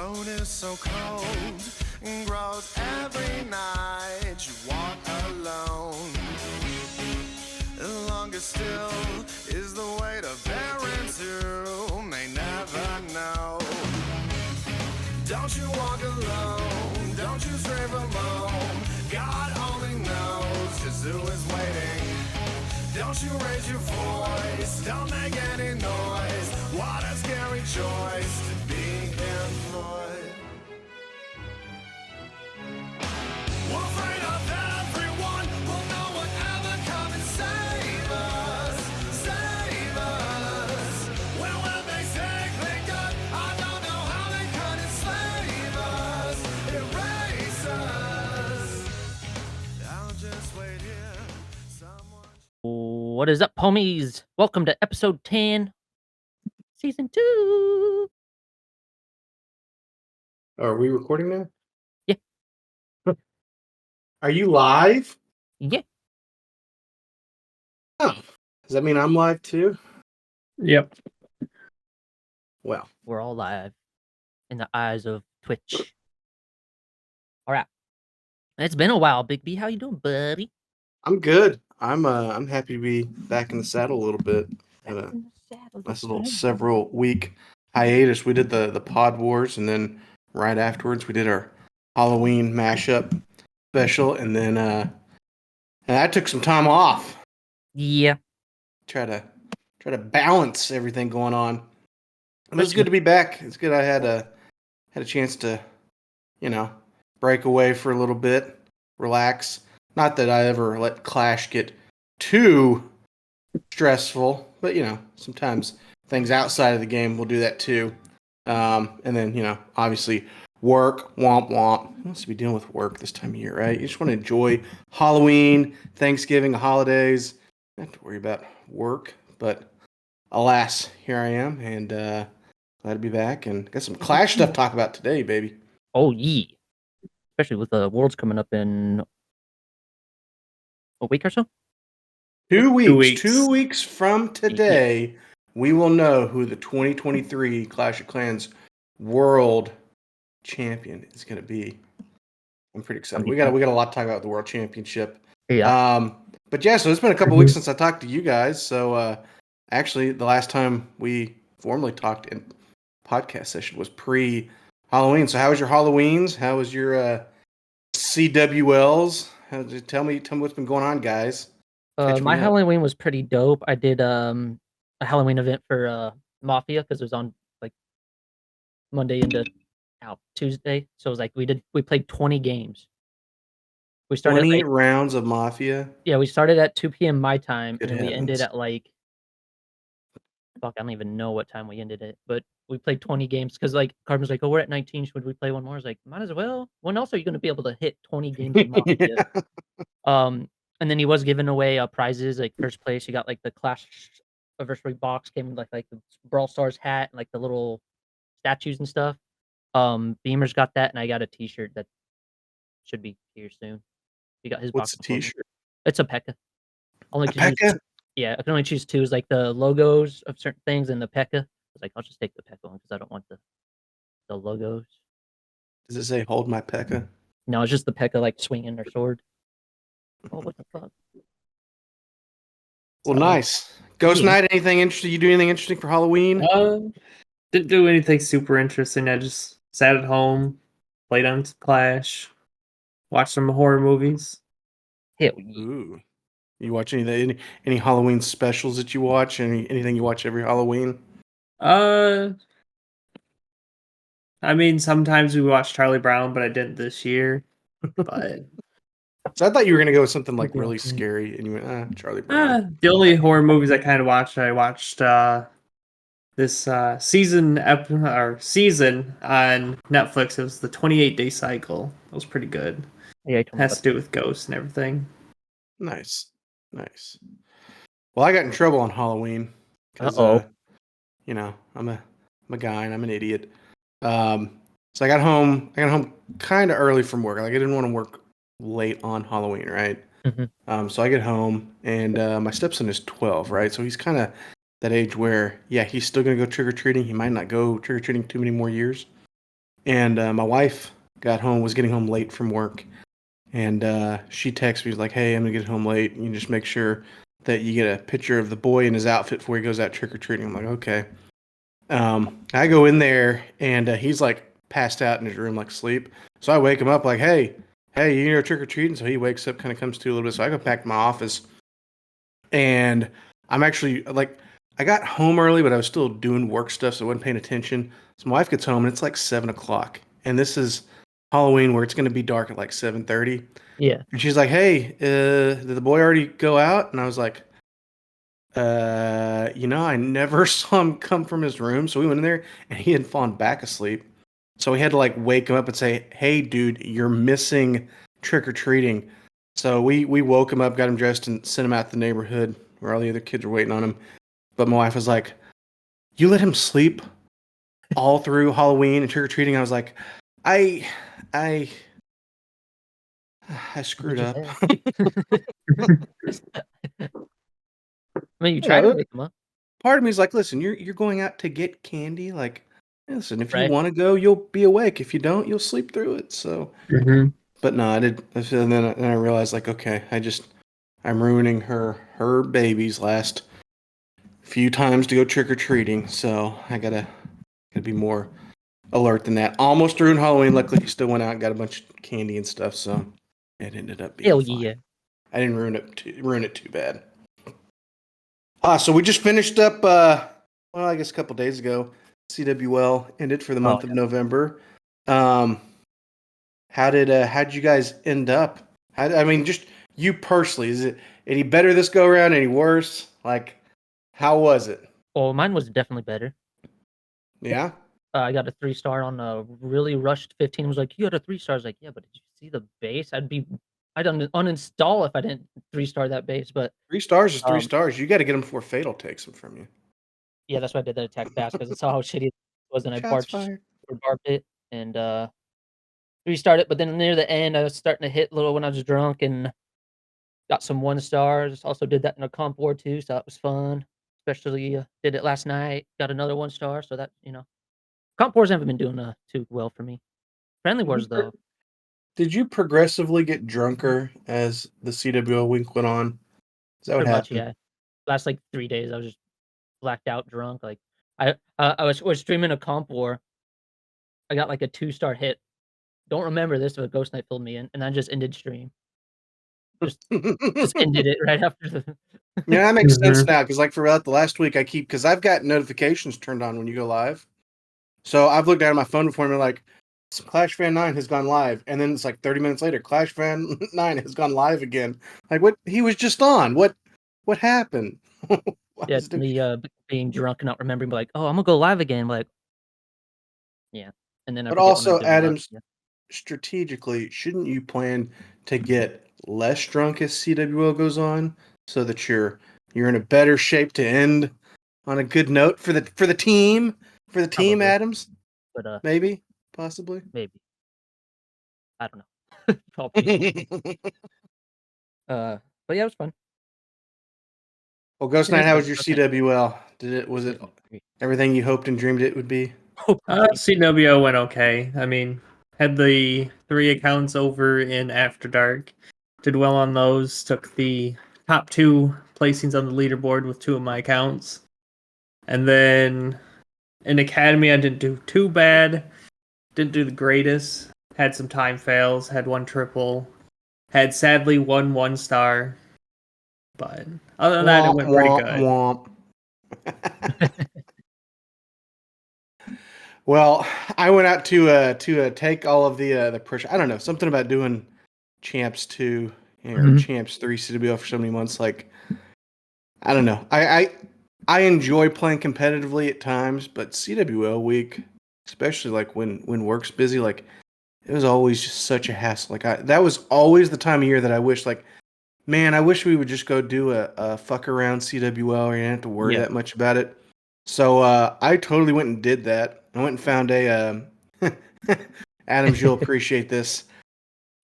road is so cold and grows every night. You walk alone. The longest still is the weight of parents who may never know. Don't you walk alone, don't you stray from home. God only knows just who is waiting. Don't you raise your voice, don't make any noise. What a scary choice to be employed. We're afraid of everyone, we'll know whatever come and save us, save us. Well, when they say they good, I don't know how they could enslave us, erase us. I'll just wait here, someone... What is up, homies? Welcome to episode 10, season 2. Are we recording now? Yeah. Are you live? Yeah. Oh, does that mean I'm live too? Yep. Well, We're all live in the eyes of Twitch. All right. It's been a while, Big B. How you doing, buddy? I'm good. I'm happy to be back in the saddle a little bit. Had a nice little several week hiatus. We did the Pod Wars, and then right afterwards we did our Halloween mashup special, and then and I took some time off. Yeah. Try to balance everything going on. It was good to be back. It's good I had a chance to, break away for a little bit, relax. Not that I ever let Clash get too stressful, but sometimes things outside of the game will do that too. And then, obviously work, womp womp. Who wants to be dealing with work this time of year, right? You just want to enjoy Halloween, Thanksgiving, holidays. Not to worry about work, but alas, here I am, and glad to be back, and got some Clash stuff to talk about today, baby. Oh, yeah. Especially with the Worlds coming up in a week or so. 2 weeks. 2 weeks. 2 weeks from today, we will know who the 2023 Clash of Clans World Champion is going to be. I'm pretty excited. We got a lot to talk about with the World Championship. Yeah. But yeah, so it's been a couple weeks since I talked to you guys. So actually, the last time we formally talked in podcast session was pre-Halloween. So how was your Halloweens? How was your CWLs? Tell me what's been going on, guys. My Halloween was pretty dope. I did a Halloween event for Mafia because it was on like Monday into Tuesday. So it was like we played 20 games. We started 20 rounds of Mafia. Yeah, we started at 2 p.m. my time, Good and then we ended heavens. at like I don't even know what time we ended it, but we played 20 games because like Carbon was like, "Oh, we're at 19. Should we play one more?" I was like, "Might as well." When else are you going to be able to hit 20 games in Mafia? And then he was giving away prizes. Like first place, he got like the Clash anniversary box, came with like the Brawl Stars hat and like the little statues and stuff. Beamer's got that, and I got a T-shirt that should be here soon. He got his What's box. the T-shirt? It's a P.E.K.K.A. Only A can use- P.E.K.K.A? Yeah, I can only choose two. Is like the logos of certain things and the P.E.K.K.A. I was like, I'll just take the P.E.K.K.A. one because I don't want the logos. Does it say "Hold my P.E.K.K.A"? No, it's just the P.E.K.K.A. like swinging their sword. Oh, what the fuck? Well, nice. Ghost Yeah. Night, anything interesting? You do anything interesting for Halloween? Didn't do anything super interesting. I just sat at home, played on Clash, watched some horror movies. Hell yeah. Ooh. You watch any Halloween specials that you watch? Anything you watch every Halloween? I mean, sometimes we watch Charlie Brown, but I didn't this year. But So I thought you were gonna go with something like really scary, and you went, Charlie Brown. the only horror movies I kind of watched, I watched this season on Netflix. It was the 28-day cycle. It was pretty good. Yeah, It has to do with ghosts and everything. Nice. Well, I got in trouble on Halloween because I'm a guy and I'm an idiot. So I got home kind of early from work. Like I didn't want to work late on Halloween, right? Mhm. So I get home and my stepson is 12, right? So he's kind of that age where, yeah, he's still gonna go trick or treating. He might not go trick or treating too many more years. And my wife was getting home late from work. And she texted me, like, hey, I'm going to get home late. You just make sure that you get a picture of the boy in his outfit before he goes out trick-or-treating. I'm like, okay. I go in there, and he's, like, passed out in his room, like, asleep. So I wake him up, like, hey, you know, trick-or-treating? So he wakes up, kind of comes to a little bit. So I go back to my office, and I'm actually, like, I got home early, but I was still doing work stuff, so I wasn't paying attention. So my wife gets home, and it's like 7 o'clock. And this is Halloween, where it's going to be dark at like 7:30. Yeah. And she's like, hey, did the boy already go out? And I was like, I never saw him come from his room. So we went in there, and he had fallen back asleep. So we had to like wake him up and say, hey, dude, you're missing trick-or-treating. So we woke him up, got him dressed, and sent him out to the neighborhood where all the other kids were waiting on him. But my wife was like, you let him sleep all through Halloween and trick-or-treating? I was like, I screwed up. I mean, you try to wake him up. Part of me is like, listen, you're going out to get candy. Like, listen, if you Right. want to go, you'll be awake. If you don't, you'll sleep through it. So, but no, I did. And then I realized, like, okay, I'm ruining her baby's last few times to go trick or treating. So I gotta be more alert than that. Almost ruined Halloween. Luckily, he still went out and got a bunch of candy and stuff. So it ended up being Hell fine. yeah. I didn't ruin it too bad. So we just finished up, I guess a couple days ago. CWL ended for the month of November. How'd you guys end up? I mean, just you personally, is it any better this go around? Any worse? Like, how was it? Well, mine was definitely better. Yeah. I got a 3-star on a really rushed 15. It was like, you got a 3-star. I was like, yeah, but did you see the base? I'd uninstall if I didn't 3-star that base. But 3 stars is 3 stars. You got to get them before Fatal takes them from you. yeah, that's why I did that attack fast, because I saw how shitty it was, and I barbed it and 3-starred it. But then near the end, I was starting to hit a little when I was drunk and got some 1-stars. Also did that in a comp war too, so that was fun. Especially did it last night. Got another 1-star, so that comp wars haven't been doing too well for me. Friendly wars though. Did you progressively get drunker as the CWO week went on? Is that what Pretty much, happened? yeah. Last like 3 days, I was just blacked out drunk. Like I was streaming a comp war. I got like a 2-star hit. Don't remember this, but Ghost Knight filled me in, and I just ended stream. Just ended it right after the. Yeah, that makes sense now, because like for the last week, because I've got notifications turned on when you go live. So I've looked down at my phone before and been like, ClashFan9 has gone live, and then it's like 30 minutes later, ClashFan9 has gone live again. Like, what? He was just on. What happened? Yeah, me being drunk and not remembering, like, oh, I'm gonna go live again. Like, yeah, and then I But forget when I also, did live. Adams, strategically, shouldn't you plan to get less drunk as CWO goes on, so that you're in a better shape to end on a good note for the team, Probably. Adams? But Maybe, possibly, maybe. I don't know. Probably. But yeah, it was fun. Well, Ghost Knight, how was your CWL? Was it everything you hoped and dreamed it would be? CWO went okay. I mean, had the 3 accounts over in After Dark. Did well on those. Took the top 2 placings on the leaderboard with 2 of my accounts. And then in Academy, I didn't do too bad. Didn't do the greatest. Had some time fails. Had 1 triple. Had sadly 1 1-star. But other than that, it went pretty good. Well, I went out to take all of the pressure. I don't know, something about doing Champs 2 or Champs 3 CWL for so many months. Like, I don't know. I enjoy playing competitively at times, but CWL week, especially like when work's busy, like it was always just such a hassle. Like that was always the time of year that I wish, like, man, I wish we would just go do a fuck around CWL, or you didn't have to worry that much about it. So I totally went and did that. I went and found a Adams, you'll appreciate this.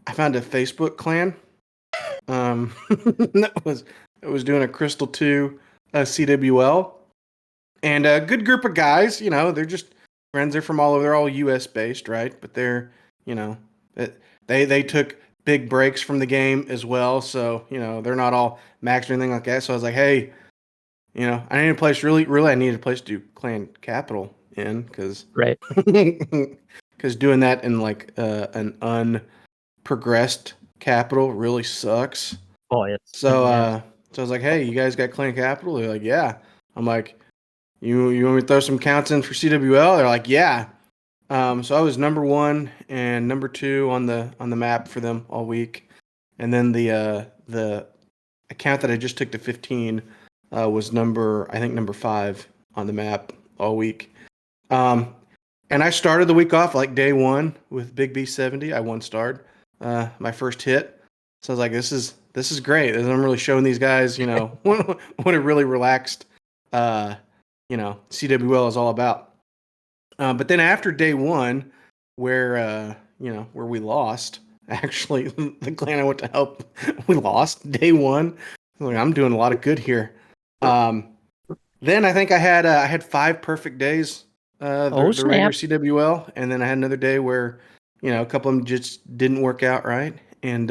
I found a Facebook clan. That was doing a Crystal 2 CWL, and a good group of guys. They're just friends are from all over. They're all U.S. based, right? But they're, you know, they took big breaks from the game as well. So, you know, they're not all maxed or anything like that. So I was like, hey, you know, I need a place really, I needed a place to do clan capital in because Right. doing that in like an unprogressed capital really sucks. Oh, it's So yeah. so I was like, hey, you guys got clan capital? They're like, yeah. I'm like, you want me to throw some counts in for CWL? They're like, yeah. So I was number 1 and number 2 on the map for them all week, and then the account that I just took to 15 was number 5 on the map all week. And I started the week off like day 1 with Big B.70. I 1-starred my first hit. So I was like, this is great. I'm really showing these guys, you know, what a really relaxed, you know, CWL is all about. But then after day 1, where you know, where we lost, actually, the clan I went to help, we lost day 1. Like, I'm doing a lot of good here. Then I think I had 5 perfect days. The regular CWL, and then I had another day where, you know, a couple of them just didn't work out right, and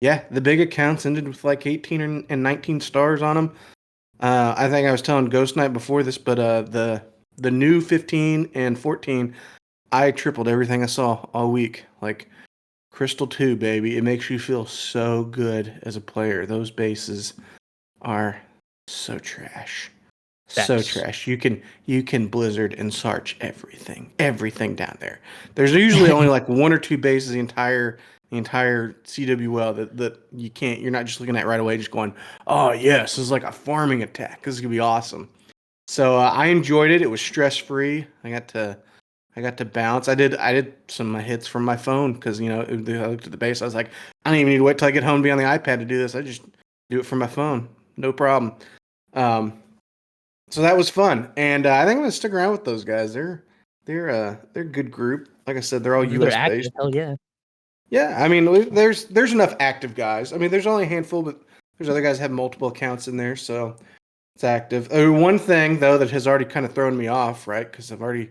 yeah, the big accounts ended with like 18 and 19 stars on them. I think I was telling Ghost Knight before this, but the new 15 and 14, I tripled everything I saw all week. Like Crystal 2, baby. It makes you feel so good as a player. Those bases are so trash. So trash. You can Blizzard and Sarch everything down there. There's usually only like 1 or 2 bases the entire CWL that you're not just looking at right away, just going, oh yes, this is like a farming attack. This is gonna be awesome. So I enjoyed it. It was stress free. I got to bounce. I did some hits from my phone because, you know, I looked at the base. I was like, I don't even need to wait till I get home to be on the iPad to do this. I just do it from my phone, no problem. So that was fun, and I think I'm gonna stick around with those guys. They're a good group. Like I said, they're all They're US active. based. Hell yeah. Yeah, I mean, there's enough active guys. I mean, there's only a handful, but there's other guys that have multiple accounts in there, so it's active. One thing though that has already kind of thrown me off, right? Because I've already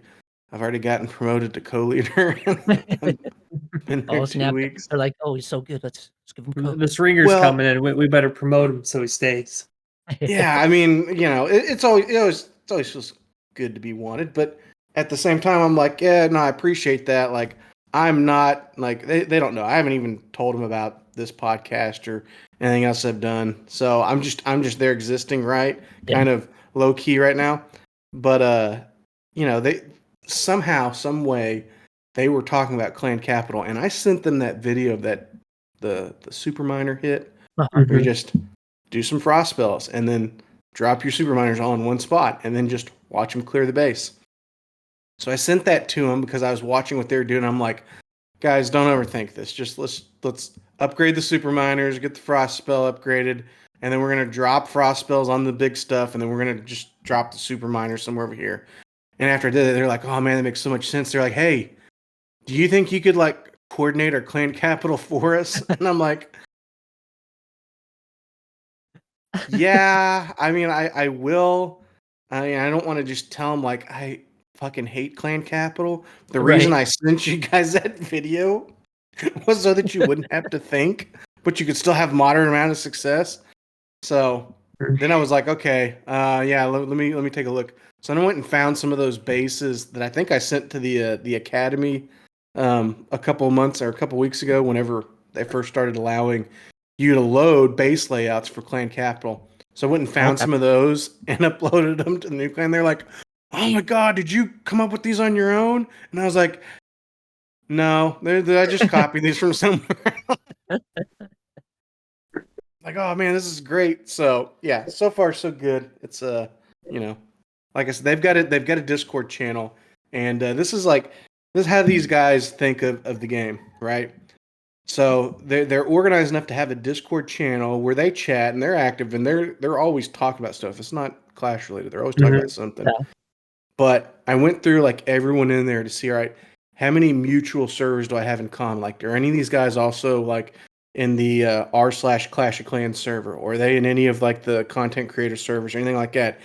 gotten promoted to co-leader in Oh, 2 snap. weeks. They're like, oh, he's so good. Let's give him code. The Stringer's Well- coming in. We better promote him so he stays. Yeah, I mean, you know, it's always feels good to be wanted, but at the same time, I'm like, yeah, no, I appreciate that. Like, I'm not like they don't know. I haven't even told them about this podcast or anything else I've done. So I'm just there existing, right? Yeah. Kind of low key right now. But you know, they somehow, some way, they were talking about Clan Capital, and I sent them that video of that the super miner hit. Where you just do some frost spells and then drop your super miners all in one spot and then just watch them clear the base. So I sent that to them because I was watching what they were doing. I'm like, guys, don't overthink this. Just let's upgrade the super miners, get the frost spell upgraded, and then we're gonna drop frost spells on the big stuff, and then we're gonna just drop the super miners somewhere over here. And after I did it, they're like, oh man, that makes so much sense. They're like, hey, do you think you could like coordinate our clan capital for us? And I'm like, yeah, I mean, I will. I mean, I don't want to just tell them like I fucking hate Clan Capital. The reason I sent you guys that video was so that you wouldn't have to think, but you could still have moderate amount of success. So then I was like, okay, yeah, let me take a look. So I went and found some of those bases that I think I sent to the academy a couple weeks ago, whenever they first started allowing you to load base layouts for Clan Capital. So I went and found some of those and uploaded them to the new clan. They're like, oh my god, did you come up with these on your own? And I was like, no, I just copied these from somewhere. Like, oh man, this is great. So yeah, so far so good. It's you know, like I said, they've got a Discord channel, and this is how these guys think of the game, right? So they're organized enough to have a Discord channel where they chat and they're active and they're always talking about stuff. It's not Clash related. They're always talking about something. Yeah. But I went through like everyone in there to see, all right, how many mutual servers do I have in common? Like, are any of these guys also like in the r/Clash of Clans server, or are they in any of like the content creator servers or anything like that?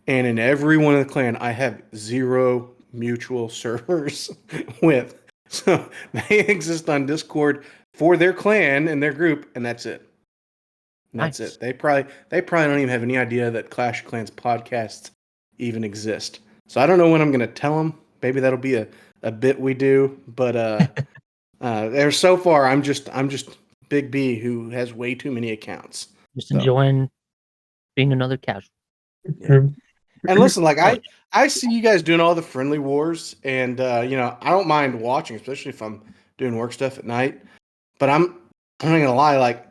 And in every one of the clan, I have 0 mutual servers with. So they exist on Discord for their clan and their group, and that's it. And that's Nice. it. They probably don't even have any idea that Clash of Clans podcasts even exist. So I don't know when I'm going to tell them. Maybe that'll be a bit we do. But there's so far, I'm just Big B who has way too many accounts. Just enjoying being another casual. Yeah. And listen, like Oh, I see you guys doing all the friendly wars, and you know, I don't mind watching, especially if I'm doing work stuff at night. But I'm not gonna lie, like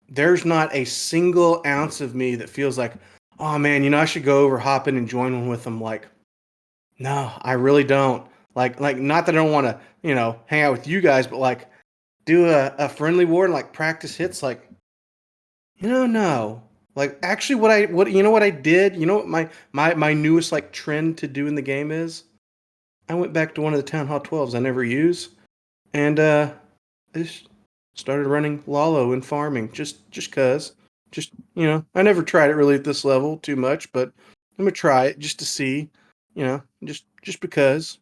there's not a single ounce of me that feels like, oh man, you know, I should go over, hop in, and join one with them. Like, no, I really don't. Like not that I don't want to, you know, hang out with you guys, but like do a friendly war and like practice hits. Like, you know, no. Like actually, what you know what I did? You know what my newest like trend to do in the game is? I went back to one of the Town Hall 12s I never use, and I just started running Lalo and farming just cause. Just you know, I never tried it really at this level too much, but I'm gonna try it just to see. You know, just because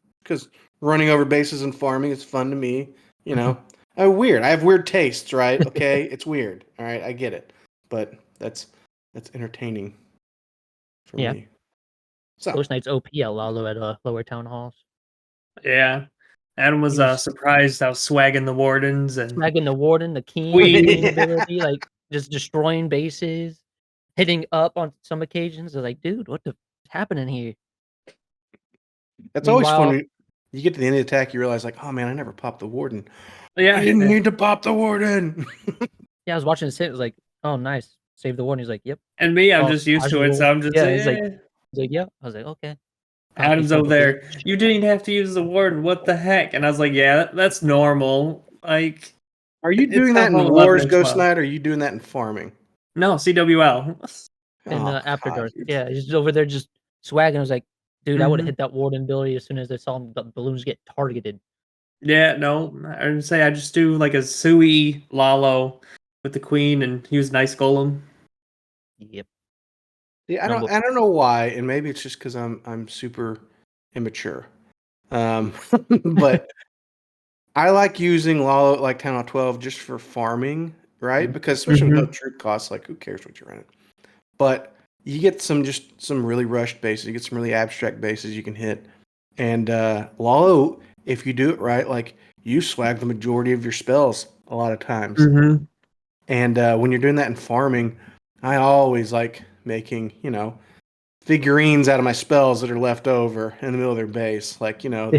running over bases and farming is fun to me. You know, weird. I have weird tastes, right? Okay, it's weird. All right, I get it, but that's entertaining for Yeah. me. So Ghost Knight's OP at Lalo at lower town halls. Yeah. Adam was He's- surprised how swagging the wardens and Dragging the Warden, the King, Queen. Queen ability, like just destroying bases, hitting up on some occasions. They're like, dude, what the happening here? that's always fun. Meanwhile- When you get to the end of the attack, you realize like, oh man, I never popped the warden. yeah, I didn't need to pop the warden. Yeah, I was watching this hit. It was like, oh, nice. Save the Warden. He's like, yep. and me, I'm Oh, just used to it, so casual. I'm just Yeah, he's like, eh. He's like, yeah. I was like, okay. Adam's over there. You didn't have to use the warden. What the heck? And I was like, yeah, that's normal. Like, Are you It's doing that in not Wars, 11 and Ghost 12. Knight, or are you doing that in farming? no, CWL. in Oh, After God, Dark. dude. Yeah, he's just over there just swagging. I was like, dude, I would have Mhm. hit that Warden ability as soon as I saw the balloons get targeted. Yeah, no, I would say I just do like a Sui Lalo with the queen and use Nice Golem. Yep. Yeah, No, but- I don't know why, and maybe it's just because I'm super immature. But I like using Lalo like Town Hall 12 just for farming, right? Because especially with no troop costs, like who cares what you run it? But you get some really rushed bases, you get some really abstract bases you can hit. And Lalo, if you do it right, like you swag the majority of your spells a lot of times. Mm-hmm. And when you're doing that in farming, I always like making, you know, figurines out of my spells that are left over in the middle of their base. Like, you know,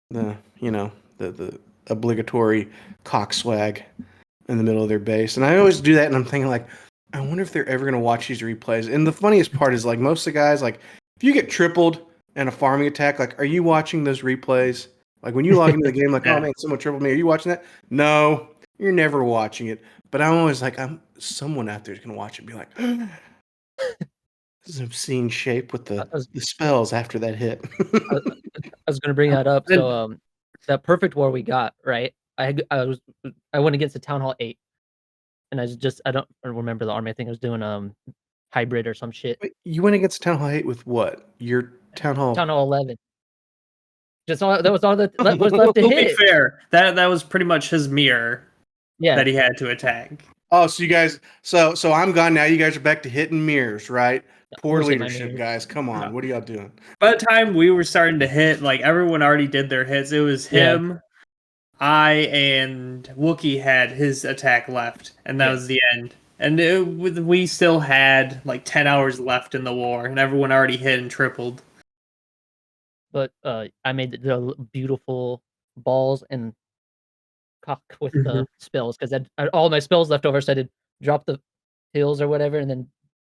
the obligatory cock swag in the middle of their base. And I always do that and I'm thinking like, I wonder if they're ever gonna watch these replays. And the funniest part is like most of the guys, like if you get tripled in a farming attack, like are you watching those replays? Like when you log into the game, like, Yeah. oh man, someone tripled me. Are you watching that? No, you're never watching it. But I'm always like, someone out there is gonna watch it and be like, this is an obscene shape with the spells after that hit. I was gonna bring that up. And- So that perfect war we got, right? I went against the Town Hall 8. And I don't remember the army. I think I was doing hybrid or some shit. Wait, you went against Town Hall 8 with what? Your Town Hall. Town Hall 11. Just all that was all that was left to To be hit. fair, that was pretty much his mirror Yeah. that he had to attack. Oh, so you guys, so I'm gone now. You guys are back to hitting mirrors, right? Poor almost hit my leadership, mirror. guys. Come on, No. what are y'all doing? By the time we were starting to hit, like everyone already did their hits. It was Yeah. him, I, and Wookie had his attack left, and that Yeah. was the end. And we still had like 10 hours left in the war, and everyone already hit and tripled. But I made the beautiful balls and cock with the spells because I had all my spells left over. So I did drop the hills or whatever, and then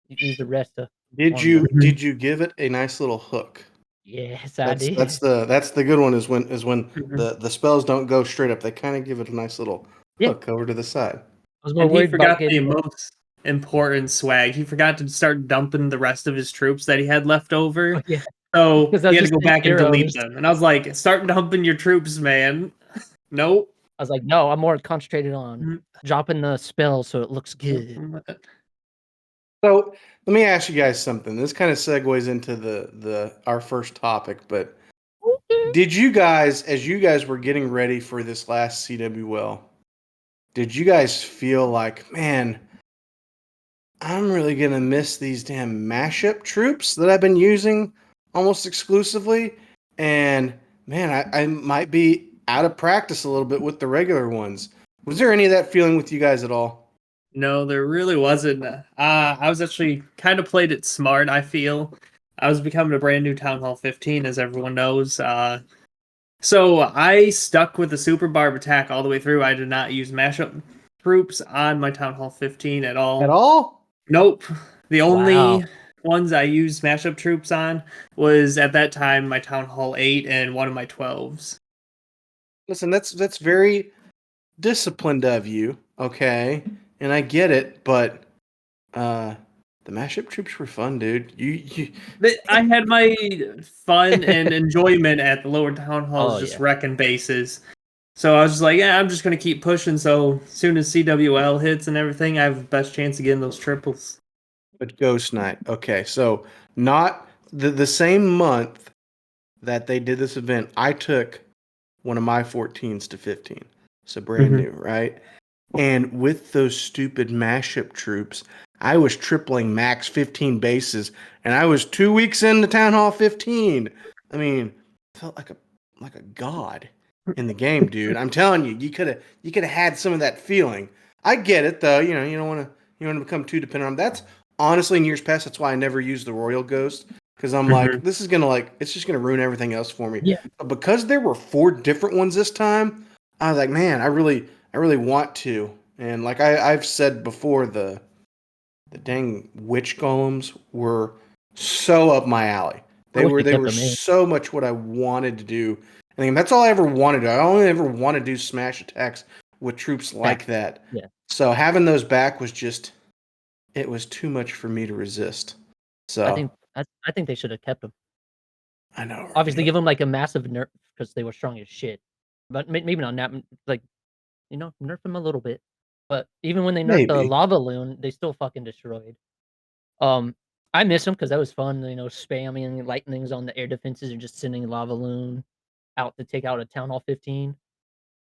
use the rest to. Did on you the- give it a nice little hook? Yes, I did. That's the good one is when Mhm. the spells don't go straight up. They kind of give it a nice little Yeah. hook over to the side. I was more And he worried about forgot the getting. most important swag. He forgot to start dumping the rest of his troops that he had left over. Oh, yeah. So 'Cause he I had was to go just back and delete heroes. them. And I was like, start dumping your troops, man. Nope. I was like, no, I'm more concentrated on Mhm. dropping the spell so it looks good. So let me ask you guys something. This kind of segues into the our first topic, but Did you guys, as you guys were getting ready for this last CWL, did you guys feel like, man, I'm really going to miss these damn mashup troops that I've been using almost exclusively? And man, I might be out of practice a little bit with the regular ones. Was there any of that feeling with you guys at all? No, there really wasn't. I was actually kind of played it smart, I feel. I was becoming a brand new Town Hall 15, as everyone knows. So I stuck with the Super Barb attack all the way through. I did not use mashup troops on my Town Hall 15 at all. At all? Nope. The only Wow. ones I used mashup troops on was, at that time, my Town Hall 8 and one of my 12s. Listen, that's very disciplined of you, okay? And I get it, but the mashup troops were fun, dude. You I had my fun and enjoyment at the lower town halls, Oh, just yeah. wrecking bases. So I was just like, yeah, I'm just gonna keep pushing. So as soon as CWL hits and everything, I have the best chance of getting those triples. But Ghost Knight. Okay, so not the same month that they did this event, I took one of my 14s to 15. So brand new, right? And with those stupid mashup troops, I was tripling max 15 bases, and I was 2 weeks into Town Hall 15. I mean, felt like a god in the game, dude. I'm telling you, you could have had some of that feeling. I get it though. You know, you don't want to become too dependent on them. That's honestly in years past. That's why I never used the Royal Ghost, because I'm like, this is gonna it's just gonna ruin everything else for me. Yeah. But because there were 4 different ones this time, I was like, man, I really want to. And like I've said before, the dang witch golems were so up my alley. I wish they They kept were them in. so much what I wanted to do. I mean, that's all I ever wanted to do. I only ever want to do smash attacks with troops like that. Yeah. So having those back was just, it was too much for me to resist. So I think they should have kept them. I know. Right? Obviously, give them like a massive nerf because they were strong as shit. But maybe not like, nerf them a little bit. But even when they nerfed the Maybe. lava loon, they still fucking destroyed. I miss them because that was fun. Spamming lightnings on the air defenses and just sending lava loon out to take out a Town Hall 15.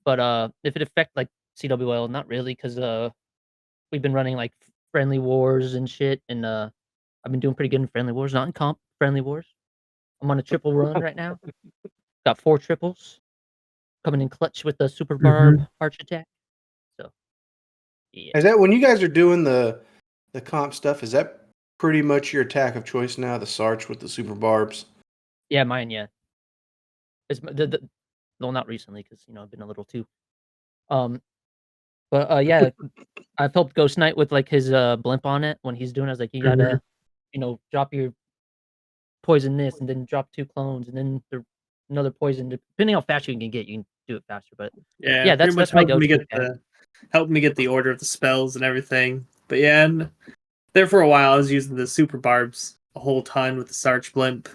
But if it affect like CWL, not really, because we've been running like friendly wars and shit, and I've been doing pretty good in friendly wars, not in comp friendly wars. I'm on a triple run right now. Got 4 triples coming in clutch with the Super Barb Arch attack. So yeah, Is that when you guys are doing the comp stuff? Is that pretty much your attack of choice now? The Sarch with the super barbs. yeah, mine, yeah. It's well, not recently because I've been a little too. But yeah, I've helped Ghost Knight with like his blimp on it when he's doing. I was like, you gotta, drop your poison this, and then drop 2 clones, and then another poison. Depending how fast you can get, you can do it faster. But Yeah, pretty much that's my helping me go-to get attack. the order of the spells and everything. But yeah, and there for a while I was using the super barbs a whole ton with the Sarch blimp.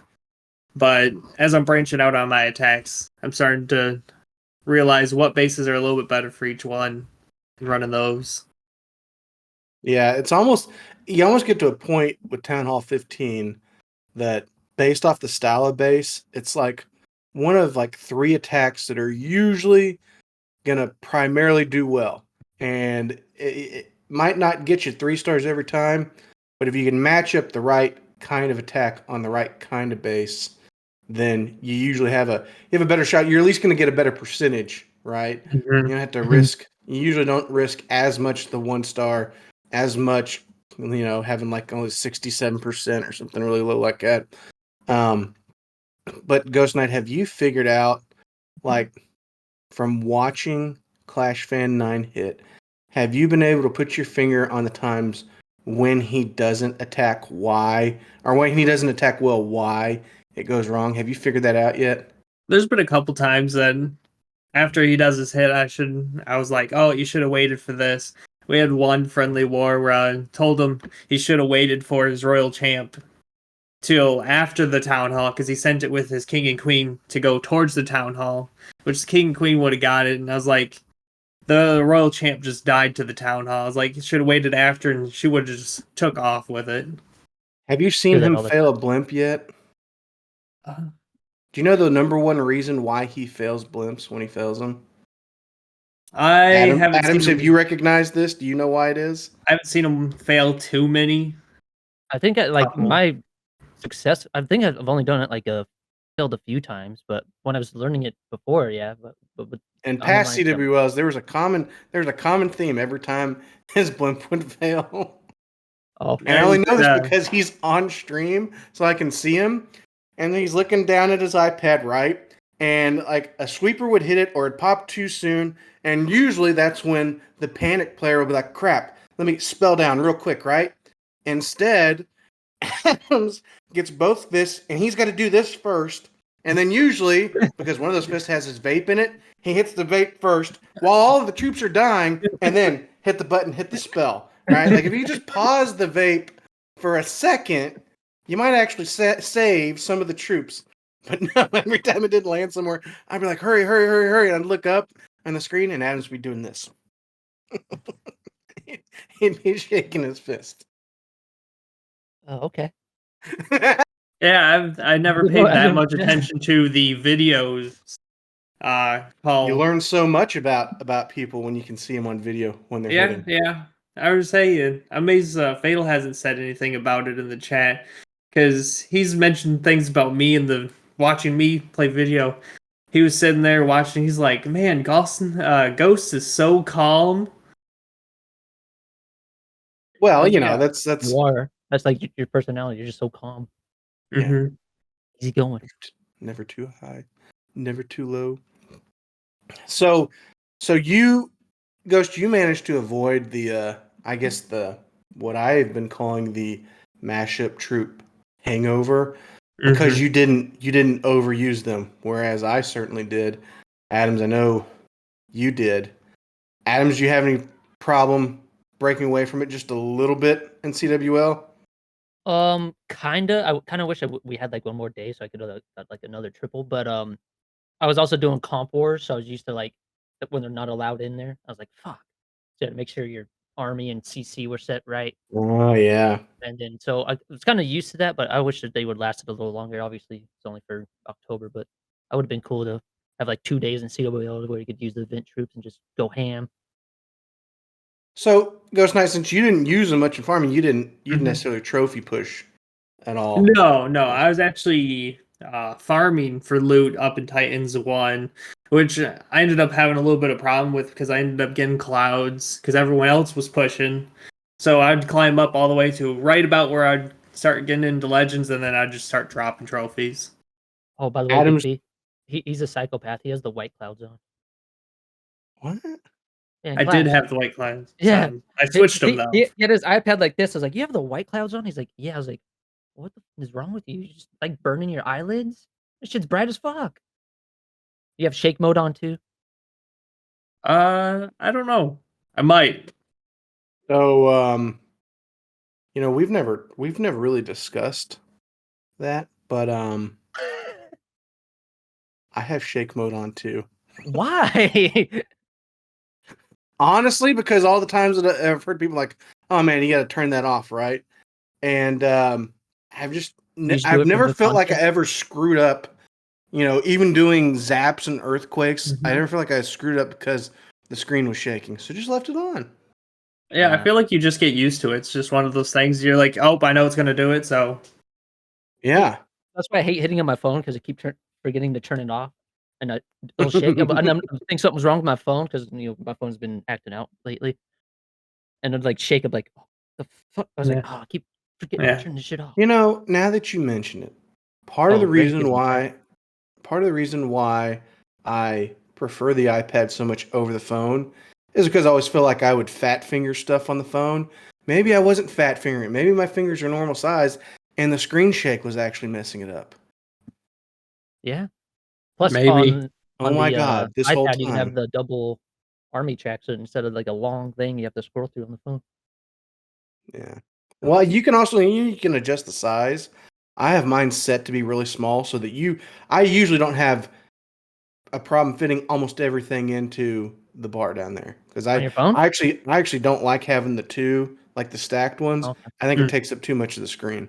But as I'm branching out on my attacks, I'm starting to realize what bases are a little bit better for each one and running those. Yeah, you almost get to a point with Town Hall 15 that based off the style of base, it's like one of like 3 attacks that are usually gonna primarily do well. And it might not get you 3 stars every time, but if you can match up the right kind of attack on the right kind of base, then you usually have a better shot. You're at least gonna get a better percentage, right? You don't have to risk. You usually don't risk as much the 1 star, as much, having like only 67% or something really low like that. But Ghost Knight, have you figured out, like, from watching ClashFan9 hit, have you been able to put your finger on the times when he doesn't attack why, or when he doesn't attack well, why it goes wrong? Have you figured that out yet? There's been a couple times that after he does his hit, I was like, oh, you should have waited for this. We had one friendly war where I told him he should have waited for his royal champ till after the town hall, because he sent it with his king and queen to go towards the town hall, which the king and queen would have got it. And I was like, the royal champ just died to the town hall. I was like, he should have waited after, and she would have just took off with it. Have you Do seen that him all the fail a blimp yet? Do you know the number one reason why he fails blimps when he fails them? I haven't Adams, seen have him, you recognized this? Do you know why it is? I haven't seen him fail too many. I think Couple. my success. I think I've only done it failed a few times, but when I was learning it before, yeah. But And on the past line, CWLs, there was a common theme every time his blimp would fail. oh, And I only know this Yeah. because he's on stream, so I can see him. And he's looking down at his iPad, right? And like a sweeper would hit it or it'd pop too soon. And usually that's when the panic player will be like, crap, let me spell down real quick, right? Instead, Adams gets both fists and he's got to do this first. And then usually, because one of those fists has his vape in it, he hits the vape first while all of the troops are dying and then hit the button, hit the spell, right? Like if you just pause the vape for a second, you might actually save some of the troops. But no, every time it didn't land somewhere, I'd be like, hurry, hurry, hurry, hurry. And I'd look up on the screen and Adams would be doing this. He'd be shaking his fist. oh, okay. Yeah, I never You paid know, I that don't- much attention to the videos. You Called learn so much about people when you can see them on video when they're hitting. yeah. I was saying, I'm amazed Fatal hasn't said anything about it in the chat because he's mentioned things about me and the watching me play video. He was sitting there watching. He's like, "Man, Ghost is so calm." Well, Like, you know, yeah. that's You are. That's like your personality. You're just so calm, Yeah. Mhm. easy going. Never too high, never too low. So you, Ghost, you managed to avoid the I guess the what I've been calling the mashup troop hangover because Mhm. you didn't overuse them, whereas I certainly did. Adams, I know you did. Adams, do you have any problem breaking away from it just a little bit in CWL? Kinda. I kind of wish we had like one more day so I could have got like another triple. But I was also doing comp wars, so I was used to like when they're not allowed in there. I was like, fuck. So you had to make sure your army and CC were set right. Oh yeah. And then so I was kind of used to that, but I wish that they would lasted a little longer. Obviously, it's only for October, but I would have been cool to have like 2 days in CWL where you could use the event troops and just go ham. So Ghost Knight, since you didn't use them much in farming, you didn't Mhm. necessarily trophy push at all. No. I was actually farming for loot up in Titans 1, which I ended up having a little bit of problem with because I ended up getting clouds because everyone else was pushing. So I'd climb up all the way to right about where I'd start getting into legends, and then I'd just start dropping trophies. Oh, by the way, Adams, Big B, he's a psychopath. He has the white clouds on. what? Yeah, in I did Clash. have the white clouds. Yeah. I switched them though. He had his iPad like this. I was like, "You have the white clouds on?" He's like, "Yeah." I was like, "What the is wrong with you? You just like burning your eyelids? This shit's bright as fuck." You have shake mode on too? I don't know. I might. So you know, we've never really discussed that, but I have shake mode on too. Why? Honestly, because all the times that I've heard people like, "Oh man, you got to turn that off," right? And I've just You just do I've it for never the felt like I content? ever screwed up. You know, even doing zaps and earthquakes, I Mhm. never feel like I screwed up because the screen was shaking. So just left it on. Yeah, I feel like you just get used to it. It's just one of those things. You're like, oh, I know it's gonna do it, so Yeah. That's why I hate hitting on my phone because I keep forgetting to turn it off, and it'll shake. And I think something's wrong with my phone because my phone's been acting out lately, and it'd like shake. I'm like, "Oh, the fuck!" I was like, yeah. "Oh, I keep forgetting to Yeah. turn this shit off." You know, now that you mention it, part of Oh, the great, reason give me why I prefer the iPad so much over the phone is because I always feel like I would fat finger stuff on the phone. Maybe I wasn't fat fingering. Maybe my fingers are normal size and the screen shake was actually messing it up. Yeah. Plus, Maybe. Oh on my the god, this whole iPad, you can have time. the double army track, so instead of like a long thing, you have to scroll through on the phone. Yeah. Well, you can adjust the size. I have mine set to be really small so that I usually don't have a problem fitting almost everything into the bar down there because On your phone? I actually don't like having the two like the stacked ones. Okay. I think it Mm. takes up too much of the screen.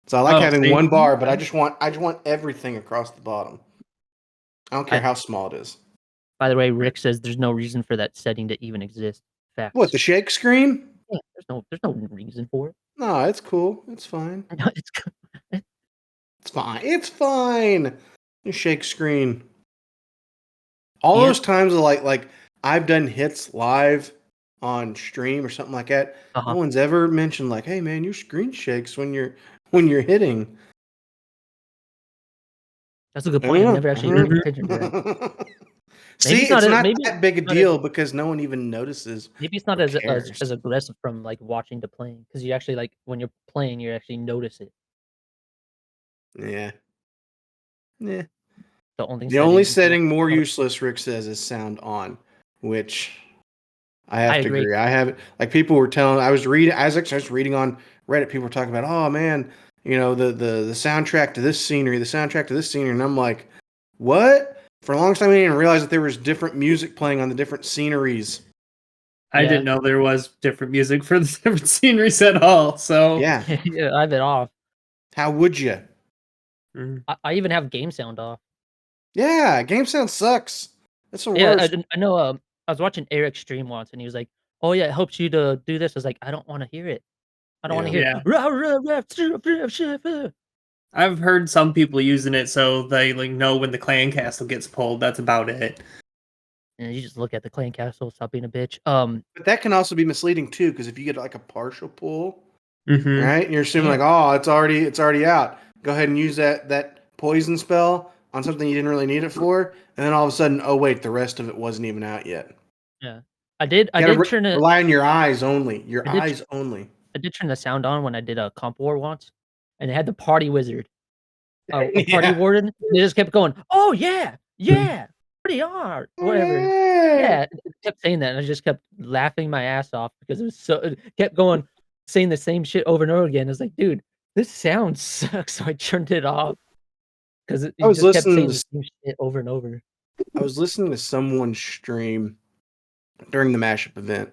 So I like Oh, having see? one bar, but I just want everything across the bottom. I don't care how small it is. By the way, Rick says there's no reason for that setting to even exist. Facts. What, the shake screen? Yeah, there's no reason for it. No, it's cool. It's fine. No, it's It's fine. It's fine. You shake screen. All Yeah. those times of like I've done hits live on stream or something like that. No one's ever mentioned like, hey man, your screen shakes when you're hitting. That's a good point. I've never actually paid attention to that. See, it's it's not not maybe that big a it's not deal because no one even notices. Maybe it's not or as cares. aggressive from like watching to playing because you actually like when you're playing you actually notice it. Yeah. Yeah. The only setting more useless, Rick says, is sound on, which I have to agree. I have like people were telling. I was reading on Reddit. People were talking about, oh man, you know the soundtrack to this scenery, and I'm like, what? For a long time, I didn't even realize that there was different music playing on the different sceneries. I didn't know there was different music for the different sceneries at all. So yeah, I have it off. How would you? I even have game sound off. Yeah, game sound sucks. That's the worst. I know. I was watching Eric stream once, and he was like, "Oh yeah, it helps you to do this." I was like, "I don't want to hear it. I don't want to hear." It. I've heard some people using it so they like know when the clan castle gets pulled. That's about it. And you just look at the clan castle, stop being a bitch. But that can also be misleading too, because if you get like a partial pull, Mm-hmm. right, and you're assuming like, oh, it's already out. Go ahead and use that poison spell on something you didn't really need it for, and then all of a sudden, oh wait, the rest of it wasn't even out yet. Yeah, I did turn it. Rely on your eyes only. Your eyes only. I did turn the sound on when I did a comp war once, and it had the party wizard, a party Yeah. warden. They just kept going, "Oh yeah, yeah, pretty hard, whatever." Yeah, it kept saying that, and I just kept laughing my ass off because it kept going, saying the same shit over and over again. I was like, dude, this sound sucks. So I turned it off because it just kept saying the same shit over and over. I was listening to someone stream during the mashup event,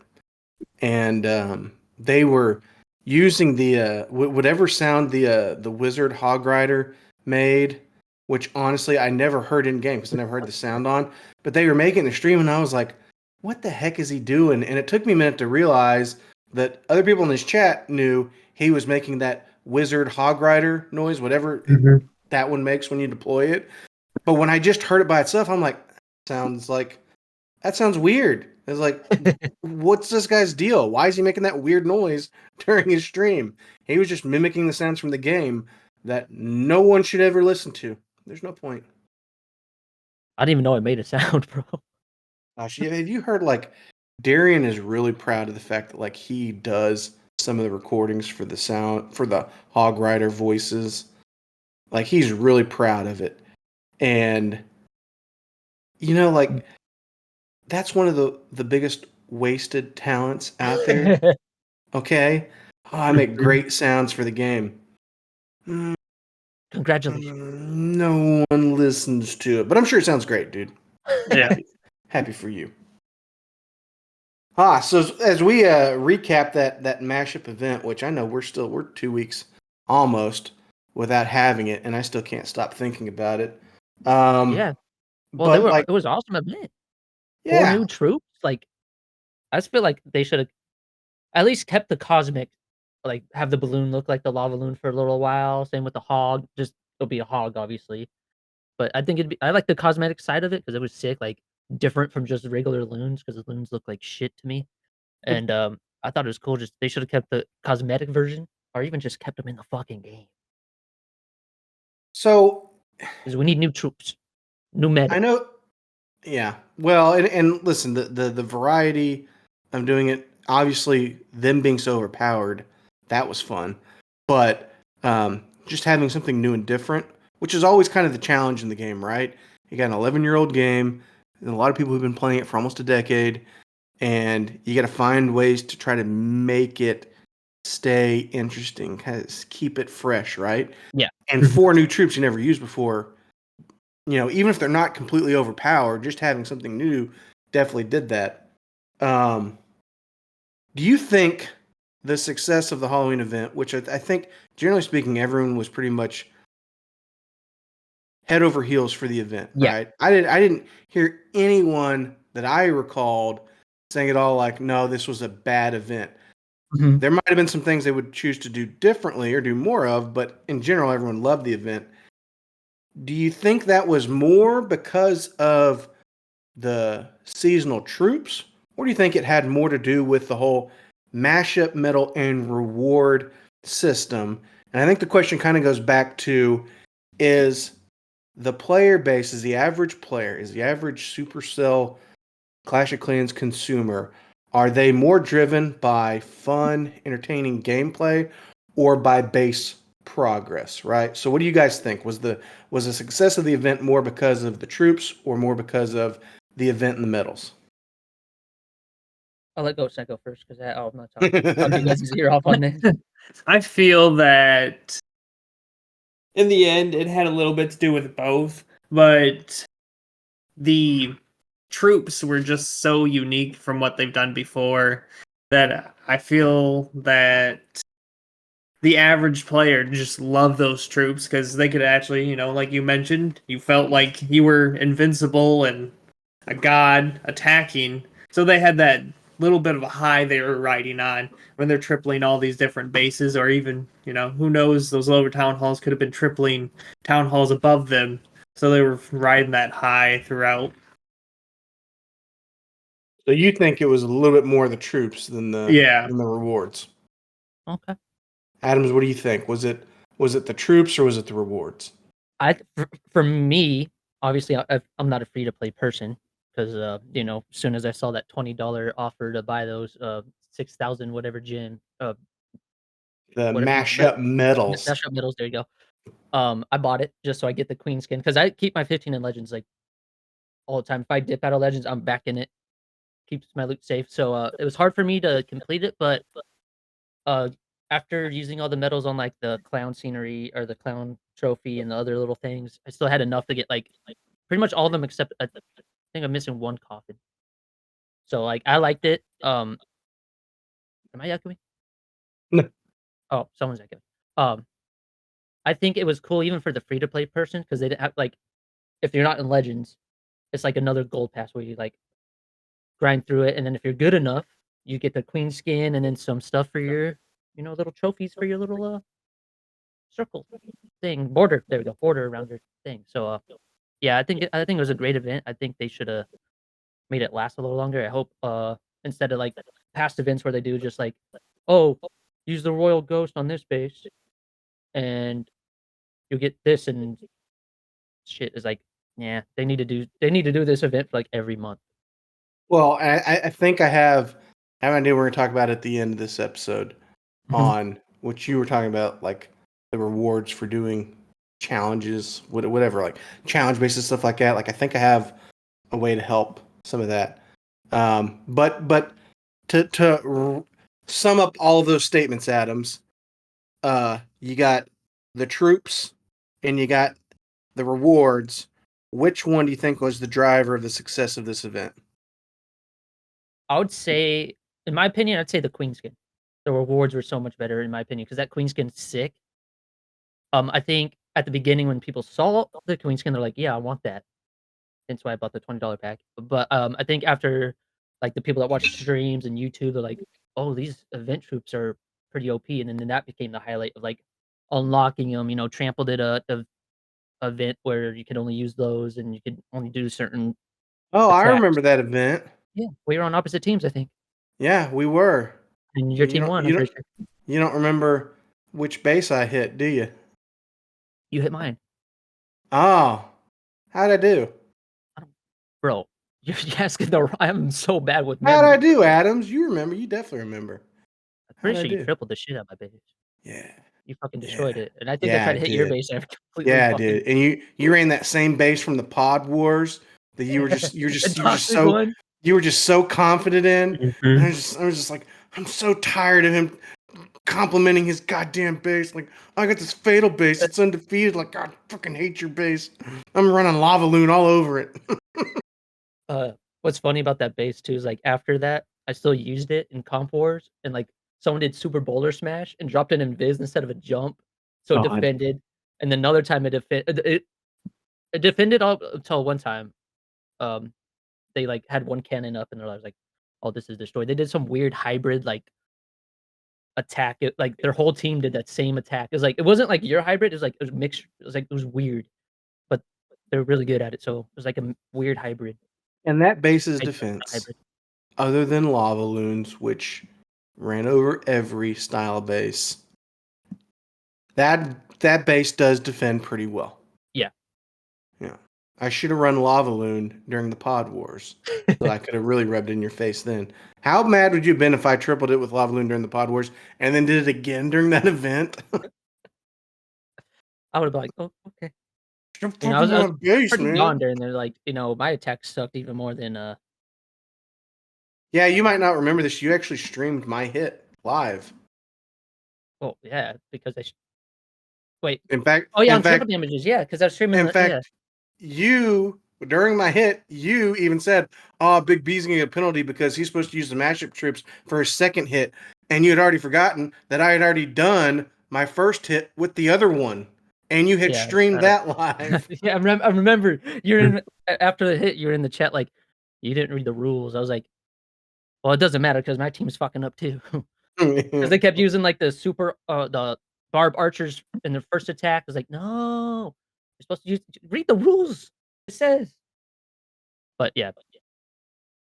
and they were using the whatever sound the wizard hog rider made, which honestly I never heard in game because I never heard the sound on, but they were making the stream, and I was like, what the heck is he doing? And it took me a minute to realize that other people in his chat knew he was making that wizard hog rider noise, whatever that one makes when you deploy it. But when I just heard it by itself, I'm like, that sounds weird. It's like, what's this guy's deal? Why is he making that weird noise during his stream? He was just mimicking the sounds from the game that no one should ever listen to. There's no point. I didn't even know it made a sound, bro. Gosh, have you heard like Darian is really proud of the fact that like he does some of the recordings for the sound for the hog rider voices. Like he's really proud of it. And you know, like that's one of the biggest wasted talents out there. Okay? Oh, I make great sounds for the game. Congratulations. No one listens to it. But I'm sure it sounds great, dude. Yeah. Happy for you. So as we recap that mashup event, which I know we're 2 weeks almost without having it, and I still can't stop thinking about it. Yeah. Well, it was an awesome event. Yeah. 4 new troops. Like, I just feel like they should have at least kept the cosmic, like have the balloon look like the lava loon for a little while. Same with the hog. Just it'll be a hog, obviously. But I think I like the cosmetic side of it because it was sick, like different from just regular loons because the loons look like shit to me. And I thought it was cool. Just they should have kept the cosmetic version, or even just kept them in the fucking game. So, because we need new troops, new meta. I know. Yeah. Well, and listen, the variety of doing it, obviously, them being so overpowered, that was fun. But just having something new and different, which is always kind of the challenge in the game, right? You got an 11-year-old game, and a lot of people who've been playing it for almost a decade, and you got to find ways to try to make it stay interesting, kind of keep it fresh, right? Yeah. And 4 new troops you never used before, you know, even if they're not completely overpowered, just having something new definitely did that. Do you think the success of the Halloween event, which I think, generally speaking, everyone was pretty much head over heels for the event, Yeah. right? I didn't hear anyone that I recalled saying at all like, no, this was a bad event. Mhm. There might have been some things they would choose to do differently or do more of, but in general, everyone loved the event. Do you think that was more because of the seasonal troops, or do you think it had more to do with the whole mashup medal and reward system? And I think the question kind of goes back to, is the player base, is the average player, is the average Supercell Clash of Clans consumer, are they more driven by fun, entertaining gameplay or by base progress, right? So what do you guys think? Was the success of the event more because of the troops or more because of the event and the medals? I'll let Ghost go first because I'm not talk you guys' ear off on this. I feel that in the end, it had a little bit to do with both, but the troops were just so unique from what they've done before that I feel that the average player just loved those troops because they could actually, like you mentioned, you felt like you were invincible and a god attacking. So they had that little bit of a high they were riding on when they're tripling all these different bases, or even, who knows, those lower town halls could have been tripling town halls above them. So they were riding that high throughout. So you think it was a little bit more the troops than the rewards? Okay. Adams, what do you think? Was it the troops or was it the rewards? For me, obviously, I'm not a free to play person because as soon as I saw that $20 offer to buy those 6,000 whatever gem, The whatever mashup medals. mashup medals, there you go. I bought it just so I get the queen skin because I keep my 15 in legends like all the time. If I dip out of legends, I'm back in it. Keeps my loot safe. So it was hard for me to complete it, but uh after using all the medals on like the clown scenery or the clown trophy and the other little things, I still had enough to get like pretty much all of them except I think I'm missing one coffin. So like I liked it. Am I echoing? No. Oh, someone's echoing. I think it was cool even for the free to play person because they didn't have like if you're not in legends, it's like another gold pass where you like grind through it, and then if you're good enough, you get the queen skin and then some stuff for your little trophies for your little circle thing border. There we go, border around your thing. So yeah, I think it was a great event. I think they should have made it last a little longer. I hope instead of like past events where they do just like, oh, use the royal ghost on this base and you'll get this and shit is like, yeah, they need to do this event for like every month. Well, I think I have an idea we're going to talk about at the end of this episode on what you were talking about, like the rewards for doing challenges, whatever, like challenge basis stuff like that. Like I think I have a way to help some of that. But to sum up all of those statements, Adams, you got the troops and you got the rewards. Which one do you think was the driver of the success of this event? I would say, in my opinion, I'd say the queen skin. The rewards were so much better in my opinion because that queen skin's sick. I think at the beginning when people saw the queen skin, they're like, "Yeah, I want that." That's why I bought the $20 pack. But I think after like the people that watch streams and YouTube, they're like, "Oh, these event troops are pretty OP," and then that became the highlight of like unlocking them. Trample did a event where you could only use those and you could only do certain Oh, I attacks. remember that event. Yeah, we were on opposite teams, I think, Yeah, we were. and your You team don't won. you I'm don't pretty sure you don't remember which base I hit, do you? you hit mine. Oh, how'd I do? I don't, bro. You're asking the. I'm so bad with How'd I memory. do, Adams? You remember? You definitely remember. I'm How'd pretty I sure you do? tripled the shit out of my base. Yeah, You fucking destroyed yeah, it, and I think I yeah, tried I to hit your did. base, and I completely Yeah, I fucking did. And you ran that same base from the Pod Wars that you were just the toxic one. you were just so confident in. And Mhm. I was just like, I'm so tired of him complimenting his goddamn base. Like, I got this fatal base. It's undefeated. Like, God, I fucking hate your base. I'm running Lava Loon all over it. What's funny about that base too is like after that, I still used it in Comp Wars, and like someone did Super Bowler Smash and dropped an invis instead of a jump, so it God. defended. And then another time it defended all until one time. They like had one cannon up and they're like, "Oh, this is destroyed." They did some weird hybrid like attack. It like their whole team did that same attack. It was like it wasn't like your hybrid. It was like it was mixed. It was like it was weird, but they're really good at it. So it was like a weird hybrid. And that base's Hybrid, defense, hybrid. other than lava loons, which ran over every style base, that base does defend pretty well. Yeah. Yeah. I should have run lava loon during the pod wars, so I could have really rubbed it in your face then. How mad would you have been if I tripled it with lava loon during the pod wars and then did it again during that event? I would have been like, "Oh, okay." You're You know, I was fucking my base, pretty man. gone during there. Like, you know, my attack sucked even more than Yeah, you might not remember this. You actually streamed my hit live. well, yeah, because wait. In fact, Oh yeah, in on fact, triple damages, yeah, because I was streaming. in fact, you during my hit, you even said, "Oh, Big B's gonna get a penalty because he's supposed to use the mashup troops for his second hit," and you had already forgotten that I had already done my first hit with the other one, and you had Yeah, streamed that live. yeah, I remember you're in after the hit. You're in the chat like you didn't read the rules. I was like, well, it doesn't matter because my team's fucking up too. Because they kept using like the super the barb archers in their first attack. I was like, no, you're supposed to read the rules. It says. But yeah,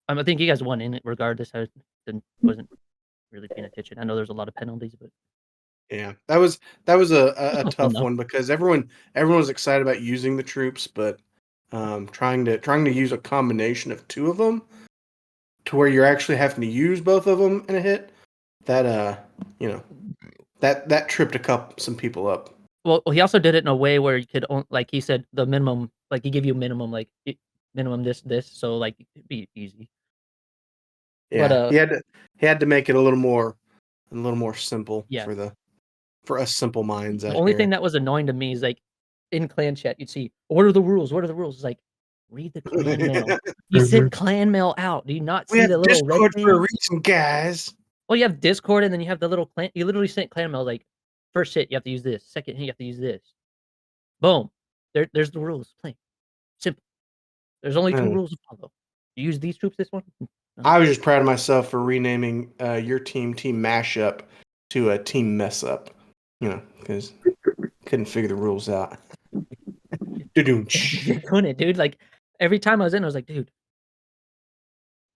I think you guys won in it regardless. I wasn't really paying attention. I know there's a lot of penalties, but Yeah, that was a fun, tough though. one because everyone was excited about using the troops, but trying to use a combination of two of them to where you're actually having to use both of them in a hit, that that tripped some people up. Well, he also did it in a way where you could like he said the minimum, like he give you minimum like minimum this, so like it'd be easy. Yeah, But he had to make it a little more simple yeah, for us simple minds the out only here. thing that was annoying to me is like in clan chat you'd see what are the rules? What are the rules? It's like read the clan mail. You sent clan mail out. Do you not We see have the little red Discord for a thing? reason, guys. Well, you have Discord and then you have the little clan. You literally sent clan mail like first hit you have to use this, second hit you have to use this. Boom. There's the rules. Plain simple. There's only two rules to follow. You use these troops this one. No. I was just proud of myself for renaming your team Mashup to a Team Mess Up. You know, because couldn't figure the rules out. You couldn't, dude. Like every time I was in, I was like, dude.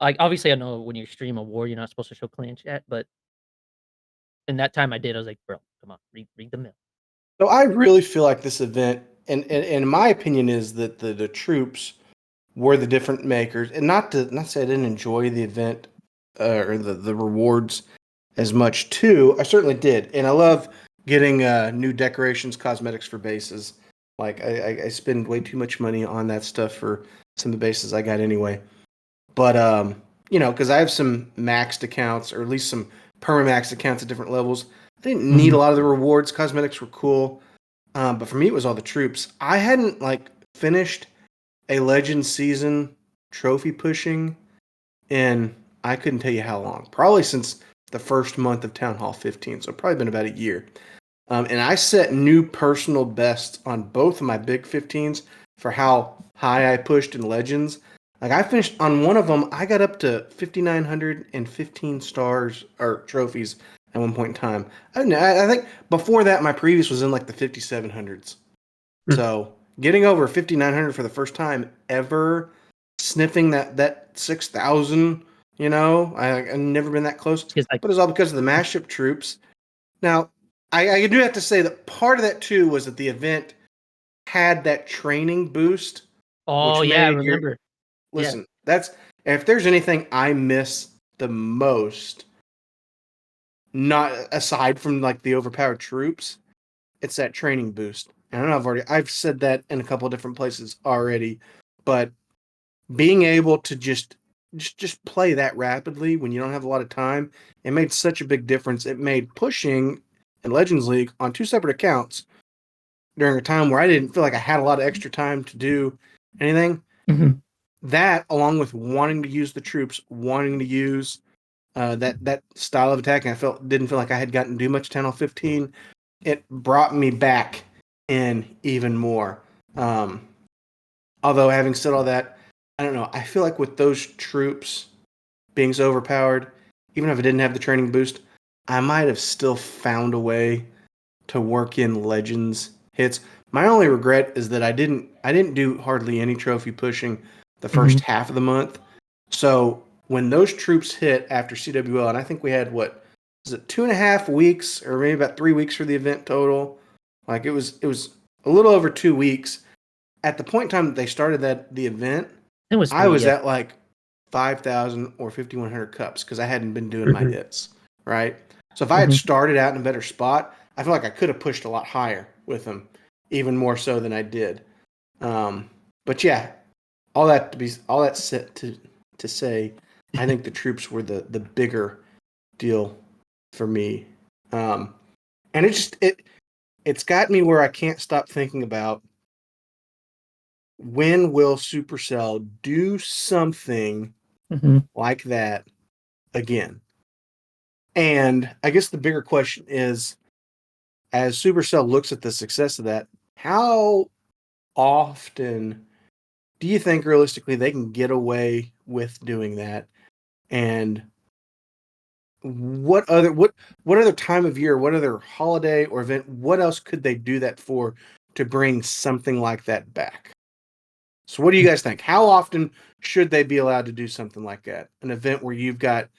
Like obviously, I know when you stream a war, you're not supposed to show clan chat, but in that time I did. I was like, bro, come on, read the mail. So I really feel like this event, and in my opinion, is that the troops were the different makers, and not to say I didn't enjoy the event or the rewards as much too. I certainly did, and I love getting new decorations, cosmetics for bases. Like I spend way too much money on that stuff for some of the bases I got anyway. But because I have some maxed accounts, or at least some perma-maxed accounts at different levels, I didn't need a lot of the rewards. Cosmetics were cool, but for me, it was all the troops. I hadn't finished a Legends season trophy pushing in I couldn't tell you how long. Probably since the first month of Town Hall 15, so probably been about a year. And I set new personal bests on both of my big 15s for how high I pushed in Legends. Like I finished on one of them, I got up to 5,915 stars or trophies at one point in time. I think before that, my previous was in the 5,700s. So getting over 5,900 for the first time ever, sniffing that 6,000, I've never been that close. But it's all because of the mashup troops. Now, I do have to say that part of that too was that the event had that training boost. Oh yeah, I remember. Listen, that's if there's anything I miss the most, not aside from the overpowered troops, it's that training boost. And I know I've said that in a couple of different places already, but being able to just play that rapidly when you don't have a lot of time, it made such a big difference. It made pushing in Legends League on two separate accounts during a time where I didn't feel like I had a lot of extra time to do anything. Mm-hmm. That, along with wanting to use the troops, wanting to use that style of attack, and didn't feel like I had gotten to do much 10 on 15. It brought me back in even more. Although having said all that, I don't know. I feel like with those troops being so overpowered, even if I didn't have the training boost, I might have still found a way to work in Legends hits. My only regret is that I didn't do hardly any trophy pushing the first half of the month. So when those troops hit after CWL, and I think we had what was it 2.5 weeks or maybe about 3 weeks for the event total. Like it was a little over 2 weeks. At the point in time that they started the event, It was I was yeah. at like 5,000 or 5,100 cups because I hadn't been doing my hits, right? So if I had started out in a better spot, I feel like I could have pushed a lot higher with them, even more so than I did. But yeah, all that set to say, I think the troops were the bigger deal for me, and it's got me where I can't stop thinking about when will Supercell do something like that again. And I guess the bigger question is, as Supercell looks at the success of that, how often do you think realistically they can get away with doing that? And what other time of year, what other holiday or event, what else could they do that for to bring something like that back? So what do you guys think? How often should they be allowed to do something like that? An event where you've got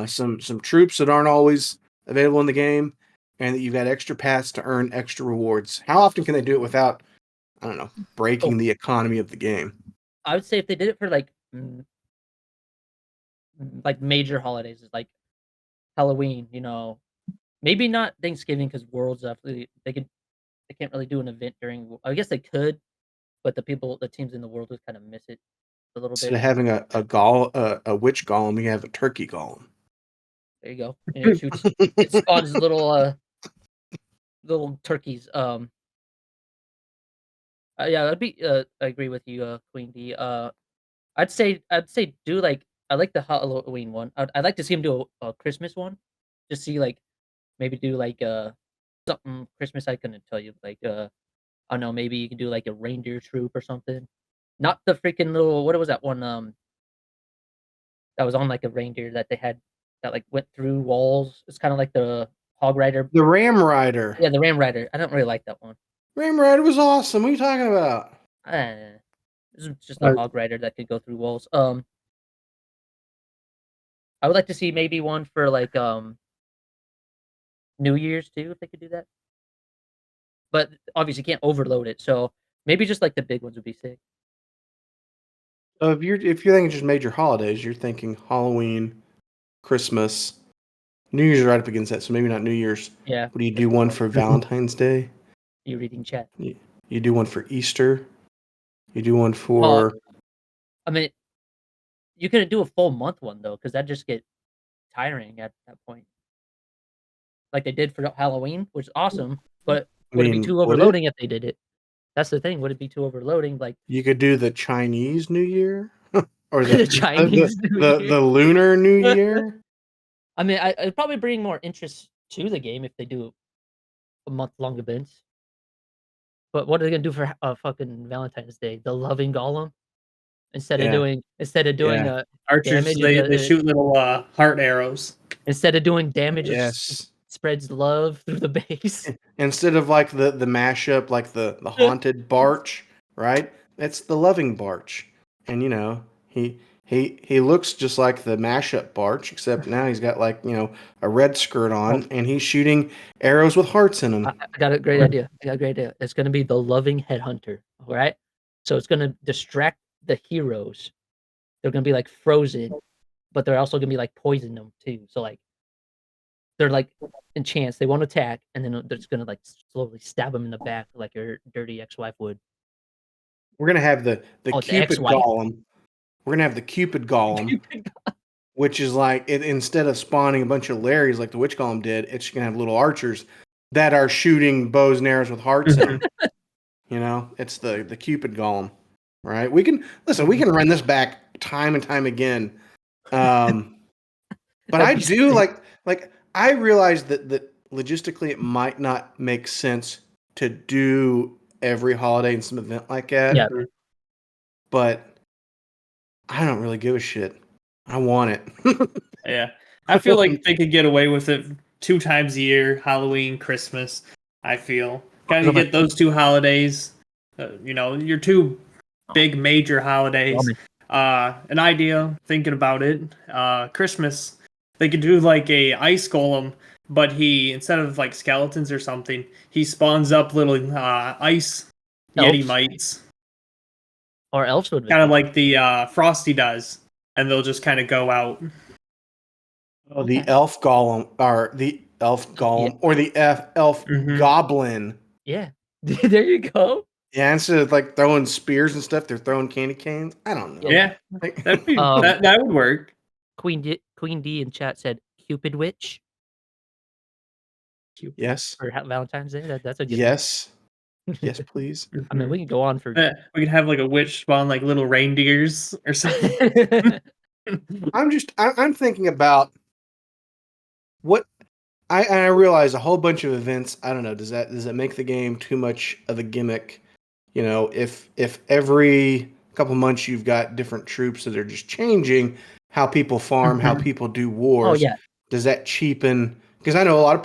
some troops that aren't always available in the game, and that you've got extra paths to earn extra rewards. How often can they do it without, I don't know, breaking the economy of the game? I would say if they did it for like major holidays, like Halloween, maybe not Thanksgiving because Worlds they can't really do an event during. I guess they could, but the teams in the world would kind of miss it a little Instead bit. of having a witch golem, you have a turkey golem. There you go. And it spawns little turkeys. Yeah, I agree with you, Queen D. I'd say do like I like the Halloween one. I'd like to see him do a Christmas one. Just see like maybe do like something Christmas. I couldn't tell you like I don't know. Maybe you can do like a reindeer troop or something. Not the freaking little what was that one that was on like a reindeer that they had that like went through walls. It's kind of like the Hog Rider. The Ram Rider. Yeah, the Ram Rider. I don't really like that one. Ram Rider was awesome. What are you talking about? This is just a Hog Rider that could go through walls. I would like to see maybe one for like New Year's too, if they could do that. But obviously can't overload it, so maybe just like the big ones would be sick. So if you're thinking just major holidays, you're thinking Halloween, Christmas, New Year's right up against that, so maybe not New Year's. Yeah. What do you do one for Valentine's Day? You reading chat. You do one for Easter. You do one for. I mean, you couldn't do a full month one though, because that'd just get tiring at that point. Like they did for Halloween, which is awesome, but would it be too overloading if they did it? That's the thing. Would it be too overloading? Like you could do the Chinese New Year or the Chinese New Year. the Lunar New Year. I mean, I'd probably bring more interest to the game if they do a month-long events. But what are they gonna do for fucking Valentine's Day? The loving golem instead of doing archers. Damage, They shoot little heart arrows instead of doing damage. Yes, spreads love through the base. Instead of like the mashup, like the haunted Barch, right? That's the loving Barch, and he looks just like the mashup Barch, except now he's got like a red skirt on, and he's shooting arrows with hearts in them. I got a great idea. It's gonna be the loving headhunter. All right, so it's gonna distract the heroes. They're gonna be like frozen, but they're also gonna be like poison them too. So like they're like in chance they won't attack, and then they're just gonna like slowly stab them in the back like your dirty ex-wife would. We're gonna have the Cupid golem. We're gonna have the Cupid golem, which is like instead of spawning a bunch of Larrys like the witch golem did, it's gonna have little archers that are shooting bows and arrows with hearts in them. It's the Cupid golem, right? We can run this back time and time again. But That'd I be do sick. like I realize that logistically it might not make sense to do every holiday in some event like that. Yeah. But I don't really give a shit. I want it. Yeah. I feel like they could get away with it 2 times a year, Halloween, Christmas. I feel kind of get those 2 holidays. Your 2 big major holidays. An idea, thinking about it. Christmas, they could do like a ice golem, but he instead of like skeletons or something, he spawns up little ice yeti Elves? mites, Or elves would be kind of cool. like the Frosty does, and they'll just kind of go out. Oh, the elf golem or the elf golem or the elf Mhm. goblin. Yeah. There you go. Yeah, instead of like throwing spears and stuff, they're throwing candy canes. I don't know. Yeah, Like, that'd be Um, that would work. Queen D in chat said Cupid Witch yes, for Valentine's Day. That's a good yes, yes, please. one. I mean, we can go on for. We could have like a witch spawn like little reindeers or something. I'm thinking about what I realize a whole bunch of events. I don't know. Does that make the game too much of a gimmick? You know, if every couple months you've got different troops that are just changing how people farm, how people do wars. Oh yeah. Does that cheapen? Because I know a lot of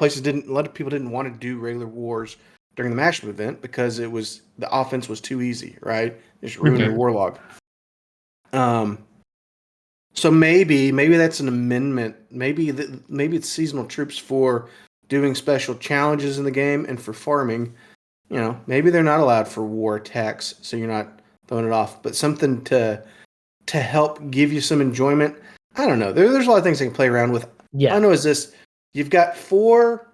people didn't want to do regular wars during the mashup event because the offense was too easy, right? Just ruined your warlog. So maybe that's an amendment. Maybe it's seasonal troops for doing special challenges in the game and for farming. You know, maybe they're not allowed for war attacks, so you're not throwing it off. But something to help give you some enjoyment. I don't know. There's a lot of things they can play around with. Yeah. All I know is this: you've got 4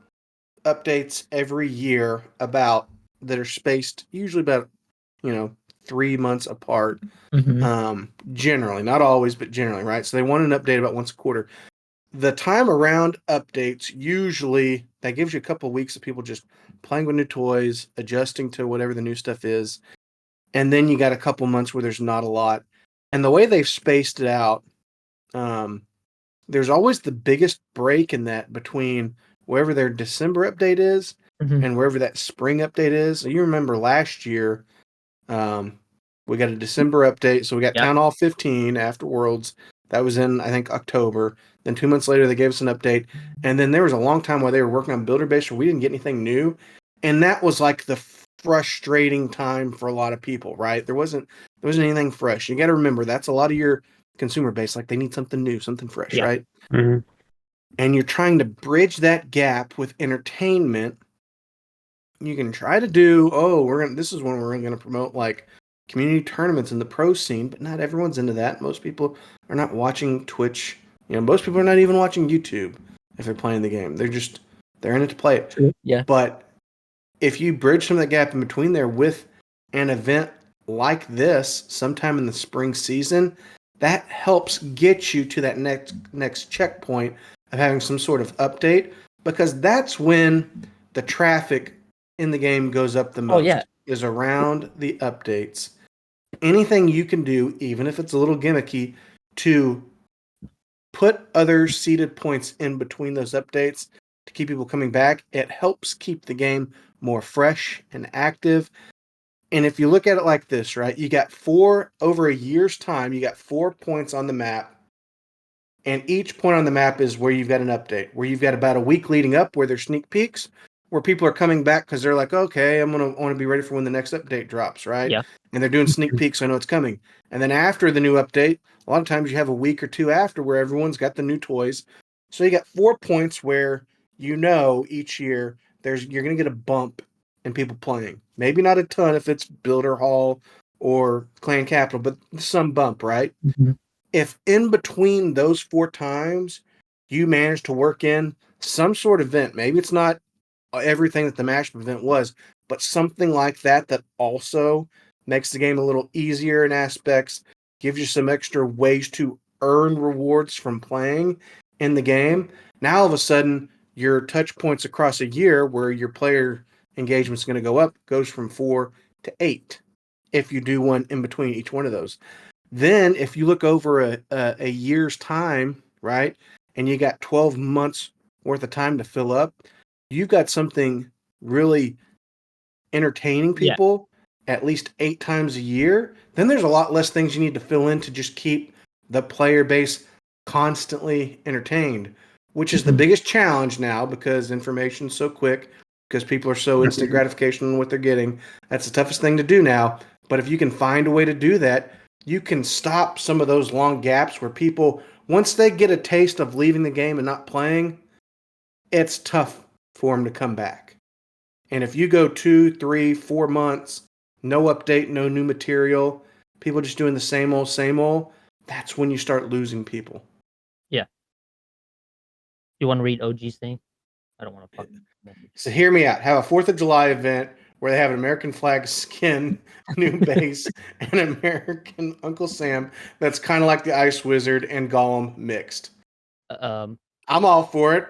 updates every year that are spaced usually about 3 months apart. Generally, not always, but generally, right? So they want an update about once a quarter. The time around updates, usually that gives you a couple of weeks of people just playing with new toys, adjusting to whatever the new stuff is. And then you got a couple months where there's not a lot. And the way they've spaced it out, there's always the biggest break in that between wherever their December update is and wherever that spring update is. So you remember last year, we got a December update. So we got Town Hall 15 after Worlds. That was in, I think, October. Then 2 months later, they gave us an update. And then there was a long time while they were working on Builder Base where we didn't get anything new. And that was like the frustrating time for a lot of people, right? There wasn't anything fresh. You got to remember, that's a lot of your consumer base. Like they need something new, something fresh, right? Mm-hmm. And you're trying to bridge that gap with entertainment. You can try to do, this is when we're going to promote like community tournaments in the pro scene, but not everyone's into that. Most people are not watching Twitch. Most people are not even watching YouTube if they're playing the game. They're in it to play it. True. Yeah. But if you bridge some of that gap in between there with an event like this sometime in the spring season, that helps get you to that next checkpoint of having some sort of update, because that's when the traffic in the game goes up the most, is around the updates. Anything you can do, even if it's a little gimmicky, to put other seeded points in between those updates to keep people coming back, it helps keep the game more fresh and active. And if you look at it like this, right, you got over a year's time, you got 4 points on the map. And each point on the map is where you've got an update, where you've got about a week leading up where there's sneak peeks, where people are coming back because they're like, okay, I want to be ready for when the next update drops, right? Yeah. And they're doing sneak peeks, so I know it's coming. And then after the new update, a lot of times you have a week or 2 after where everyone's got the new toys. So you got 4 points where each year you're going to get a bump in people playing. Maybe not a ton if it's Builder Hall or Clan Capital, but some bump, right? If in between those 4 times you manage to work in some sort of event, maybe it's not everything that the mashup event was, but something like that also makes the game a little easier in aspects, gives you some extra ways to earn rewards from playing in the game. Now all of a sudden your touch points across a year where your player engagement is going to go up goes from 4 to 8 if you do one in between each one of those. Then if you look over a year's time, right, and you got 12 months worth of time to fill up, you've got something really entertaining Yeah. people at least 8 times a year, then there's a lot less things you need to fill in to just keep the player base constantly entertained, which is the biggest challenge now because information's so quick, because people are so instant gratification on what they're getting. That's the toughest thing to do now. But if you can find a way to do that, you can stop some of those long gaps where people, once they get a taste of leaving the game and not playing, it's tough for them to come back. And if you go 2, 3, 4 months, no update, no new material, people just doing the same old, that's when you start losing people. Yeah. You want to read OG's thing? I don't want to fucking. So hear me out. Have a 4th of July event where they have an American flag skin, new base, and American Uncle Sam that's kind of like the Ice Wizard and Gollum mixed. I'm all for it.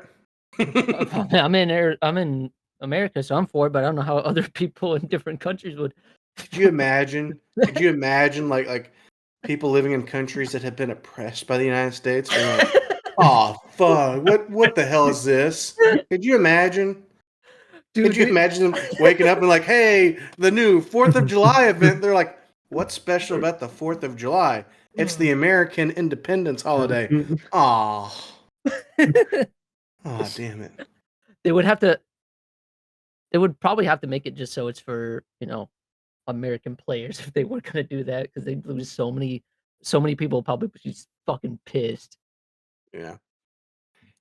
I'm in America, so I'm for it, but I don't know how other people in different countries would. Could you imagine? Could you imagine like people living in countries that have been oppressed by the United States? Being like, oh fuck! What the hell is this? Could you imagine? Could you imagine them waking up and like, hey, the new 4th of July event? They're like, what's special about the 4th of July? It's the American Independence holiday. Aw. Oh, damn it. They would have to. They would probably have to make it just so it's for American players if they were gonna do that, because they'd lose so many people. Probably be fucking pissed. Yeah.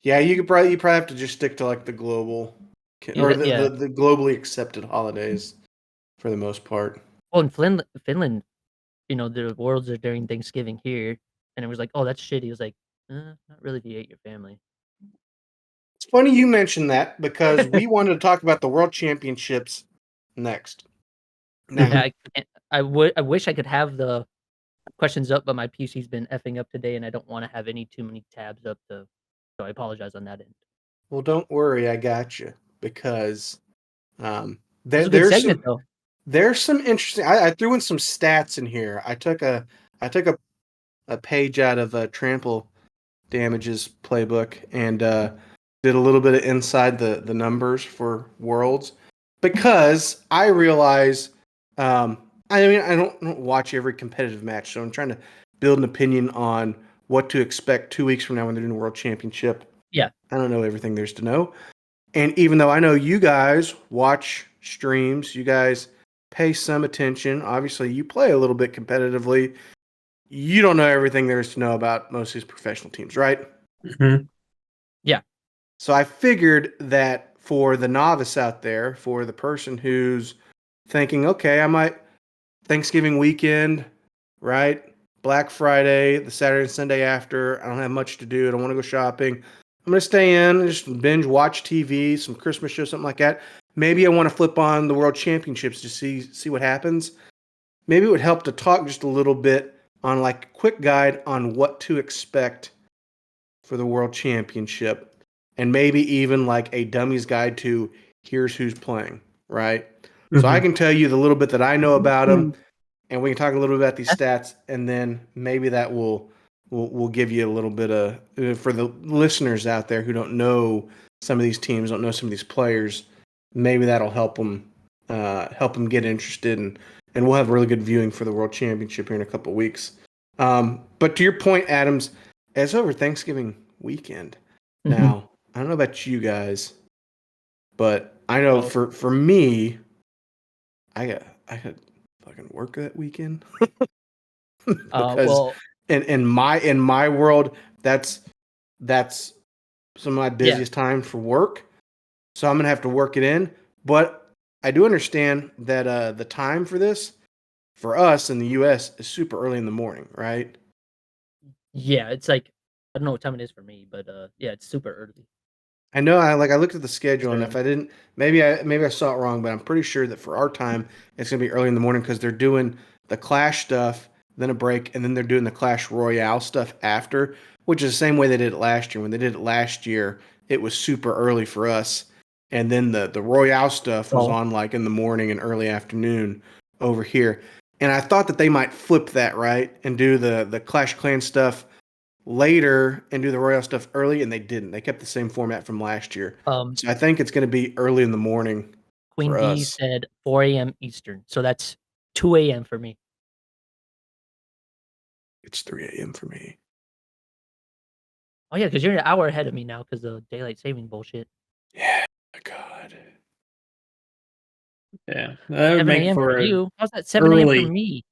Yeah, you probably have to just stick to like the global or the globally accepted holidays for the most part. Well, in Finland, the worlds are during Thanksgiving here, and it was like, oh, that's shitty. It was like, not really if you ate your family. It's funny you mentioned that because we wanted to talk about the World Championships next. Now, I wish I could have the questions up, but my PC's been effing up today, and I don't want to have too many tabs up so I apologize on that end. well, don't worry, I got you because there's some interesting. I threw in some stats in here. I took a page out of Trample Damage's playbook and did a little bit of inside the numbers for Worlds because I realize. I mean, I don't watch every competitive match, so I'm trying to build an opinion on what to expect 2 weeks from now when they're doing the World Championship. Yeah. I don't know everything there's to know. And even though I know you guys watch streams, you guys pay some attention. Obviously, you play a little bit competitively. You don't know everything there is to know about most of these professional teams, right? Mm-hmm. Yeah. So I figured that for the novice out there, for the person who's thinking, okay, I might Thanksgiving weekend, right? Black Friday, the Saturday and Sunday after. I don't have much to do. I don't want to go shopping. I'm going to stay in, just binge watch TV, some Christmas show, something like that. Maybe I want to flip on the World Championships to see what happens. Maybe it would help to talk just a little bit on like a quick guide on what to expect for the World Championship. And maybe even like a dummy's guide to here's who's playing, right? So I can tell you the little bit that I know about them, and we can talk a little bit about these stats, and then maybe that will give you a little bit of for the listeners out there who don't know some of these teams, don't know some of these players. Maybe that'll help them get interested, and we'll have really good viewing for the World Championship here in a couple of weeks. But to your point, Adams, it's over Thanksgiving weekend. Now, I don't know about you guys, but I know for me, I got fucking work that weekend. Because in my world, that's some of my busiest time for work. So I'm gonna have to work it in. But I do understand that the time for this, for us in the US, is super early in the morning, right? Yeah, it's like I don't know what time it is for me, but yeah, it's super early. I know. I looked at the schedule, and if I didn't, maybe I saw it wrong, but I'm pretty sure that for our time, it's gonna be early in the morning because they're doing the Clash stuff, then a break, and then they're doing the Clash Royale stuff after, which is the same way they did it last year. When they did it last year, it was super early for us, and then the Royale stuff was on like in the morning and early afternoon over here. And I thought that they might flip that, right, and do the Clash Clan stuff later and do the Royale stuff early, and they didn't. They kept the same format from last year. Um, So I think it's going to be early in the morning Queen for D us. said 4 a.m. Eastern, so that's 2 a.m. for me. It's 3 a.m. for me. Oh yeah, because you're an hour ahead of me now because of daylight saving bullshit. Yeah, my God. Yeah, that would 7 make a.m. for for an you. How's that 7 a.m. for early. me?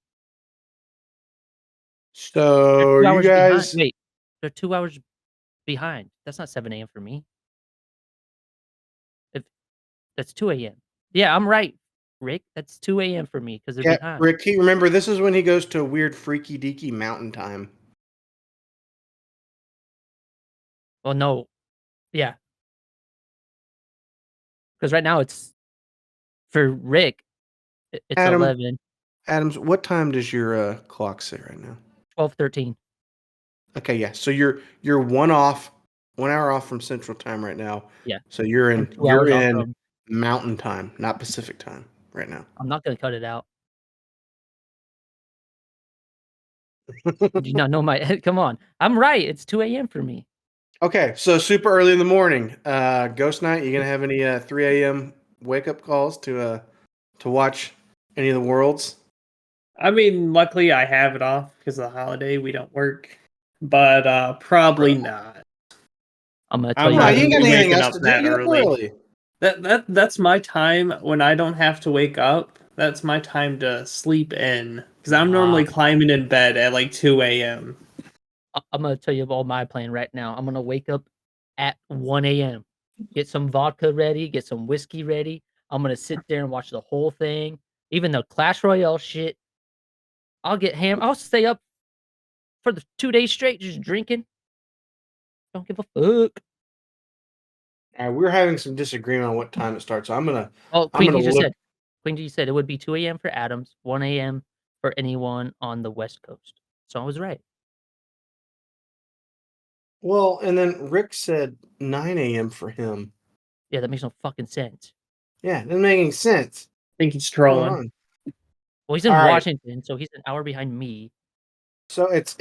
So They're 2 you hours behind. guys, Wait, they're 2 hours behind. That's not 7 a.m. for me. If that's 2 a.m. Yeah, I'm right, Rick. That's 2 a.m. for me because they're yeah, behind. Rick, remember this is when he goes to a weird freaky deaky mountain time. Well, no, yeah, because right now it's for Rick. It's Adam, 11, Adams, what time does your clock say right now? 12, 13. Okay, yeah. So you're 1 hour off from Central Time right now. Yeah, So you're I'm in 2 hours off from. Mountain Time, not Pacific Time right now. I'm not gonna cut it out. Did you not know my? Come on, I'm right. It's 2 a.m. for me. Okay, so super early in the morning. Ghost Night, you gonna have any 3 a.m. wake up calls to watch any of the worlds? I mean, luckily I have it off because of the holiday. We don't work, but probably not. I'm gonna tell I'm you No, not what. you gonna ain't be got anything waking else up to do. that Get up early. early. That's my time when I don't have to wake up. That's my time to sleep in because I'm normally climbing in bed at like 2 a.m. I'm gonna tell you about my plan right now. I'm gonna wake up at 1 a.m. Get some vodka ready, get some whiskey ready. I'm gonna sit there and watch the whole thing, even the Clash Royale shit. I'll get ham. I'll stay up for the 2 days straight just drinking. Don't give a fuck. All right, we're having some disagreement on what time it starts. So I'm gonna Queen D just look. said. Queen D said it would be 2 a.m. for Adams, 1 a.m. for anyone on the West Coast. So I was right. Well, and then Rick said 9 a.m. for him. Yeah, that makes no fucking sense. Yeah, doesn't make any sense. I think he's What's going trolling. on? Well, he's in All right. Washington, so he's an hour behind me. So it's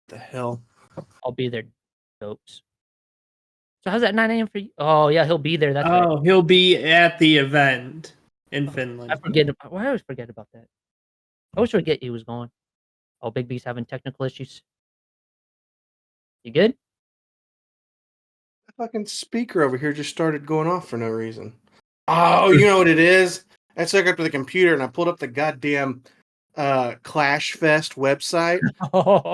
the hell. I'll be there, goats. So how's that 9 a.m. for you? Oh yeah, he'll be there. That's right. Oh, he'll be at the event in I Finland. forget. Why I always forget about that. I always forget he was gone. Oh, Big B's having technical issues. You good? The fucking speaker over here just started going off for no reason. Oh, you know what it is? I took up to the computer and I pulled up the goddamn Clash Fest website,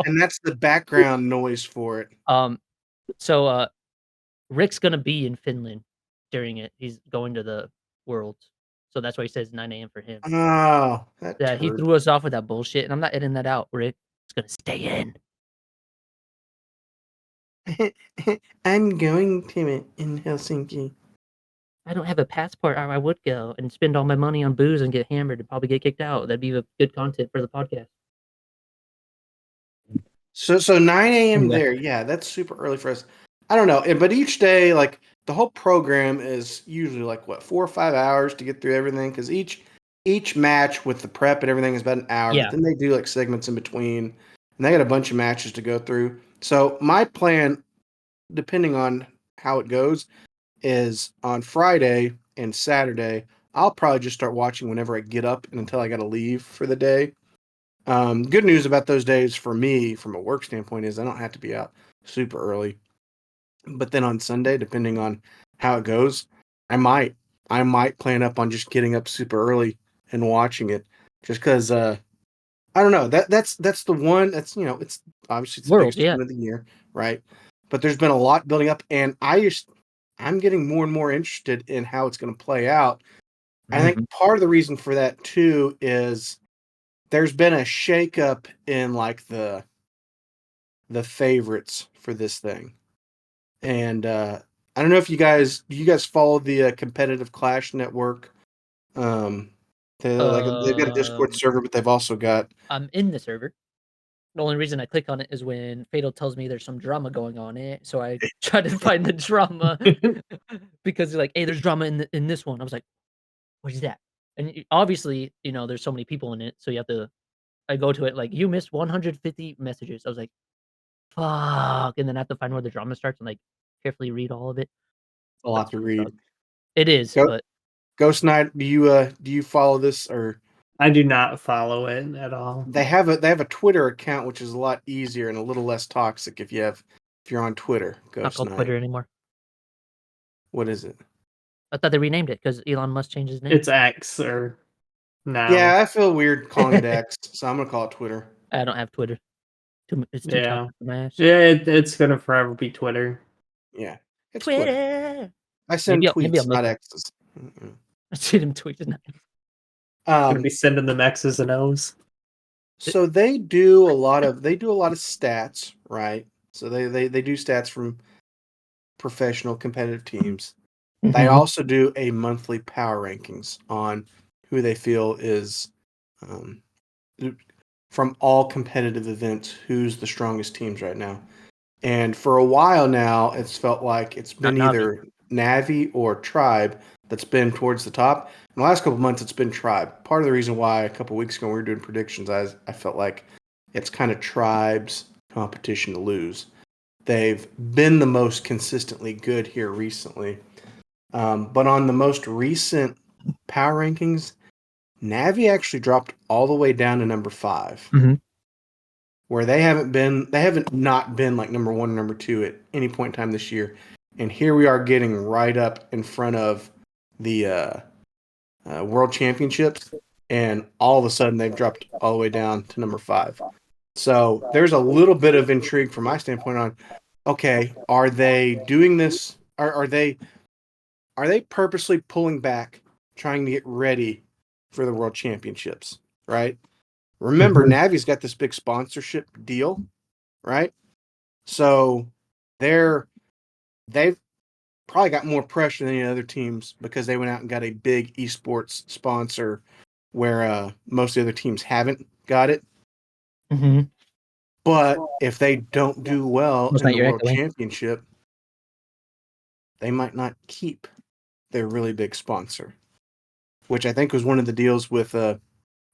and that's the background noise for it. So Rick's gonna be in Finland during it. He's going to the Worlds, so that's why he says 9 a.m. for him. Oh, that Yeah, he turd. threw us off with that bullshit, and I'm not editing that out. Rick, it's gonna stay in. I'm going to it in Helsinki. I don't have a passport, or I would go and spend all my money on booze and get hammered and probably get kicked out. That'd be a good content for the podcast. So 9 a.m. Anyway. there, yeah, that's super early for us. I don't know, but each day, like the whole program is usually like what 4 or 5 hours to get through everything because each match with the prep and everything is about an hour. Yeah. But then they do like segments in between, and they got a bunch of matches to go through. So my plan, depending on how it goes, is on Friday and Saturday. I'll probably just start watching whenever I get up and until I got to leave for the day. Good news about those days for me, from a work standpoint, is I don't have to be out super early. But then on Sunday, depending on how it goes, I might plan up on just getting up super early and watching it, just because I don't know that's the one that's it's obviously it's the World, biggest yeah. tournament of the year, right? But there's been a lot building up, and I'm getting more and more interested in how it's going to play out. I think part of the reason for that too is there's been a shakeup in like the favorites for this thing, and I don't know if do you guys follow the competitive Clash network. They've got a Discord server, but they've also got. I'm in the server. The only reason I click on it is when Fatal tells me there's some drama going on it, so I try to find the drama because they're like, "Hey, there's drama in this one." I was like, "What is that?" And obviously, there's so many people in it, so you have to I go to it like you missed 150 messages. I was like, fuck, and then I have to find where the drama starts and like carefully read all of it. A lot to read. It is, Go- but Ghost Knight, do you follow this, or I do not follow it at all. they have a Twitter account which is a lot easier and a little less toxic if you're on Twitter. not Ghost called Knight. Twitter anymore. What is it? I thought they renamed it because Elon Musk changed his name. It's X or now. Yeah, I feel weird calling it X, so I'm gonna call it Twitter. I don't have Twitter. It's too Yeah. toxic for my ass. Yeah, it's gonna forever be Twitter. Yeah, it's Twitter. Twitter. I send Maybe I'll tweets, make not it. X's. Mm-mm. I see them tweet tonight. Gonna be sending them X's and O's. So they do a lot of stats, right? So they do stats from professional competitive teams. They Mhm. also do a monthly power rankings on who they feel is from all competitive events, who's the strongest teams right now. And for a while now, it's felt like it's been Not Navi. either Navi or Tribe that's been towards the top. In the last couple of months, it's been Tribe. Part of the reason why a couple of weeks ago when we were doing predictions, I felt like it's kind of Tribe's competition to lose. They've been the most consistently good here recently. But on the most recent power rankings, Navi actually dropped all the way down to number 5. Mhm. Where they haven't not been like number 1 or number 2 at any point in time this year. And here we are getting right up in front of the World Championships, and all of a sudden they've dropped all the way down to number 5. So there's a little bit of intrigue from my standpoint on, okay, are they doing this? Are they purposely pulling back, trying to get ready for the World Championships, right? Remember, Navi's got this big sponsorship deal, right? So they've probably got more pressure than any other teams because they went out and got a big esports sponsor where most of the other teams haven't got it. Mm-hmm. But if they don't do well That's in not the your World echoing. Championship, they might not keep their really big sponsor, which I think was one of the deals with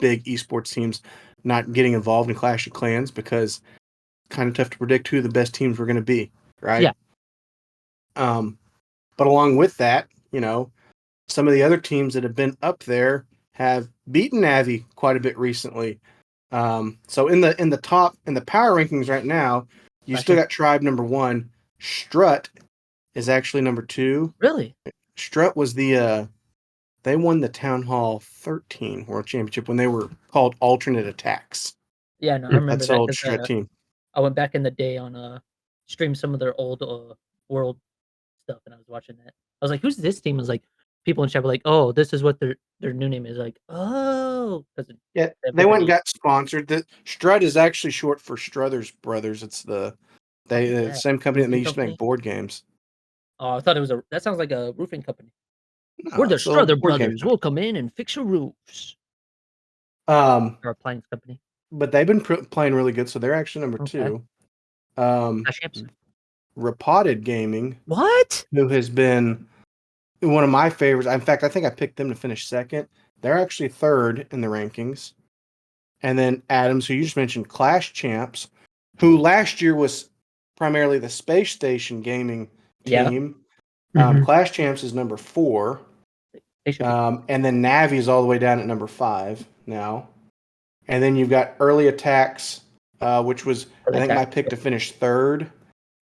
big esports teams not getting involved in Clash of Clans because it's kind of tough to predict who the best teams were going to be, right? Yeah. But along with that, some of the other teams that have been up there have beaten Navi quite a bit recently. So in the power rankings right now, you still got Tribe number 1. Strut is actually number 2. Really? Strut was they won the Town Hall 13 World Championship when they were called Alternate Attacks. Yeah, no, I remember That's that. the old 'Cause, Strut team. I went back in the day on stream some of their old world stuff, and I was watching that. I was like, "Who's this team?" I was like, people in chat were like, "Oh, this is what their new name is." Like, oh, because Yeah, they went and got sponsored. The Strut is actually short for Struthers Brothers. It's the same company that Roofing used to make company? board games. Oh, I thought it was that sounds like a roofing company. No, We're the it's the old Struther board game brothers. We'll come in and fix your roofs. company. Or appliance company. But they've been playing really good, so they're actually number Okay. 2. Clash Champs. Repotted Gaming, What? who has been one of my favorites. In fact, I think I picked them to finish second. They're actually 3rd in the rankings. And then Adams, who you just mentioned, Clash Champs, who last year was primarily the space station gaming Yeah. team. Mhm. Clash Champs is number 4. They should be. And then Navi is all the way down at number 5 now. And then you've got Early Attacks, which was Early I think my Attacks, pick to finish 3rd.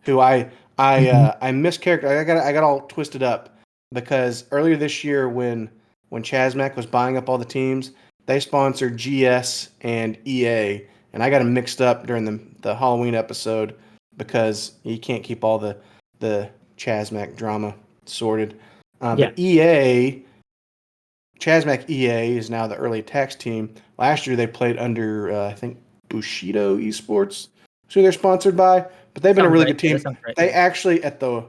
Who I mischaracterized. I got all twisted up because earlier this year when Chazmac was buying up all the teams, they sponsored GS and EA, and I got them mixed up during the Halloween episode because you can't keep all the Chazmac drama sorted. But Chazmac EA is now the Early Attacks team. Last year they played under I think Bushido Esports, who they're sponsored by. But they've been a really good team. Right, They actually at the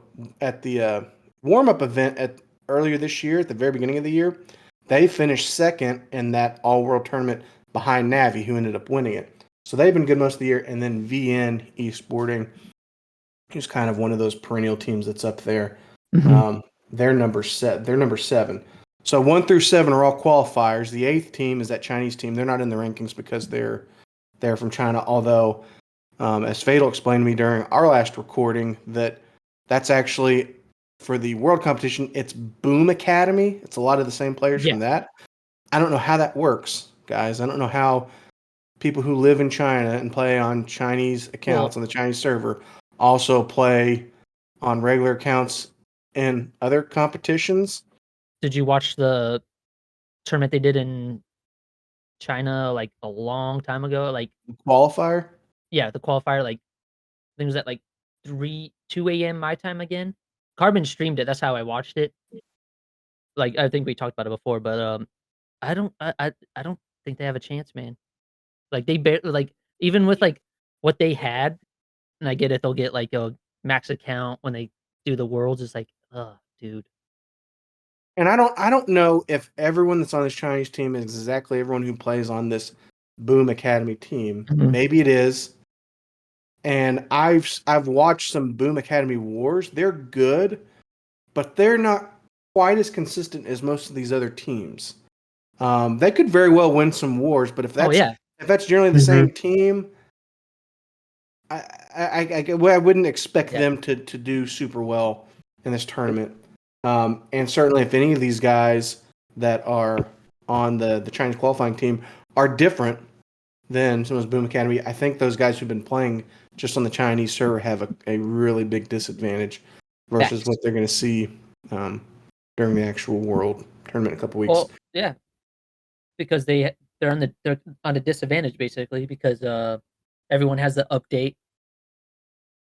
warm-up event earlier this year, at the very beginning of the year, they finished second in that all-world tournament behind Navi, who ended up winning it. So they've been good most of the year. And then VN Esporting, who's kind of one of those perennial teams that's up there. Mhm. They're number 7. So 1 through 7 are all qualifiers. The 8th team is that Chinese team. They're not in the rankings because they're there from China. Although, as Fatal explained to me during our last recording, that's actually for the world competition. It's Boom Academy. It's a lot of the same players from that. I don't know how that works, guys. I don't know how people who live in China and play on Chinese accounts on the Chinese server also play on regular accounts in other competitions. Did you watch the tournament they did in China like a long time ago? Like Qualifier? Yeah, the qualifier. Like I think it was at like 2 a.m. my time again. Carbon streamed it. That's how I watched it. Like I think we talked about it before, but I don't think they have a chance, man. Like they barely like even with like what they had, and I get it, they'll get like a max account when they do the worlds. It's like, oh, dude. And I don't know if everyone that's on this Chinese team is exactly everyone who plays on this Boom Academy team. Maybe it is. And I've watched some Boom Academy wars. They're good, but they're not quite as consistent as most of these other teams. They could very well win some wars, but if that's generally the same team, I wouldn't expect them to do super well in this tournament. And certainly, if any of these guys that are on the Chinese qualifying team are different than some of those Boom Academy, I think those guys who've been playing just on the Chinese server have a really big disadvantage versus what they're going to see during the actual World Tournament in a couple weeks. Well, yeah, because they're on a disadvantage basically because everyone has the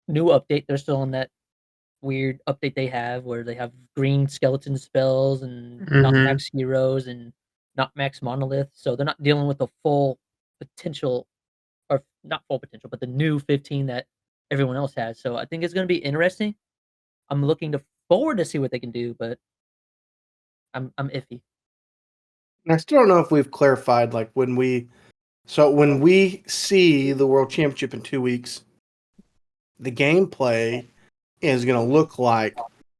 new update. They're still on that weird update they have where they have green skeleton spells and not max heroes and not max monolith, so they're not dealing with the full potential, or not full potential, but the new 15 that everyone else has. So I think it's going to be interesting. I'm looking forward to see what they can do, but I'm iffy. And I still don't know if we've clarified like when we see the World Championship in 2 weeks, the gameplay is going to look like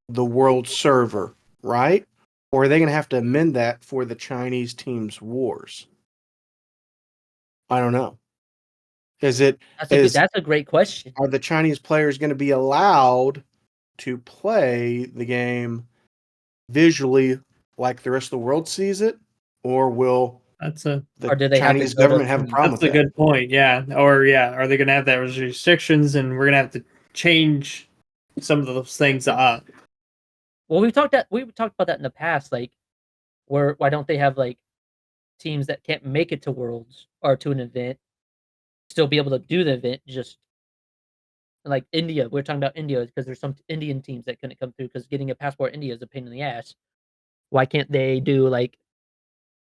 the world server, right? Or are they going to have to amend that for the Chinese team's wars? I don't know. That's a great question. Are the Chinese players going to be allowed to play the game visually like the rest of the world sees it, or will the Chinese government have a problem with that? That's a good point. Yeah, or are they going to have that restrictions, and we're going to have to change some of those things up? Well, we've talked about that in the past. Like, why don't they have like teams that can't make it to Worlds or to an event still be able to do the event? Just like India, we're talking about India because there's some Indian teams that couldn't come through because getting a passport in India is a pain in the ass. Why can't they do like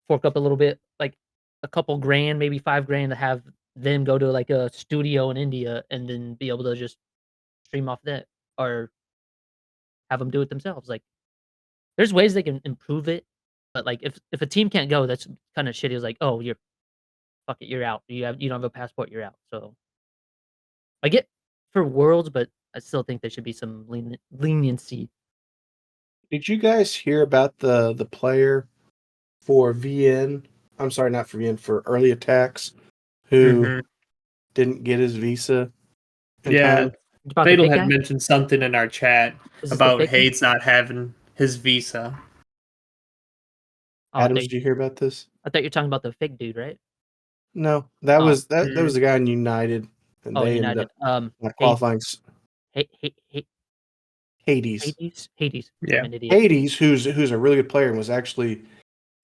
fork up a little bit, like a couple grand, maybe $5,000 to have them go to like a studio in India and then be able to just stream off that, or have them do it themselves? Like, there's ways they can improve it, but like if a team can't go, that's kind of shitty. It's like, oh, fuck it, you're out. You don't have a passport, you're out. So I get for Worlds, but I still think there should be some leniency. Did you guys hear about the player for VN? I'm sorry, not for VN, for Early Attacks, who didn't get his visa in time? Fatal had mentioned something in our chat about Hayes not having his visa. Adams, did you hear about this? I thought you were talking about the fake dude, right? No, that was the guy in United, and they United. ended up qualifying. Hades. Yeah. Hades, who's a really good player and was actually,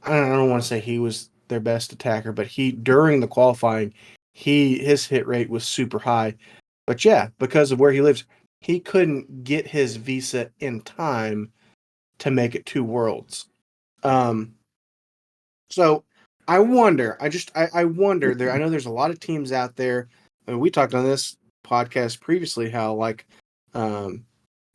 I don't want to say he was their best attacker, but during the qualifying, his hit rate was super high. But yeah, because of where he lives, he couldn't get his visa in time to make it to Worlds. So I wonder. I wonder. I know there's a lot of teams out there. I mean, we talked on this podcast previously how like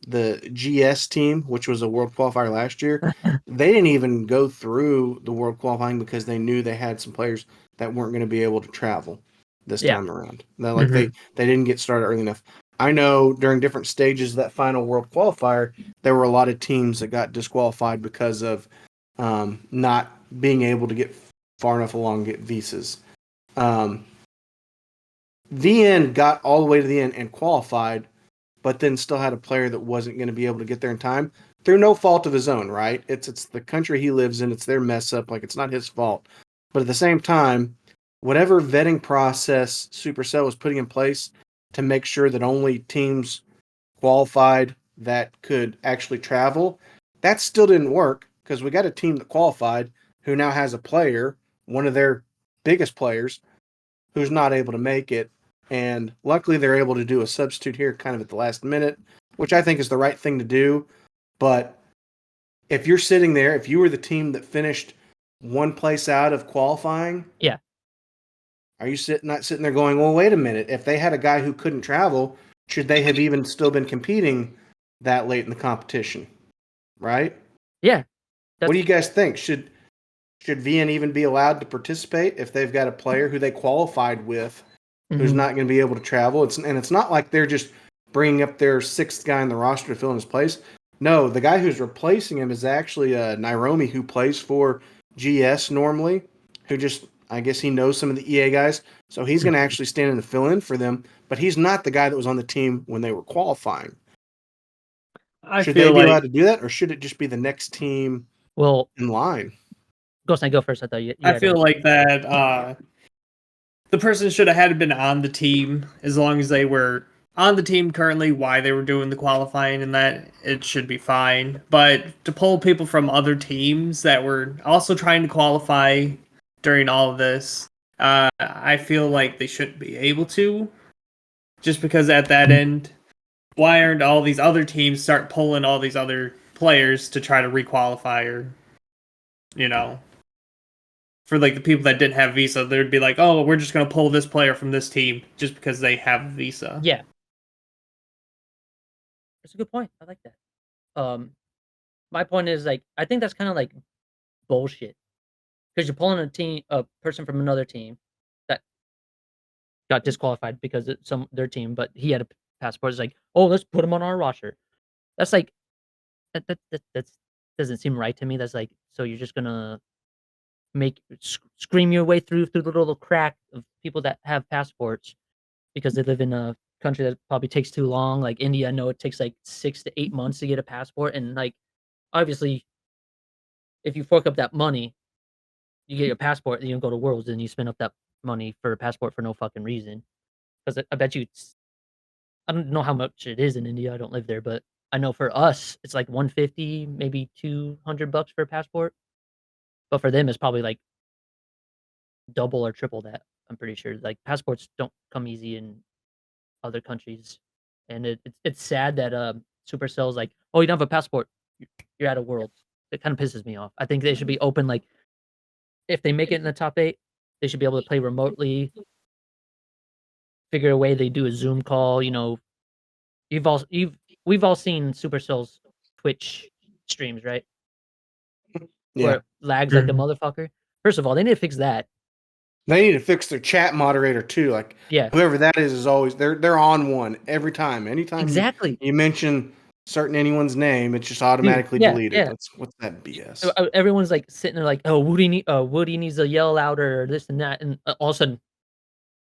the GS team, which was a world qualifier last year, they didn't even go through the world qualifying because they knew they had some players that weren't going to be able to travel this time around. They didn't get started early enough. I know during different stages of that final world qualifier, there were a lot of teams that got disqualified because of not being able to get far enough along, get visas. VN got all the way to the end and qualified, but then still had a player that wasn't going to be able to get there in time through no fault of his own, right? It's the country he lives in. It's their mess up. Like, it's not his fault. But at the same time, whatever vetting process Supercell was putting in place to make sure that only teams qualified that could actually travel, that still didn't work because we got a team that qualified who now has a player, one of their biggest players, who's not able to make it. And luckily they're able to do a substitute here kind of at the last minute, which I think is the right thing to do. But if you're sitting there, if you were the team that finished one place out of qualifying, Yeah. Are you not sitting there going, well, wait a minute, if they had a guy who couldn't travel, should they have even still been competing that late in the competition? Right? Yeah. What do you guys think? Should VN even be allowed to participate if they've got a player who they qualified with who's not going to be able to travel? It's not like they're just bringing up their sixth guy in the roster to fill in his place. No, the guy who's replacing him is actually Nairomi, who plays for GS normally, who just, I guess he knows some of the EA guys, so he's going to actually stand in to fill in for them, but he's not the guy that was on the team when they were qualifying. Should they be allowed to do that, or should it just be the next team in line? Go first. I thought I feel like that the person should have had been on the team as long as they were on the team currently, why they were doing the qualifying, and that it should be fine. But to pull people from other teams that were also trying to qualify during all of this, I feel like they shouldn't be able to. Just because at that end, why aren't all these other teams start pulling all these other players to try to requalify, or, for like the people that didn't have visa, they'd be like, oh, we're just going to pull this player from this team just because they have a visa. Yeah. That's a good point. I like that. My point is, like, I think that's kind of like bullshit, because you're pulling a person from another team that got disqualified because it's their team, but he had a passport. It's like, oh, let's put him on our roster. That's like that doesn't seem right to me. That's like, so you're just gonna scream your way through the little crack of people that have passports because they live in a country that probably takes too long. Like India, I know it takes like 6 to 8 months to get a passport, and like obviously, if you fork up that money, you get your passport, and you go to Worlds, and you spend up that money for a passport for no fucking reason. Because I bet you, I don't know how much it is in India. I don't live there, but I know for us, it's like 150, maybe $200 for a passport. But for them, it's probably like double or triple that. I'm pretty sure. Like passports don't come easy in other countries, and it's sad that Supercell's like, oh, you don't have a passport, you're out of Worlds. It kind of pisses me off. I think they should be open. Like, if they make it in the top 8, they should be able to play remotely. Figure a way they do a Zoom call. We've all seen Supercell's Twitch streams, right? Yeah. Where it lags like a motherfucker. First of all, they need to fix that. They need to fix their chat moderator too. Like, yeah, whoever that is always they're on one every time. Anytime exactly you mention anyone's name, it's just automatically deleted. Yeah. What's that BS? So, everyone's like sitting there like, oh, Woody needs to yell louder, or this and that, and all of a sudden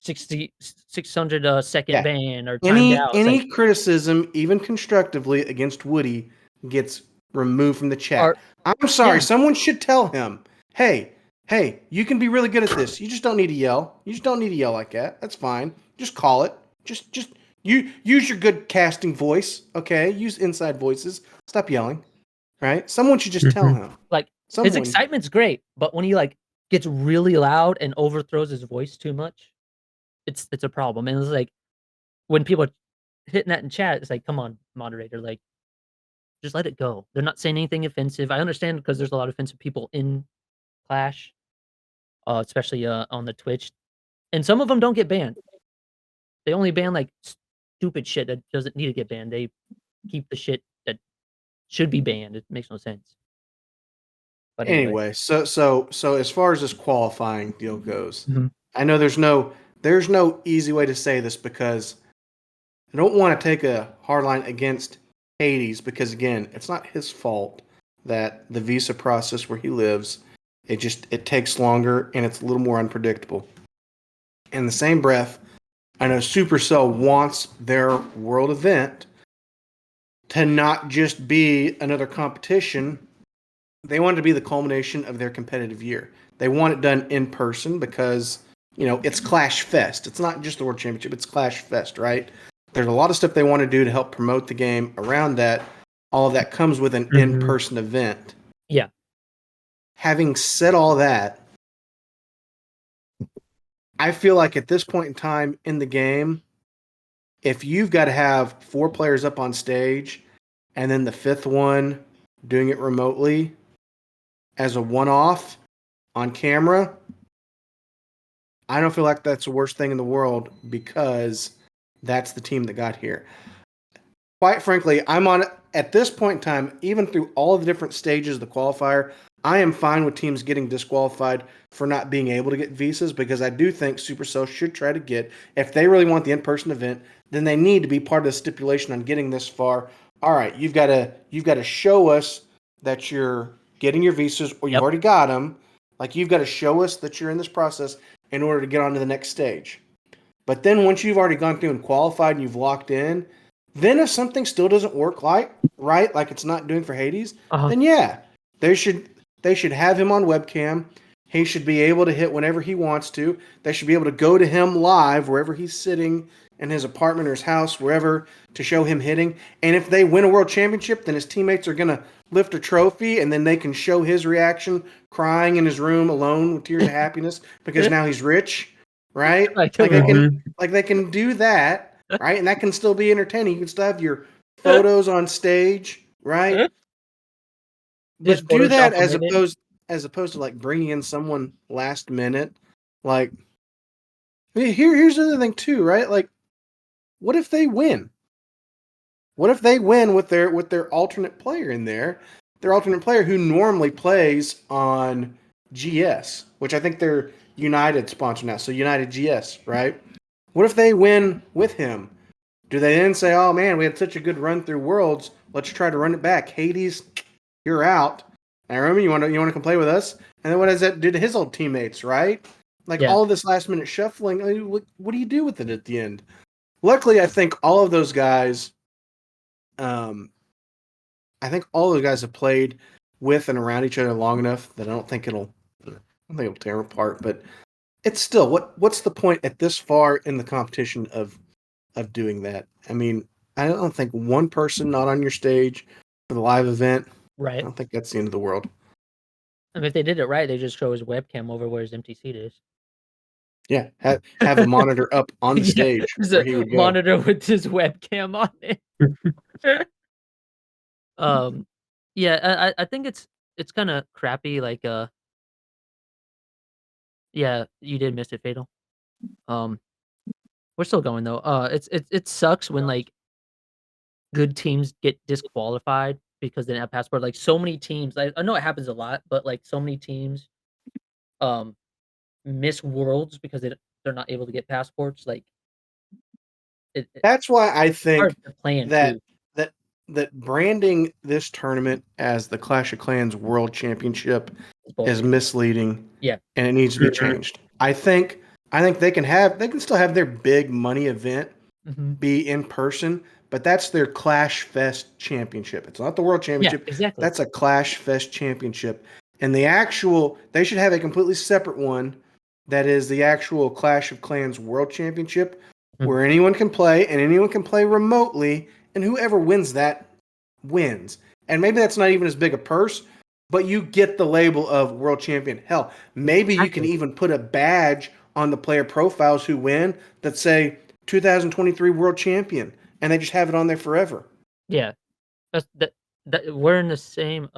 600 second ban or timed out. Any criticism, even constructively, against Woody gets removed from the chat. I'm sorry, someone should tell him, hey, you can be really good at this. You just don't need to yell. You just don't need to yell like that. That's fine. Just call it. Just use your good casting voice, okay? Use inside voices. Stop yelling, right? Someone should just tell him. Like, his excitement's great, but when he like gets really loud and overthrows his voice too much, it's a problem. And it's like, when people are hitting that in chat, it's like, come on, moderator, like, just let it go. They're not saying anything offensive. I understand, because there's a lot of offensive people in Clash, especially on the Twitch, and some of them don't get banned. They only ban like stupid shit that doesn't need to get banned. They keep the shit that should be banned. It makes no sense. But anyway, so as far as this qualifying deal goes, I know there's no easy way to say this, because I don't want to take a hard line against Hades, because again, it's not his fault that the visa process where he lives, it takes longer and it's a little more unpredictable. In the same breath, I know Supercell wants their world event to not just be another competition. They want it to be the culmination of their competitive year. They want it done in person because, it's Clash Fest. It's not just the World Championship, it's Clash Fest, right? There's a lot of stuff they want to do to help promote the game around that. All of that comes with an in-person event. Yeah. Having said all that, I feel like at this point in time in the game, if you've got to have 4 players up on stage and then the 5th one doing it remotely as a one-off on camera, I don't feel like that's the worst thing in the world because that's the team that got here. Quite frankly, I'm on at this point in time, even through all of the different stages of the qualifier, I am fine with teams getting disqualified for not being able to get visas because I do think Supercell should try to get, if they really want the in-person event, then they need to be part of the stipulation on getting this far. All right, you've got to show us that you're getting your visas or you've already got them. Like you've got to show us that you're in this process in order to get on to the next stage. But then once you've already gone through and qualified and you've locked in, then if something still doesn't work like it's not doing for Hades, then yeah, they should have him on webcam. He should be able to hit whenever he wants to. They should be able to go to him live wherever he's sitting in his apartment or his house, wherever, to show him hitting. And if they win a world championship, then his teammates are going to lift a trophy and then they can show his reaction crying in his room alone with tears of happiness because now he's rich, right? Like they can do that, right? And that can still be entertaining. You can still have your photos on stage, right? But do that as opposed to like bringing in someone last minute. Like here's the other thing too, right? Like what if they win? What if they win with their alternate player in there? Their alternate player who normally plays on GS, which I think they're United sponsor now, so United GS, right? What if they win with him? Do they then say, "Oh man, we had such a good run through Worlds. Let's try to run it back. Hades, you're out. And remember, you want to come play with us?" And then what does that do to his old teammates, right? Like all of this last minute shuffling. I mean, what do you do with it at the end? Luckily, I think all of those guys. I think all those guys have played with and around each other long enough that I don't think it'll tear them apart. But it's still what's the point at this far in the competition of doing that? I mean, I don't think one person not on your stage for the live event. Right. I don't think that's the end of the world. I mean, if they did it right, they just show his webcam over where his empty seat is. Yeah, have a monitor up on the stage where he would go. Monitor with his webcam on it. Yeah, I think it's kind of crappy. Like, yeah, you did miss it, Fatal. We're still going though. It sucks when like good teams get disqualified because they didn't have passport. Like so many teams, I know it happens a lot, but like so many teams, miss worlds because they're not able to get passports. Like, that's why I think hard to plan that too. that branding this tournament as the Clash of Clans World Championship is misleading. Yeah, and it needs to be changed. I think they can still have their big money event be in person, but that's their Clash Fest Championship. It's not the World Championship. Yeah, exactly. That's a Clash Fest Championship. And they should have a completely separate one that is the actual Clash of Clans World Championship where anyone can play and anyone can play remotely, and whoever wins that wins. And maybe that's not even as big a purse, but you get the label of world champion. Hell, maybe you can even put a badge on the player profiles who win that say 2023 world champion, and they just have it on there forever. Yeah, that we're in the same.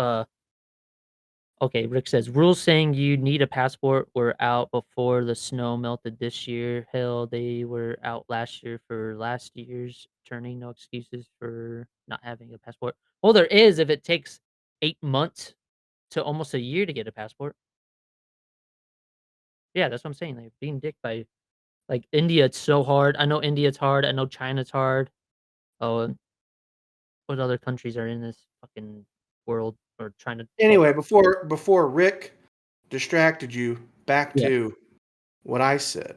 Okay, Rick says rules saying you need a passport were out before the snow melted this year. Hell, they were out last year for last year's turning. No excuses for not having a passport. Well, there is if it takes 8 months to almost a year to get a passport. Yeah, that's what I'm saying. Like being dicked by like India, it's so hard. I know India, it's hard. I know China's hard. Oh, and what other countries are in this fucking world or trying to? Anyway, before Rick distracted you, back to what I said.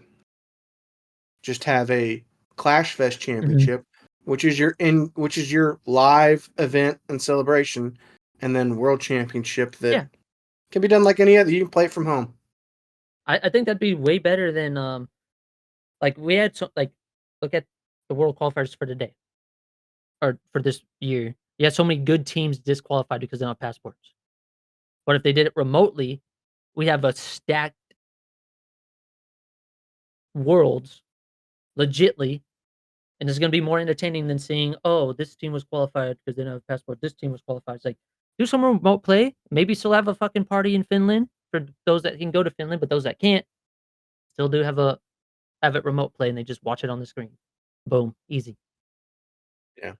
just have a Clash Fest championship, which is your live event and celebration, and then World Championship that Yeah. can be done like any other. You can play it from home. I think that'd be way better than like we had look at the world qualifiers for today or for this year. You had so many good teams disqualified because they don't have passports. But if they did it remotely, we have a stacked worlds legitly, and it's gonna be more entertaining than seeing, oh, this team was qualified because they don't have a passport. This team was qualified. It's like do some remote play. Maybe still have a fucking party in Finland for those that can go to Finland, but those that can't still do have it remote play and they just watch it on the screen. Boom, easy. Yeah.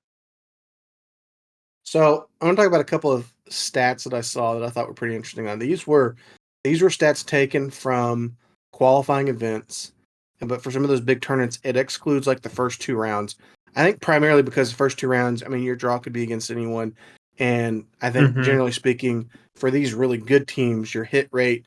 So I want to talk about a couple of stats that I saw that I thought were pretty interesting. These were stats taken from qualifying events, but for some of those big tournaments, it excludes like the first 2 rounds. I think primarily because the first 2 rounds, I mean, your draw could be against anyone, and I think generally speaking, for these really good teams, your hit rate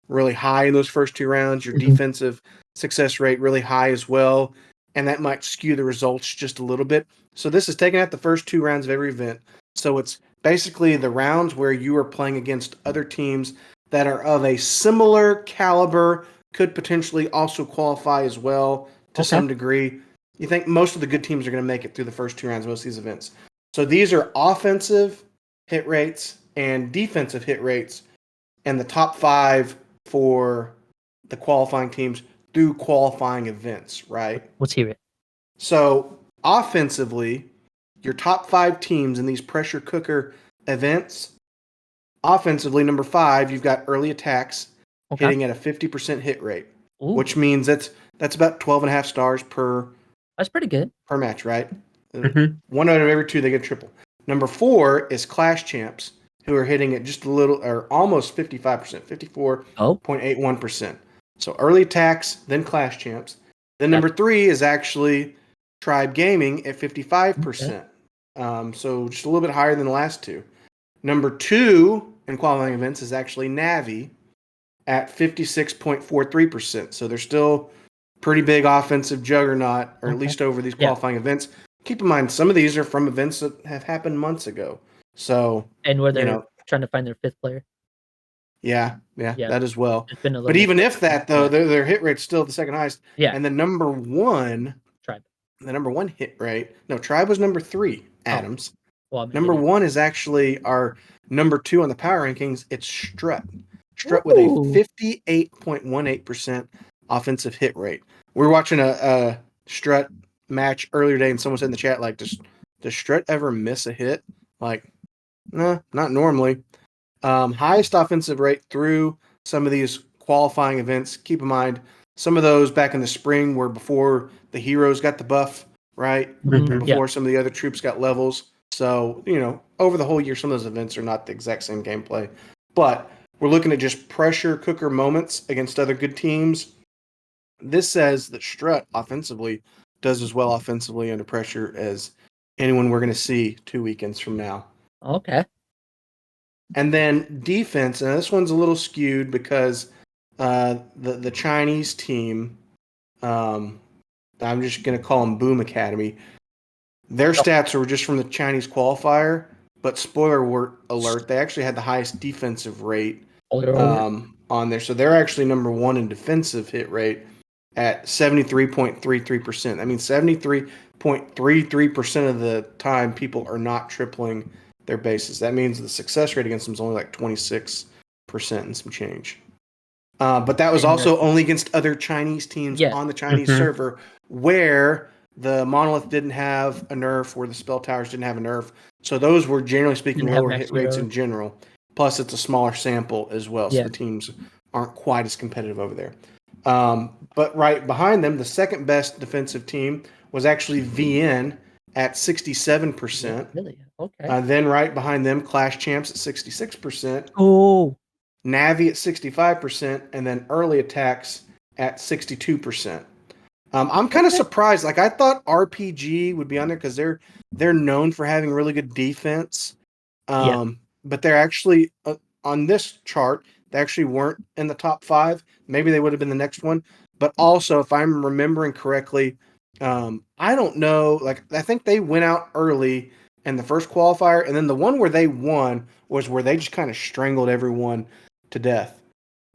really high in those first 2 rounds, your defensive success rate really high as well, and that might skew the results just a little bit. So this is taking out the first 2 rounds of every event. So it's basically the rounds where you are playing against other teams that are of a similar caliber, could potentially also qualify as well to some degree. You think most of the good teams are going to make it through the first 2 rounds of most of these events. So these are offensive hit rates and defensive hit rates, and the top 5 for the qualifying teams through qualifying events, right? Let's hear it. So offensively, your top 5 teams in these pressure cooker events, offensively, number 5, you've got early attacks hitting at a 50% hit rate, which means that's about 12.5 stars per. That's pretty good. Per match, right? 1 out of every 2, they get triple. Number 4 is Clash Champs, who are hitting it just a little, or almost 55%, 54.81%. So early attacks, then Clash Champs. Then number 3 is actually Tribe Gaming at 55%. So just a little bit higher than the last 2. Number 2 in qualifying events is actually Navi at 56.43%. So they're still pretty big offensive juggernaut, or at least over these qualifying events. Keep in mind, some of these are from events that have happened months ago. So and where they're trying to find their 5th player. Yeah, that as well. But even if that, though, their hit rate's still the second highest. Yeah. And the number 1, Tribe. The number 1 hit rate. No, Tribe was number 3. Adams. Well, number 1 is actually our number 2 on the power rankings. It's Strut. Strut with a 58.18% offensive hit rate. We were watching a Strut match earlier today, and someone said in the chat, like, does Strut ever miss a hit? Like, nah, not normally. Highest offensive rate through some of these qualifying events. Keep in mind, some of those back in the spring were before the heroes got the buff, right? And before some of the other troops got levels. So, over the whole year, some of those events are not the exact same gameplay. But we're looking at just pressure cooker moments against other good teams. This says that Strut offensively does as well offensively under pressure as anyone we're going to see 2 weekends from now. Okay. And then defense, and this one's a little skewed because the Chinese team, I'm just going to call them Boom Academy. Their stats were just from the Chinese qualifier, but spoiler alert, they actually had the highest defensive rate on there. So they're actually number 1 in defensive hit rate at 73.33%. I mean, 73.33% of the time people are not tripling their bases. That means the success rate against them is only like 26% and some change. But that was also only against other Chinese teams on the Chinese server, where the Monolith didn't have a nerf, where the Spell Towers didn't have a nerf. So those were, generally speaking, lower hit rates in general. Plus, it's a smaller sample as well, so the teams aren't quite as competitive over there. But right behind them, the second best defensive team was actually VN at 67%. Really? Okay. Then right behind them, Clash Champs at 66%. Oh. Navi at 65%, and then Early Attacks at 62%. I'm kind of surprised. Like, I thought RPG would be on there because they're known for having really good defense. But they're actually on this chart. They actually weren't in the top 5. Maybe they would have been the next one. but also, if I'm remembering correctly, I don't know. Like, I think they went out early in the first qualifier, and then the one where they won was where they just kind of strangled everyone to death.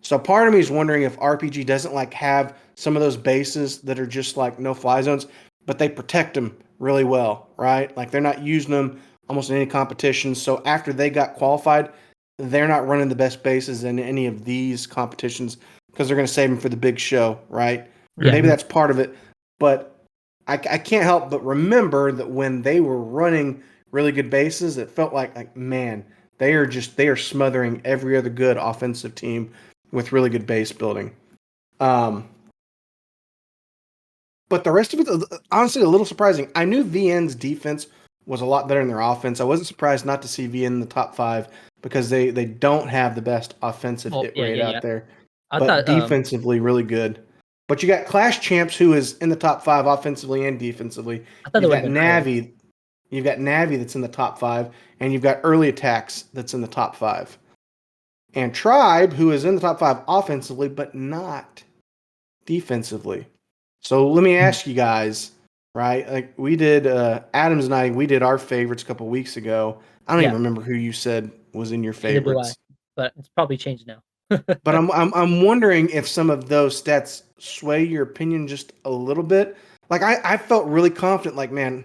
So part of me is wondering if RPG doesn't like have some of those bases that are just like no fly zones, but they protect them really well, right? Like they're not using them almost in any competition. So after they got qualified, they're not running the best bases in any of these competitions because they're going to save them for the big show, right? Yeah. Maybe that's part of it, but I can't help but remember that when they were running really good bases, it felt like man, they are smothering every other good offensive team with really good base building. But the rest of it, honestly, a little surprising. I knew VN's defense was a lot better than their offense. I wasn't surprised not to see VN in the top 5 because they don't have the best offensive hit rate out there, I but thought defensively really good. But you got Clash Champs, who is in the top 5 offensively and defensively. I thought You've they got would have been higher. Navi. You've got Navi that's in the top 5, and you've got Early Attacks that's in the top 5. And Tribe, who is in the top 5 offensively, but not defensively. So let me ask you guys, right? Like we did, Adams and I, we did our favorites a couple weeks ago. I don't Yeah. even remember who you said was in your Neither do I, favorites. but it's probably changed now. But I'm wondering if some of those stats sway your opinion just a little bit. Like I felt really confident, like, man,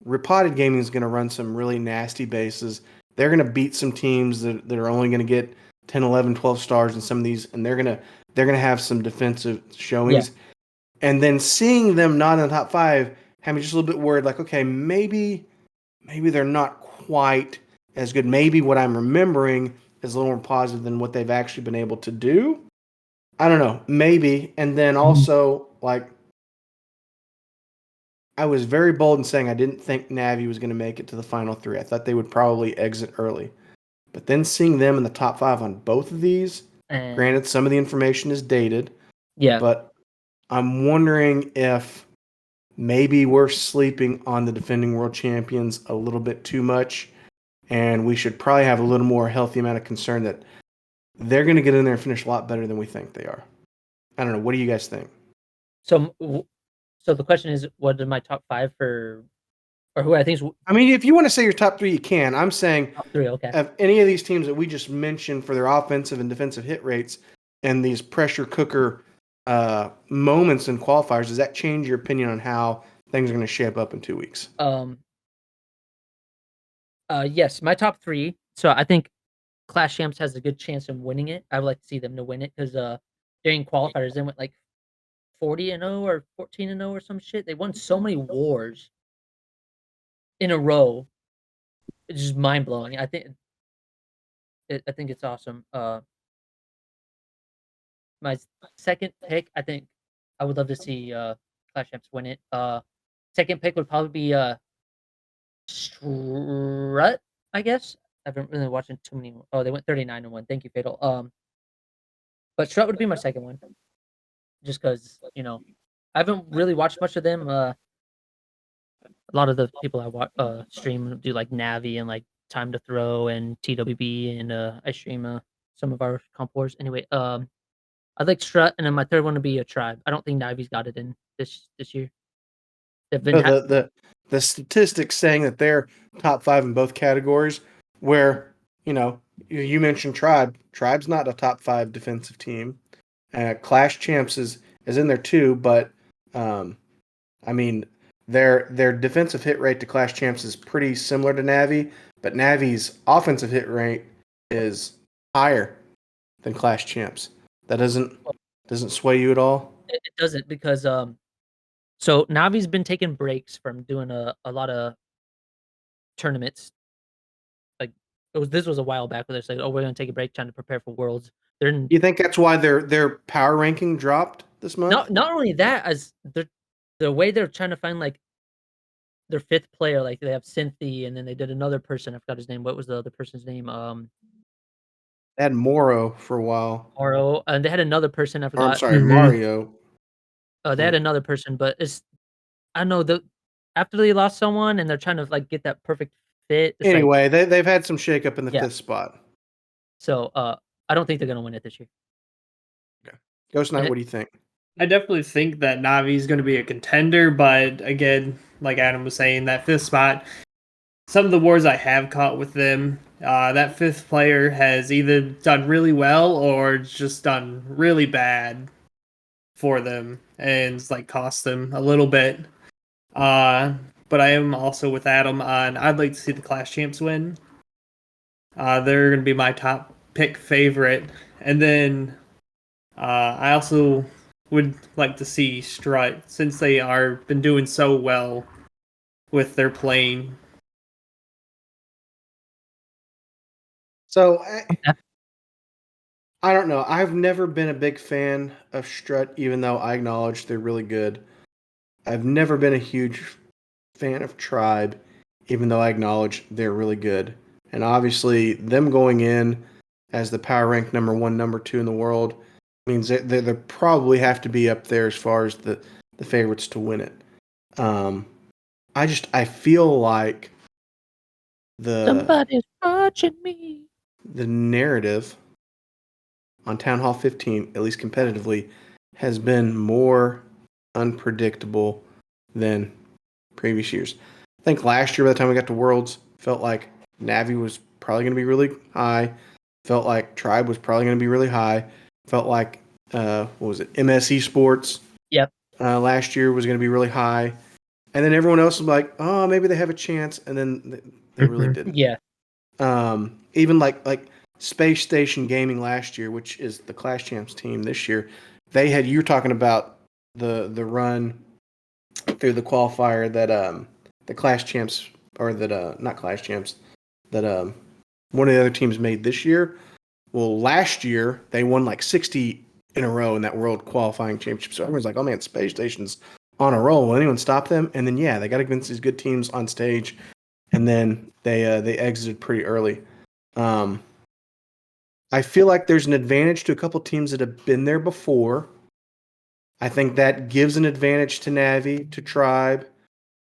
Repotted Gaming is going to run some really nasty bases. They're going to beat some teams that are only going to get 10, 11, 12 stars in some of these, and they're going to have some defensive showings. Yeah. And then seeing them not in the top 5 had me just a little bit worried, like, okay, maybe they're not quite as good. Maybe what I'm remembering is a little more positive than what they've actually been able to do. I don't know, maybe. And then also, like, I was very bold in saying I didn't think Navi was going to make it to the final 3. I thought they would probably exit early. But then seeing them in the top 5 on both of these, And granted, some of the information is dated, yeah, but I'm wondering if maybe we're sleeping on the defending world champions a little bit too much, and we should probably have a little more healthy amount of concern that they're going to get in there and finish a lot better than we think they are. I don't know. What do you guys think? so the question is, what are my top 5 for, or who I think is I mean, if you want to say your top 3, you can. I'm saying top 3? Okay. of any of these teams that we just mentioned for their offensive and defensive hit rates and these pressure cooker moments in qualifiers, does that change your opinion on how things are going to shape up in 2 weeks? Yes, my top 3. So I think Clash Champs has a good chance of winning it. I would like to see them to win it because during qualifiers they went like 40-0 or 14-0 or some shit. They won so many wars in a row. It's just mind blowing. I think it's awesome. My second pick, I think I would love to see Clash Champs win it. Second pick would probably be Strut, I guess. I haven't really watched too many. Oh, they went 39-1. Thank you, Fatal. But Strut would be my second one, just because I haven't really watched much of them. A lot of the people I watch stream do like Navi and like Time to Throw and TWB, and I stream some of our comp wars. Anyway, I'd like Strut, and then my third one would be a Tribe. I don't think Navi's got it in this year. They've been The statistics saying that they're top 5 in both categories, where you mentioned Tribe. Tribe's not a top 5 defensive team. Clash Champs is in there too, but I mean their defensive hit rate to Clash Champs is pretty similar to Navi, but Navi's offensive hit rate is higher than Clash Champs. That doesn't sway you at all? It doesn't, because so Navi's been taking breaks from doing a lot of tournaments. Like this was a while back where they're saying, "Oh, we're gonna take a break, trying to prepare for Worlds." They're You think that's why their power ranking dropped this month? not only that, as the way they're trying to find like their 5th player. Like they have Cynthia, and then they did another person. I forgot his name. What was the other person's name? They had Moro for a while. Oro, and they had another person. I Or, I'm forgot. sorry, Mario. They had another person, but I don't know, after they lost someone and they're trying to like get that perfect fit. It's like, Anyway, they've had some shakeup in the Yeah. 5th spot. so I don't think they're gonna win it this year. Ghost Knight, And what do you think? I definitely think that Navi is going to be a contender, but again, like Adam was saying, that fifth spot, some of the wars I have caught with them, that fifth player has either done really well or just done really bad for them, and it's like cost them a little bit. But I am also with Adam on I'd like to see the Clash Champs win. They're going to be my top pick favorite. And then I also would like to see Strut, since they are been doing so well with their playing. So I don't know. I've never been a big fan of Strut, even though I acknowledge they're really good. I've never been a huge fan of Tribe, even though I acknowledge they're really good. And obviously, them going in as the power rank number 1, number 2 in the world means that they probably have to be up there as far as the favorites to win it. I feel like Somebody's watching me. the narrative on Town Hall 15, at least competitively, has been more unpredictable than previous years. I think last year, by the time we got to Worlds, felt like Navi was probably going to be really high. Felt like Tribe was probably going to be really high. Felt like, what was it, MSE Sports Yep. last year was going to be really high. And then everyone else was like, oh, maybe they have a chance. And then they really didn't. Yeah. Even like Space Station Gaming last year, which is the Clash Champs team this year, they had, you were talking about the run through the qualifier that the Clash Champs, or that not Clash Champs, that one of the other teams made this year. Well, last year they won like 60 in a row in that World Qualifying Championship. So everyone's like, "Oh man, Space Station's on a roll. Will anyone stop them?" And then they got against these good teams on stage, and then they exited pretty early. I feel like there's an advantage to a couple teams that have been there before. I think that gives an advantage to Navi, to Tribe.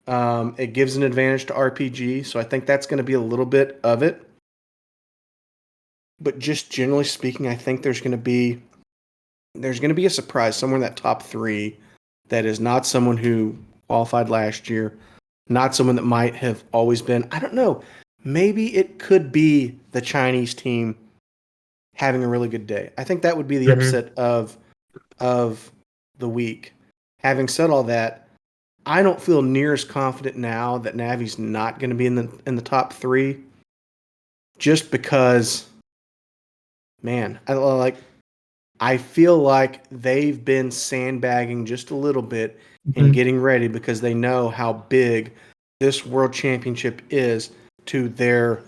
It gives an advantage to RPG, so I think that's going to be a little bit of it. But just generally speaking, I think there's going to be a surprise somewhere in that top 3 that is not someone who qualified last year, not someone that might have always been. I don't know. Maybe it could be the Chinese team having a really good day. I think that would be the upset of the week. Having said all that, I don't feel near as confident now that Navi's not going to be in the top 3, just because, man, I feel like they've been sandbagging just a little bit in getting ready, because they know how big this World Championship is to their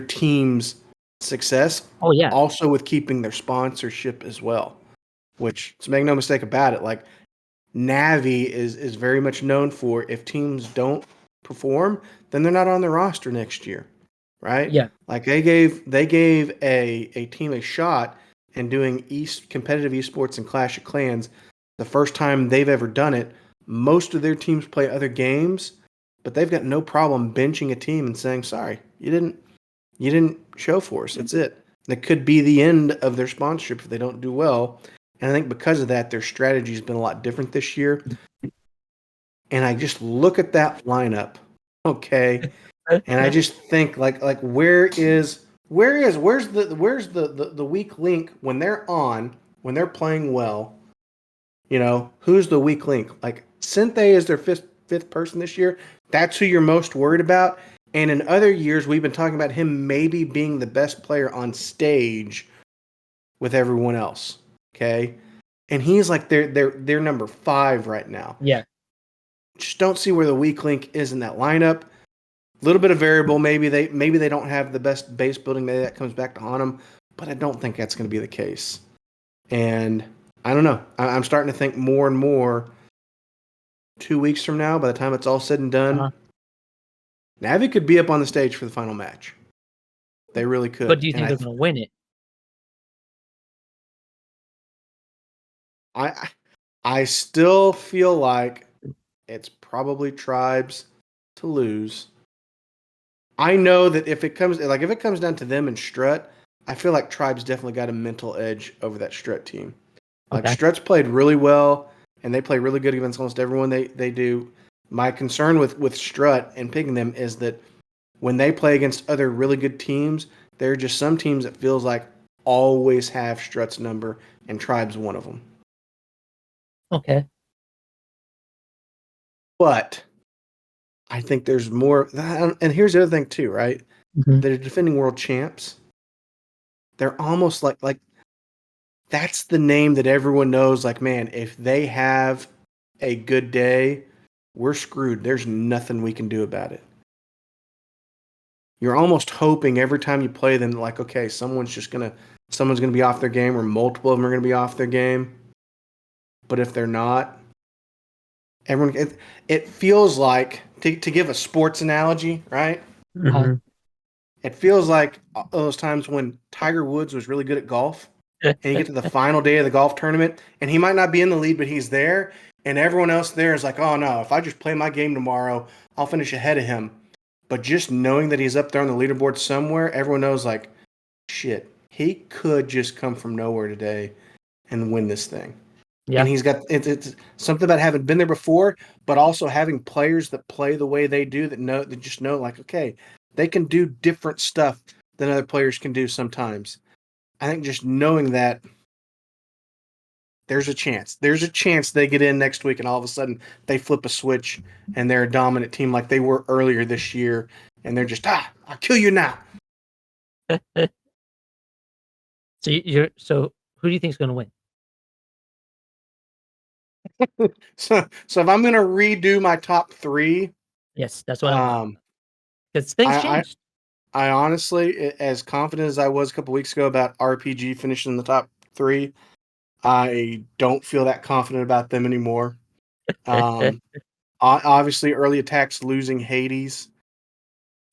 team's success. Oh yeah. Also with keeping their sponsorship as well, which, to make no mistake about it, like, Navi is very much known for, if teams don't perform, then they're not on the roster next year, right? Yeah. Like they gave a team a shot in doing competitive esports and Clash of Clans the first time they've ever done it. Most of their teams play other games, but they've got no problem benching a team and saying, "Sorry, you didn't show for us. That's it." That could be the end of their sponsorship if they don't do well. And I think because of that, their strategy has been a lot different this year. And I just look at that lineup, okay, and I just think like where's the weak link when they're playing well? You know, who's the weak link? Like, Synthé is their fifth person this year. That's who you're most worried about. And in other years, we've been talking about him maybe being the best player on stage with everyone else. Okay, and he's like they're number 5 right now. Yeah. Just don't see where the weak link is in that lineup. A little bit of variable. Maybe they don't have the best base building. Maybe that comes back to haunt them. But I don't think that's going to be the case. And I don't know. I'm starting to think more and more. 2 weeks from now, by the time it's all said and done, Navi could be up on the stage for the final match. They really could. But do you think they're going to win it? I still feel like it's probably Tribes to lose. I know that if it comes down to them and Strut, I feel like Tribes definitely got a mental edge over that Strut team. Like, Okay. Strut's played really well. and they play really good against almost everyone they do. My concern with Strut and picking them is that when they play against other really good teams, there are just some teams that feels like always have Strut's number, and Tribe's one of them. Okay. But I think there's more. And here's the other thing too, right? Mhm. They're defending world champs. They're almost like that's the name that everyone knows. Like, man, if they have a good day, we're screwed. There's nothing we can do about it. You're almost hoping every time you play them, like, okay, someone's gonna be off their game, or multiple of them are gonna be off their game. But if they're not, it feels like to give a sports analogy, right? Mhm. It feels like those times when Tiger Woods was really good at golf, and you get to the final day of the golf tournament, and he might not be in the lead, but he's there, and everyone else there is like, oh no, if I just play my game tomorrow, I'll finish ahead of him. But just knowing that he's up there on the leaderboard somewhere, everyone knows like, shit, he could just come from nowhere today and win this thing. Yeah. And he's got it's something about having been there before, but also having players that play the way they do, that just know like, okay, they can do different stuff than other players can do sometimes. I think just knowing that there's a chance they get in next week and all of a sudden they flip a switch and they're a dominant team like they were earlier this year, and they're just I'll kill you now. So who do you think is going to win? So if I'm gonna redo my top three, Yes, that's what I want. Because things I changed. I honestly, as confident as I was a couple weeks ago about RPG finishing in the top three, I don't feel that confident about them anymore. Obviously, early attacks losing Hades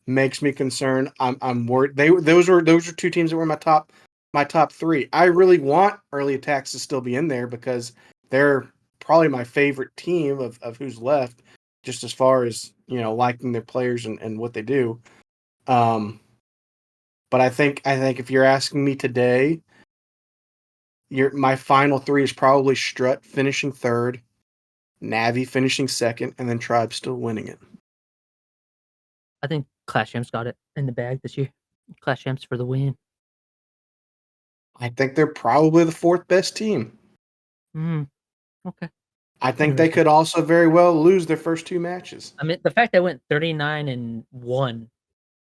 makes me concerned. I'm worried. Those are two teams that were my top three. I really want early attacks to still be in there because they're probably my favorite team of who's left, just as far as liking their players and what they do. But I think if you're asking me today, my final three is probably Strut finishing third, Navi finishing second, and then Tribe still winning it. I think Clash Champs got it in the bag this year. Clash Champs for the win. I think they're probably the fourth best team. Okay. I think they could also very well lose their first two matches. I mean, the fact they went 39-1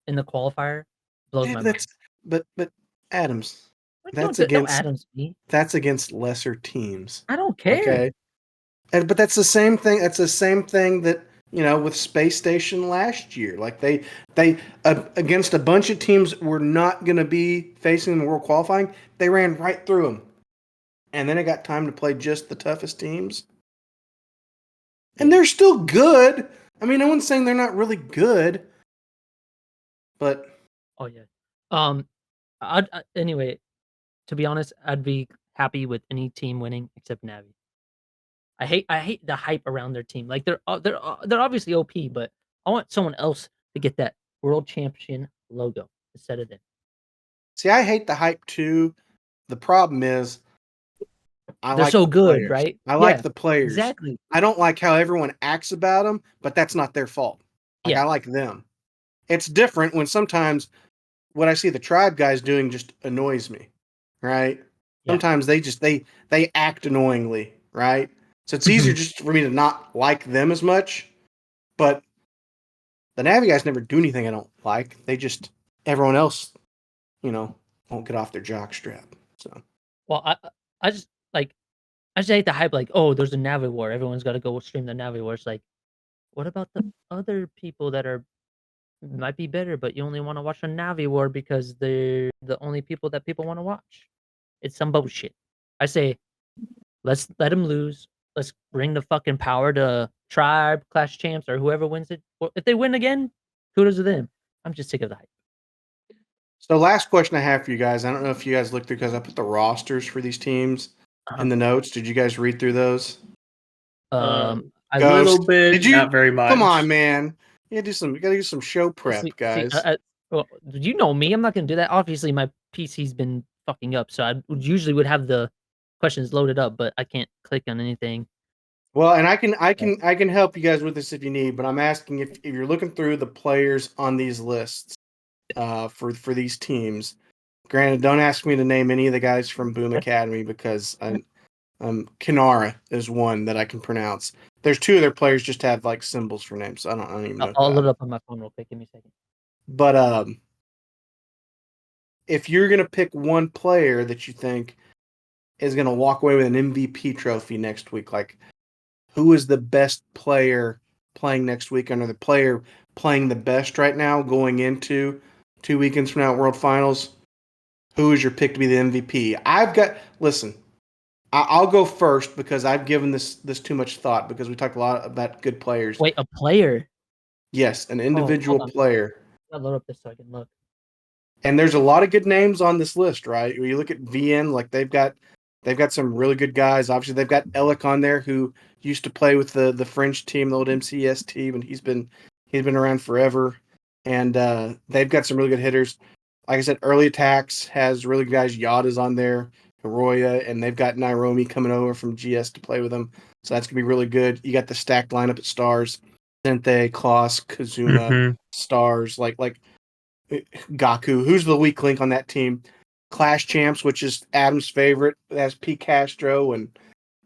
in the qualifier blows my mind. But Adams, Don't Adams me. That's against lesser teams. I don't care. Okay, but that's the same thing. That's the same thing that with Space Station last year. Like they against a bunch of teams were not going to be facing in the world qualifying. They ran right through them, and then it got time to play just the toughest teams. And they're still good. I mean, no one's saying they're not really good, but oh yeah. Anyway, to be honest, I'd be happy with any team winning except Navi. I hate the hype around their team. Like they're obviously OP, but I want someone else to get that world champion logo instead of them. See, I hate the hype too. The problem is they're so good, players. right? I like the players. Exactly. I don't like how everyone acts about them, but that's not their fault. Like Yeah. I like them. It's different when sometimes what I see the Tribe guys doing just annoys me, right? Yeah. Sometimes they act annoyingly, right? So it's easier just for me to not like them as much. But the Navi guys never do anything I don't like. They just everyone else, won't get off their jock strap. So well, I just hate the hype. Like, oh, there's a Navi war. Everyone's got to go stream the Navi war. It's like, what about the other people that might be better, but you only want to watch a Navi war because they're the only people that people want to watch? It's some bullshit. I say, let's let them lose. Let's bring the fucking power to Tribe, Clash Champs, or whoever wins it. If they win again, kudos to them. I'm just sick of the hype. So last question I have for you guys. I don't know if you guys looked through because I put the rosters for these teams in the notes. Did you guys read through those? A little bit. Did you? Not very much. Come on, man. You gotta do some show prep, guys. Well, you know me. I'm not gonna do that. Obviously, my PC's been fucking up, so I usually would have the questions loaded up, but I can't click on anything. Well, and I can help you guys with this if you need, but I'm asking if you're looking through the players on these lists for these teams. Granted, don't ask me to name any of the guys from Boom Academy because Kinara is one that I can pronounce. There's two of their players just have like symbols for names, so I don't even know. I'll look it up on my phone real quick. Give me a second. But if you're gonna pick one player that you think is gonna walk away with an MVP trophy next week, like who is the best player playing next weekend, or the player playing the best right now going into 2 weekends from now at World Finals? Who is your pick to be the MVP? Listen, I'll go first because I've given this too much thought because we talked a lot about good players. Wait, a player? Yes, an hold individual on. player. I'll load up this so I can look. And there's a lot of good names on this list, right? When you look at VN, like they've got some really good guys. Obviously, they've got Elic on there who used to play with the French team, the old MCS team, and he's been around forever. And they've got some really good hitters. Like I said, Early Attacks has really good guys. Yada's on there, Arroyo, and they've got Nairobi coming over from GS to play with them. So that's gonna be really good. You got the stacked lineup at Stars, Sente, Kloss, Kazuma, Stars, like Gaku. Who's the weak link on that team? Clash Champs, which is Adam's favorite. It has P. Castro and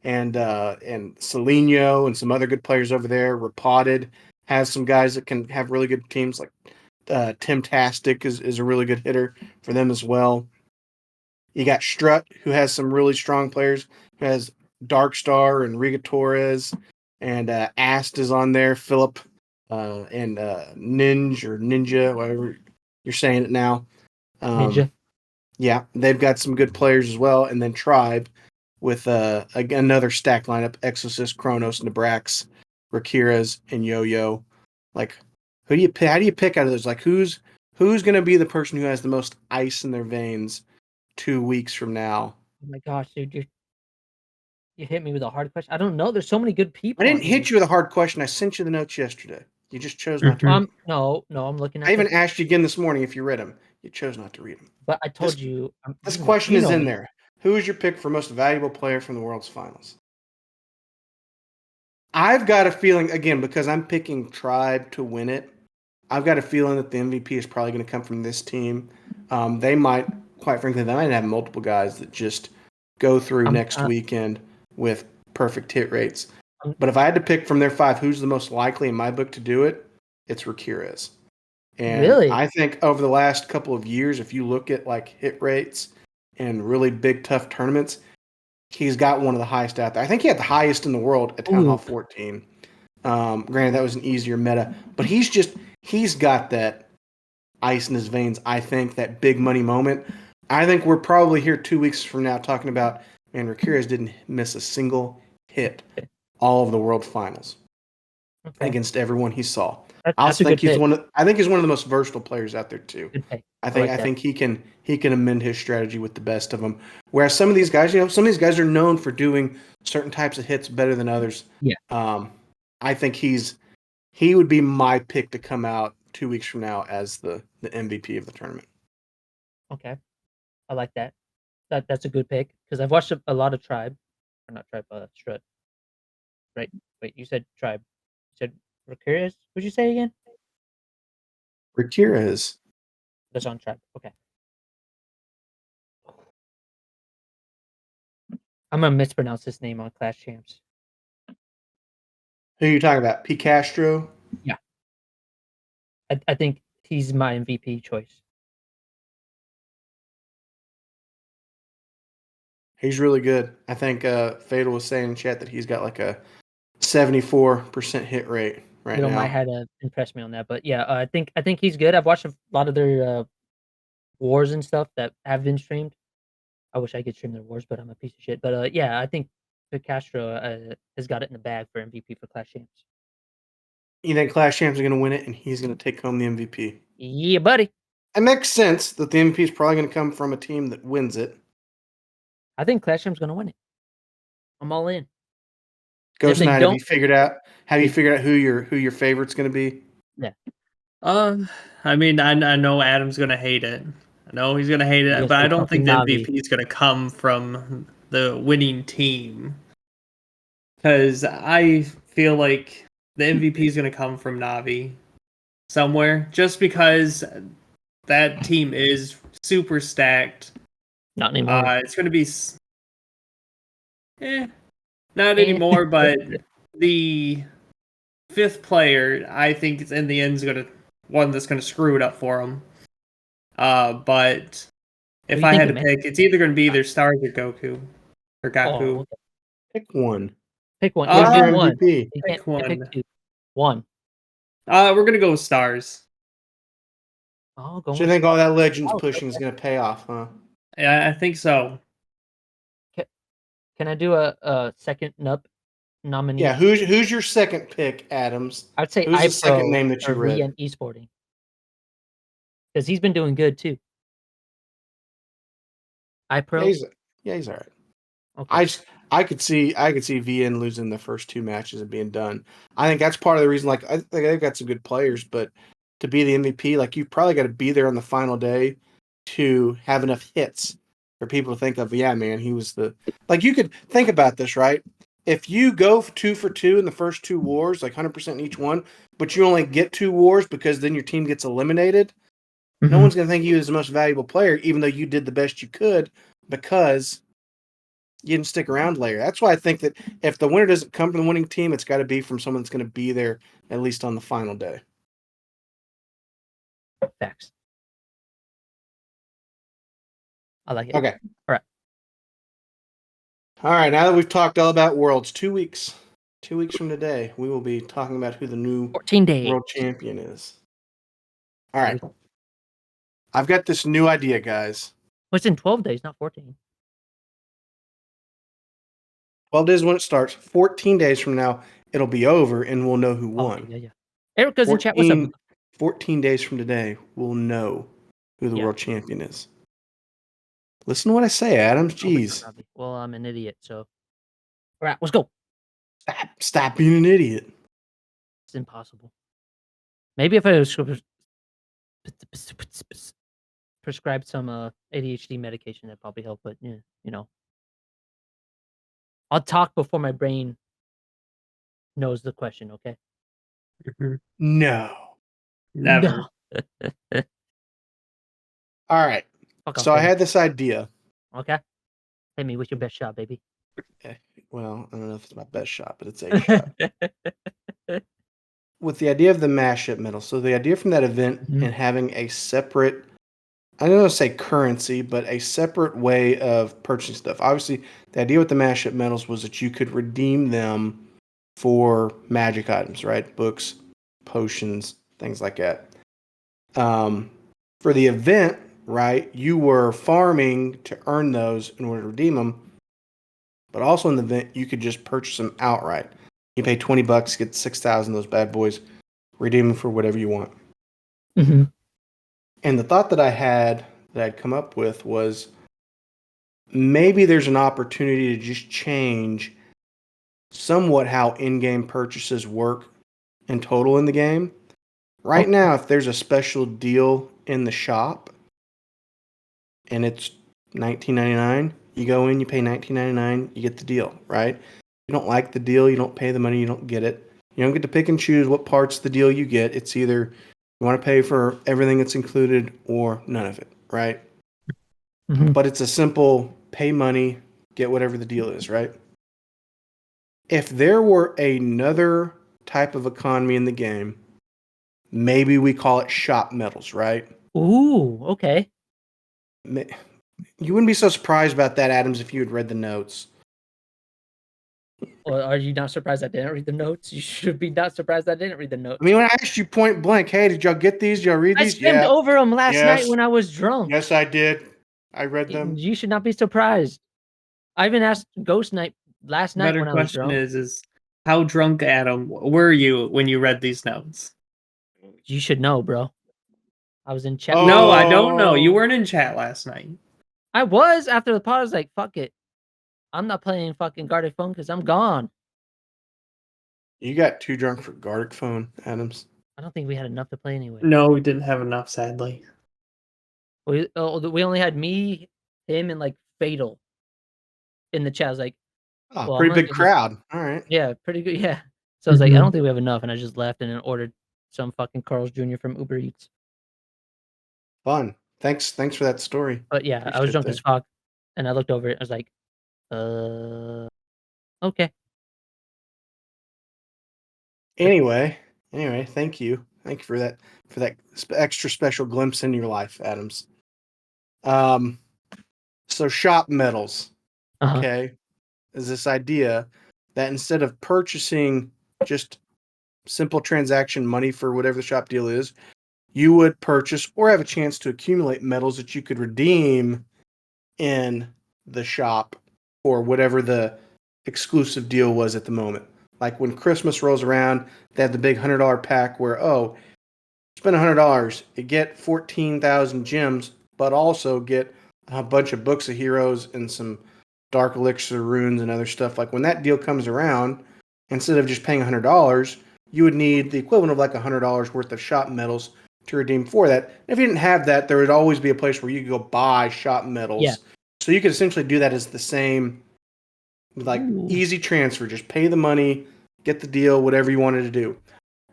Celinho and some other good players over there. Repotted has some guys that can have really good teams. Like Tim Tastic is a really good hitter for them as well. You got Strut, who has some really strong players. Who has Darkstar and Riga Torres, and Ast is on there. Philip and Ninja, whatever you're saying it now. Ninja. Yeah, they've got some good players as well. And then Tribe with another stacked lineup: Exorcist, Kronos, Nebrax, Rakiras, and Yo-Yo. Like, who do you pick? How do you pick out of those? Like, who's going to be the person who has the most ice in their veins 2 weeks from now? Oh my gosh, dude, you hit me with a hard question. I don't know. There's so many good people. I didn't hit you with a hard question. I sent you the notes yesterday. You just chose not to. No, I'm looking at. I even asked you again this morning if you read them. You chose not to read them. But I told you. This question is in there. Who is your pick for most valuable player from the World's Finals? I've got a feeling, again, because I'm picking Tribe to win it, I've got a feeling that the MVP is probably going to come from this team. They might, quite frankly, have multiple guys that just go through next weekend with perfect hit rates. But if I had to pick from their five, who's the most likely in my book to do it, it's Rakiras. And really? I think over the last couple of years, if you look at like hit rates and really big, tough tournaments, he's got one of the highest out there. I think he had the highest in the world at Town Hall 14. Granted, that was an easier meta, but he's got that ice in his veins. I think that big money moment. I think we're probably here 2 weeks from now talking about, man, Rakiras didn't miss a single hit all of the World Finals against everyone he saw. I think he's one of the most versatile players out there too. I think he can amend his strategy with the best of them. Whereas some of these guys, some of these guys are known for doing certain types of hits better than others. Yeah. I think he would be my pick to come out 2 weeks from now as the MVP of the tournament. Okay, I like that. That's a good pick because I've watched a lot of Tribe, or not Tribe, Strut. Right? Wait, you said Tribe. You said Rakiras. What'd you say again? Rakiras. That's on Tribe. Okay. I'm gonna mispronounce his name on Clash Champs. Who are you talking about? P. Castro? Yeah. I think he's my MVP choice. He's really good. I think Fatal was saying in chat that he's got like a 74% hit rate right now. Might have to impress me on that, but yeah, I think he's good. I've watched a lot of their wars and stuff that have been streamed. I wish I could stream their wars, but I'm a piece of shit. But yeah, I think Castro has got it in the bag for MVP for Clash Champs. You think Clash Champs are going to win it, and he's going to take home the MVP? Yeah, buddy. It makes sense that the MVP is probably going to come from a team that wins it. I think Clash Champs going to win it. I'm all in. Ghost Knight, have you figured out who your favorite's going to be? Yeah. I mean, I know Adam's going to hate it. I know he's going to hate it, but I don't think the MVP is going to come from the winning team. because I feel like the MVP is going to come from Navi somewhere, just because that team is super stacked. Not anymore. It's going to be, not anymore, but the fifth player, I think, in the end is going to one that's going to screw it up for them. But if I had to pick, it's either going to be either Stars or Goku. Or Gaku. Oh, okay. Pick one. Pick one. Who's your One. MVP? You Pick can't pick two. One. We're going to go with Stars. Oh, go So you think all that Legends pushing is going to pay off, huh? Yeah, I think so. Can I do a second nominee? Yeah, who's your second pick, Adams? I'd say Who's the second name that you read? VN Esporting. Because he's been doing good too. iPro? Yeah, he's all right. Okay. I could see VN losing the first two matches and being done. I think that's part of the reason. Like, I think they've got some good players, but to be the MVP, like, you've probably got to be there on the final day to have enough hits for people to think of. Yeah, man, he was the. Like, you could think about this, right? If you go 2 for 2 in the first two wars, like 100% in each one, but you only get 2 wars because then your team gets eliminated, no one's going to think you as the most valuable player, even though you did the best you could because you didn't stick around later. That's why I think that if the winner doesn't come from the winning team, it's got to be from someone that's going to be there at least on the final day. Facts. I like it. Okay. All right. All right. Now that we've talked all about Worlds, 2 weeks. 2 weeks from today, we will be talking about who the new 14 days. world champion is. All right. I've got this new idea, guys. It's in 12 days, not 14. 12 days when it starts. 14 days from now, it'll be over, and we'll know who won. Yeah. Erica's in chat. What's up? 14 days from today, we'll know who the world champion is. Listen to what I say, Adams. Jeez. Well, I'm an idiot, so. All right, let's go. Stop being an idiot. It's impossible. Maybe if I was prescribed some ADHD medication, that'd probably help, but yeah, you know. I'll talk before my brain knows the question, okay? No. Never. No. All right. So I had this idea. Okay. Hit me with your best shot, baby. Well, I don't know if it's my best shot, but it's a shot. With the idea of the mashup medal. So the idea from that event and having a separate, I don't want to say currency, but a separate way of purchasing stuff. Obviously, the idea with the mashup medals was that you could redeem them for magic items, right? Books, potions, things like that. For the event, right, you were farming to earn those in order to redeem them. But also in the event, you could just purchase them outright. You pay $20, get 6,000 of those bad boys, redeem them for whatever you want. Mm-hmm. And the thought that I had that I'd come up with was maybe there's an opportunity to just change somewhat how in-game purchases work in total in the game. Right now, if there's a special deal in the shop and it's $19.99, you go in, you pay $19.99, you get the deal, right? You don't like the deal, you don't pay the money, you don't get it. You don't get to pick and choose what parts of the deal you get. It's either you want to pay for everything that's included or none of it, right? Mm-hmm. But it's a simple pay money, get whatever the deal is, right? If there were another type of economy in the game, maybe we call it shop medals, right? Ooh, okay. You wouldn't be so surprised about that, Adams, if you had read the notes. Well, are you not surprised I didn't read the notes? You should be not surprised I didn't read the notes. I mean, when I asked you point blank, hey, did y'all get these? Did y'all read these? I skimmed over them last night when I was drunk. Yes, I did. I read them. You should not be surprised. I even asked Ghost Knight last night when I was drunk. Better question is how drunk, Adam, were you when you read these notes? You should know, bro. I was in chat. Oh. No, I don't know. You weren't in chat last night. I was after the pod. I was like, fuck it. I'm not playing fucking Gartic Phone because I'm gone. You got too drunk for Gartic Phone, Adams. I don't think we had enough to play anyway. No, we didn't have enough, sadly. We only had me, him, and like Fatal in the chat. I was like, Oh, Well, I'm pretty gonna big give this crowd. All right. yeah, pretty good, yeah. So I was like, "I Mhm. don't think we have enough," and I just left and then ordered some fucking Carl's Jr. from Uber Eats. Fun. Thanks for that story. But yeah, I was Appreciate drunk as that. fuck, and I looked over it, I was like, "Uh, okay." Anyway, thank you. Thank you for that extra special glimpse into your life, Adams. Um, so shop metals, Uh-huh. okay, is this idea that instead of purchasing just simple transaction money for whatever the shop deal is, you would purchase or have a chance to accumulate metals that you could redeem in the shop for whatever the exclusive deal was at the moment. Like when Christmas rolls around, they have the big $100 pack where, oh, spend $100, you get 14,000 gems, but also get a bunch of books of heroes and some dark elixir runes and other stuff. Like when that deal comes around, instead of just paying $100, you would need the equivalent of like $100 worth of shop medals to redeem for that. If you didn't have that, there would always be a place where you could go buy shop Yeah. medals. So you could essentially do that as the same, like Ooh. easy transfer. Just pay the money, get the deal, whatever you wanted to do.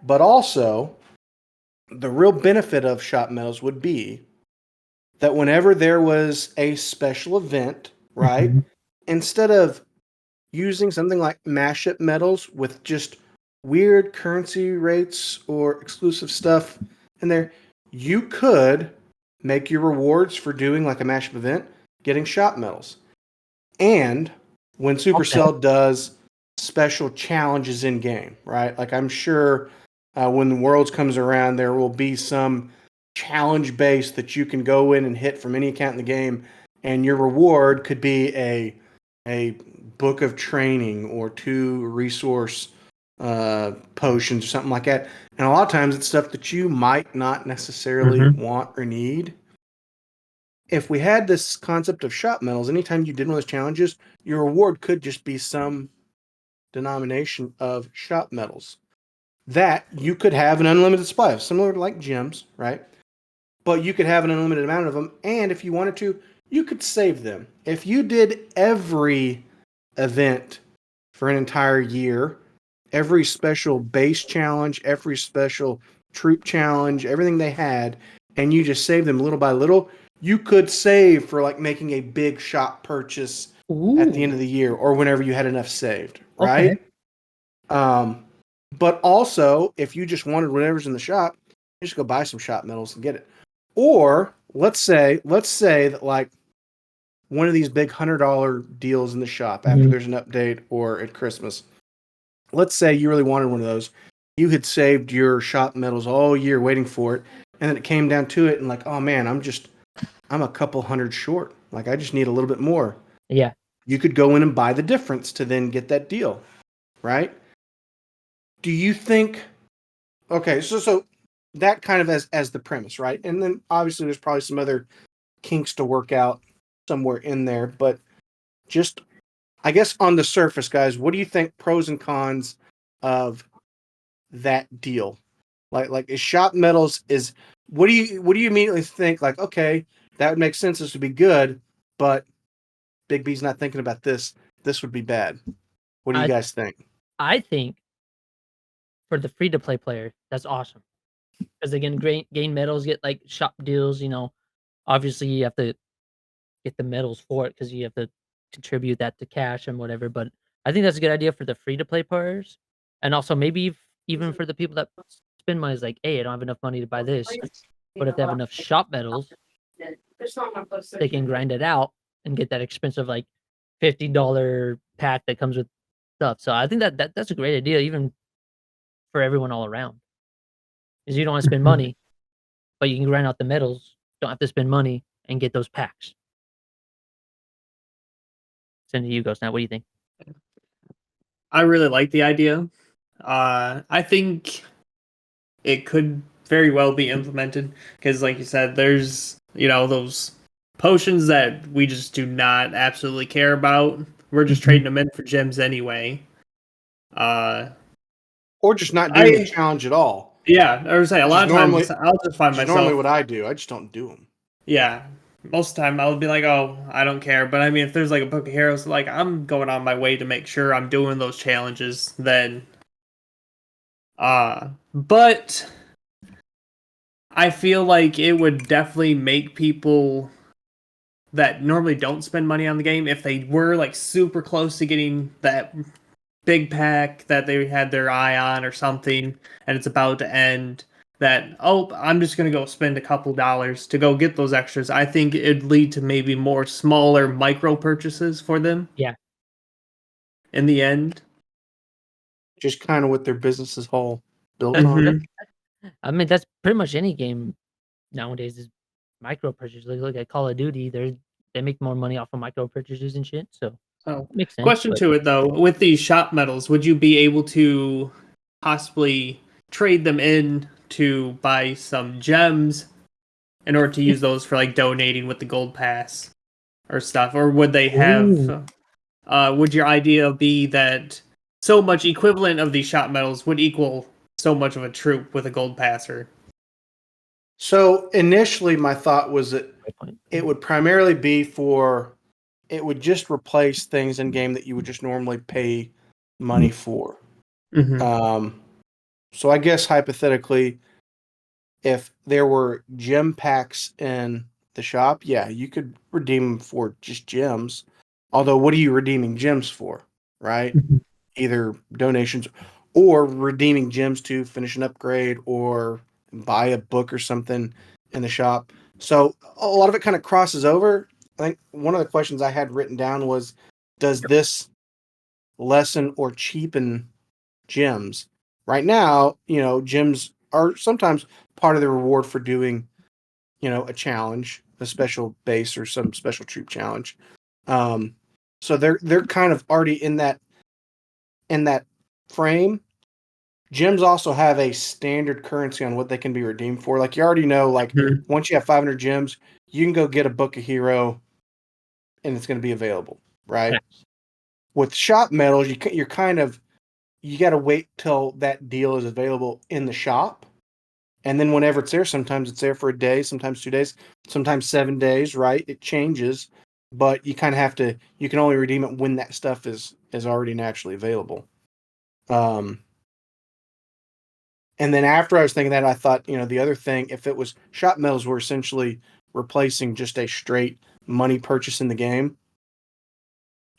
But also, the real benefit of shop medals would be that whenever there was a special event, right, Mhm. instead of using something like mashup medals with just weird currency rates or exclusive stuff in there, you could make your rewards for doing like a mashup event getting shop medals. And when Okay. Supercell does special challenges in game, right? Like I'm sure when the Worlds comes around, there will be some challenge base that you can go in and hit from any account in the game, and your reward could be a book of training or 2 resource potions or something like that. And a lot of times it's stuff that you might not necessarily Mhm. want or need. If we had this concept of shop medals, anytime you did one of those challenges, your reward could just be some denomination of shop medals that you could have an unlimited supply of, similar to like gems, right? But you could have an unlimited amount of them, and if you wanted to, you could save them. If you did every event for an entire year, every special base challenge, every special troop challenge, everything they had, and you just saved them little by little, you could save for like making a big shop purchase at the end Ooh, of the year or whenever you had enough saved, okay. right? Um, but also, if you just wanted whatever's in the shop, you just go buy some shop medals and get it. Or let's say that like one of these big $100 deals in the shop after Mhm. there's an update or at Christmas. Let's say you really wanted one of those. You had saved your shop medals all year waiting for it, and then it came down to it, and like, oh man, I'm a couple hundred short. Like I just need a little bit more. Yeah. You could go in and buy the difference to then get that deal, right? Do you think? Okay, so that kind of as the premise, right? And then obviously there's probably some other kinks to work out somewhere in there, but just I guess on the surface, guys, what do you think pros and cons of that deal? Like is shop metals is what do you immediately think like okay, that would make sense, this would be good, but Big B's not thinking about this. This would be bad. What do you I guys think? I think for the free to play player, that's awesome. Because they can gain medals, get like shop deals, obviously you have to get the medals for it because you have to contribute that to cash and whatever. But I think that's a good idea for the free to play players. And also maybe even for the people that spend money is like, hey, I don't have enough money to buy this. But if they have enough shop medals, they can grind it out and get that expensive like $50 pack that comes with stuff. So I think that's a great idea, even for everyone all around. Is you don't want to spend Mhm. money, but you can grind out the medals, don't have to spend money and get those packs. Send to you, Ghost. Now, what do you think? I really like the idea. I think it could very well be implemented because, like you said, there's those potions that we just do not absolutely care about. We're just trading them in for gems anyway. Uh, Or just not doing the I challenge at all, yeah, I would say a which lot is of times normally I'll just find which is normally myself what I do. I just don't do them. yeah, most of the time I'll be like, oh, I don't care. But I mean, if there's like a book of heroes, like I'm going on my way to make sure I'm doing those challenges, then but I feel like it would definitely make people that normally don't spend money on the game, if they were like super close to getting that big pack that they had their eye on or something, and it's about to end, that, oh, I'm just going to go spend a couple dollars to go get those extras. I think it'd lead to maybe more smaller micro purchases for them. Yeah. In the end. Just kind of what their business is all built Mhm. on. I mean, that's pretty much any game nowadays is micro purchases. Look at Call of Duty; they make more money off of micro purchases and shit. So Oh, it makes sense. question But to it though: with these shop medals, would you be able to possibly trade them in to buy some gems in order to use those for like donating with the gold pass or stuff, or would they have? Would your idea be that so much equivalent of these shop medals would equal so much of a troop with a gold passer? So initially, my thought was that great point. it would primarily be for, it would just replace things in game that you would just normally pay money for. Mm-hmm. So I guess hypothetically, if there were gem packs in the shop, yeah, you could redeem them for just gems. Although, what are you redeeming gems for, right? Mhm. Either donations or redeeming gems to finish an upgrade or buy a book or something in the shop. So a lot of it kind of crosses over. I think one of the questions I had written down was, does this lessen or cheapen gems? Right now, gems are sometimes part of the reward for doing, a challenge, a special base or some special troop challenge. So they're kind of already in that frame. Gems also have a standard currency on what they can be redeemed for. Like you already know, like Mhm. once you have 500 gems, you can go get a book of hero, and it's going to be available, right? Facts. With shop medals, you're kind of, you got to wait till that deal is available in the shop, and then whenever it's there, sometimes it's there for a day, sometimes 2 days, sometimes 7 days, right? It changes, but you kind of have to. You can only redeem it when that stuff is already naturally available. And then after I was thinking that, I thought, the other thing, if it was shop medals were essentially replacing just a straight money purchase in the game,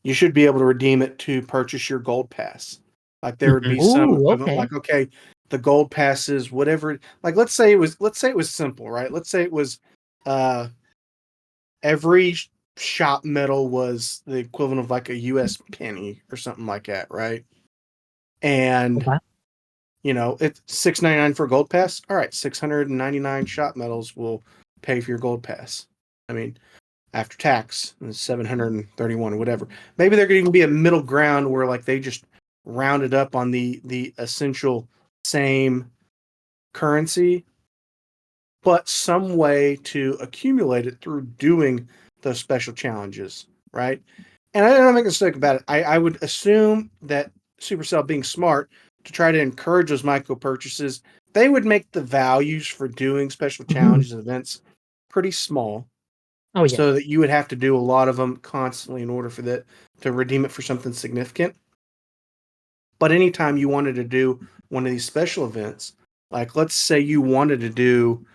you should be able to redeem it to purchase your gold pass. Like there would be some Ooh, equivalent, okay. like, okay, the gold passes, whatever. Like let's say it was simple, right? Let's say it was uh every shop medal was the equivalent of like a US penny or something like that, right? And Okay. it's $6.99 for a gold pass. All right, 699 shop medals will pay for your gold pass. I mean, after tax, it's 731 or whatever. Maybe there could even be a middle ground where like they just rounded up on the essential same currency, but some way to accumulate it through doing those special challenges, right? And I don't make a mistake about it. I would assume that Supercell, being smart to try to encourage those micro purchases, they would make the values for doing special challenges and events pretty small, Oh yeah. so that you would have to do a lot of them constantly in order for that to redeem it for something significant. But anytime you wanted to do one of these special events, like let's say you wanted to do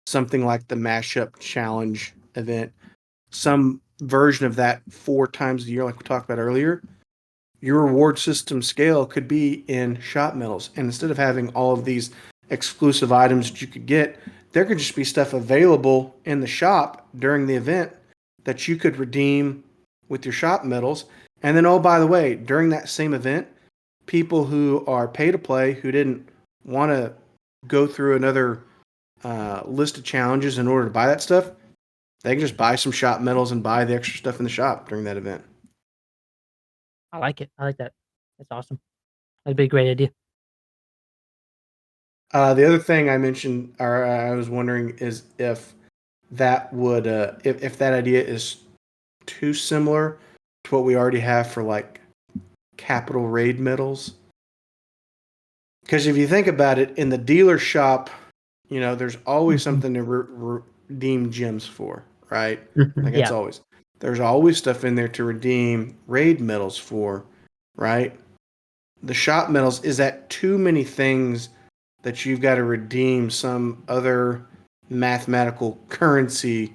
something like the mashup challenge event, some version of that 4 times a year, like we talked about earlier, your reward system scale could be in shop medals. And instead of having all of these exclusive items that you could get, there could just be stuff available in the shop during the event that you could redeem with your shop medals. And then, oh, by the way, during that same event, people who are pay to play, who didn't want to go through another list of challenges in order to buy that stuff, they can just buy some shop medals and buy the extra stuff in the shop during that event. I like it. I like that. That's awesome. That'd be a great idea. The other thing I mentioned, or I was wondering, is if that would, if that idea is too similar to what we already have for like capital raid medals. Because if you think about it, in the dealer shop, there's always Mhm. something to redeem gems for, right? Mhm. Like Yeah. there's always stuff in there to redeem raid medals for, right? The shop medals, is that too many things that you've got to redeem some other mathematical currency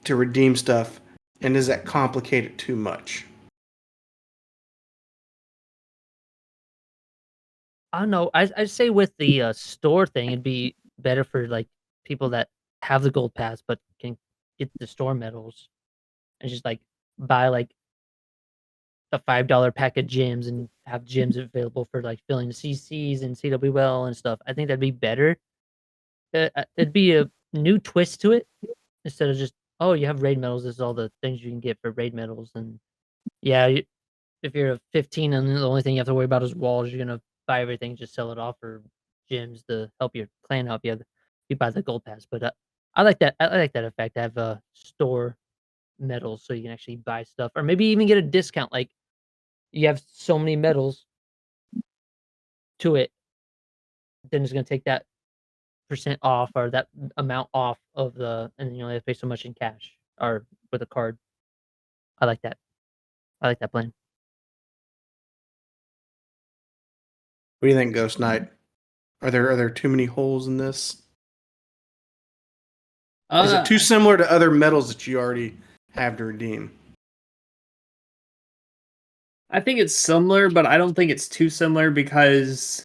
to redeem stuff? And does that complicate it too much? I don't know. I'd say with the store thing, it'd be better for like people that have the gold pass but can get the store medals and just like buy like a $5 pack of gyms and have gyms available for like filling CCs and CWL and stuff. I think that'd be better. It'd be a new twist to it instead of just, oh, you have raid medals. This is all the things you can get for raid medals. And yeah, if you're a 15 and the only thing you have to worry about is walls, you're gonna buy everything, just sell it off for gyms to help your clan help you. You buy the gold pass, but I like that. I like that effect. To have a store medals so you can actually buy stuff, or maybe even get a discount. Like you have so many medals to it, then it's gonna take that percent off or that amount off of the, and then you only have to pay so much in cash or with a card. I like that. I like that plan. What do you think, Ghost Knight? Are there too many holes in this? Is it too similar to other medals that you already have to redeem? I think it's similar, but I don't think it's too similar because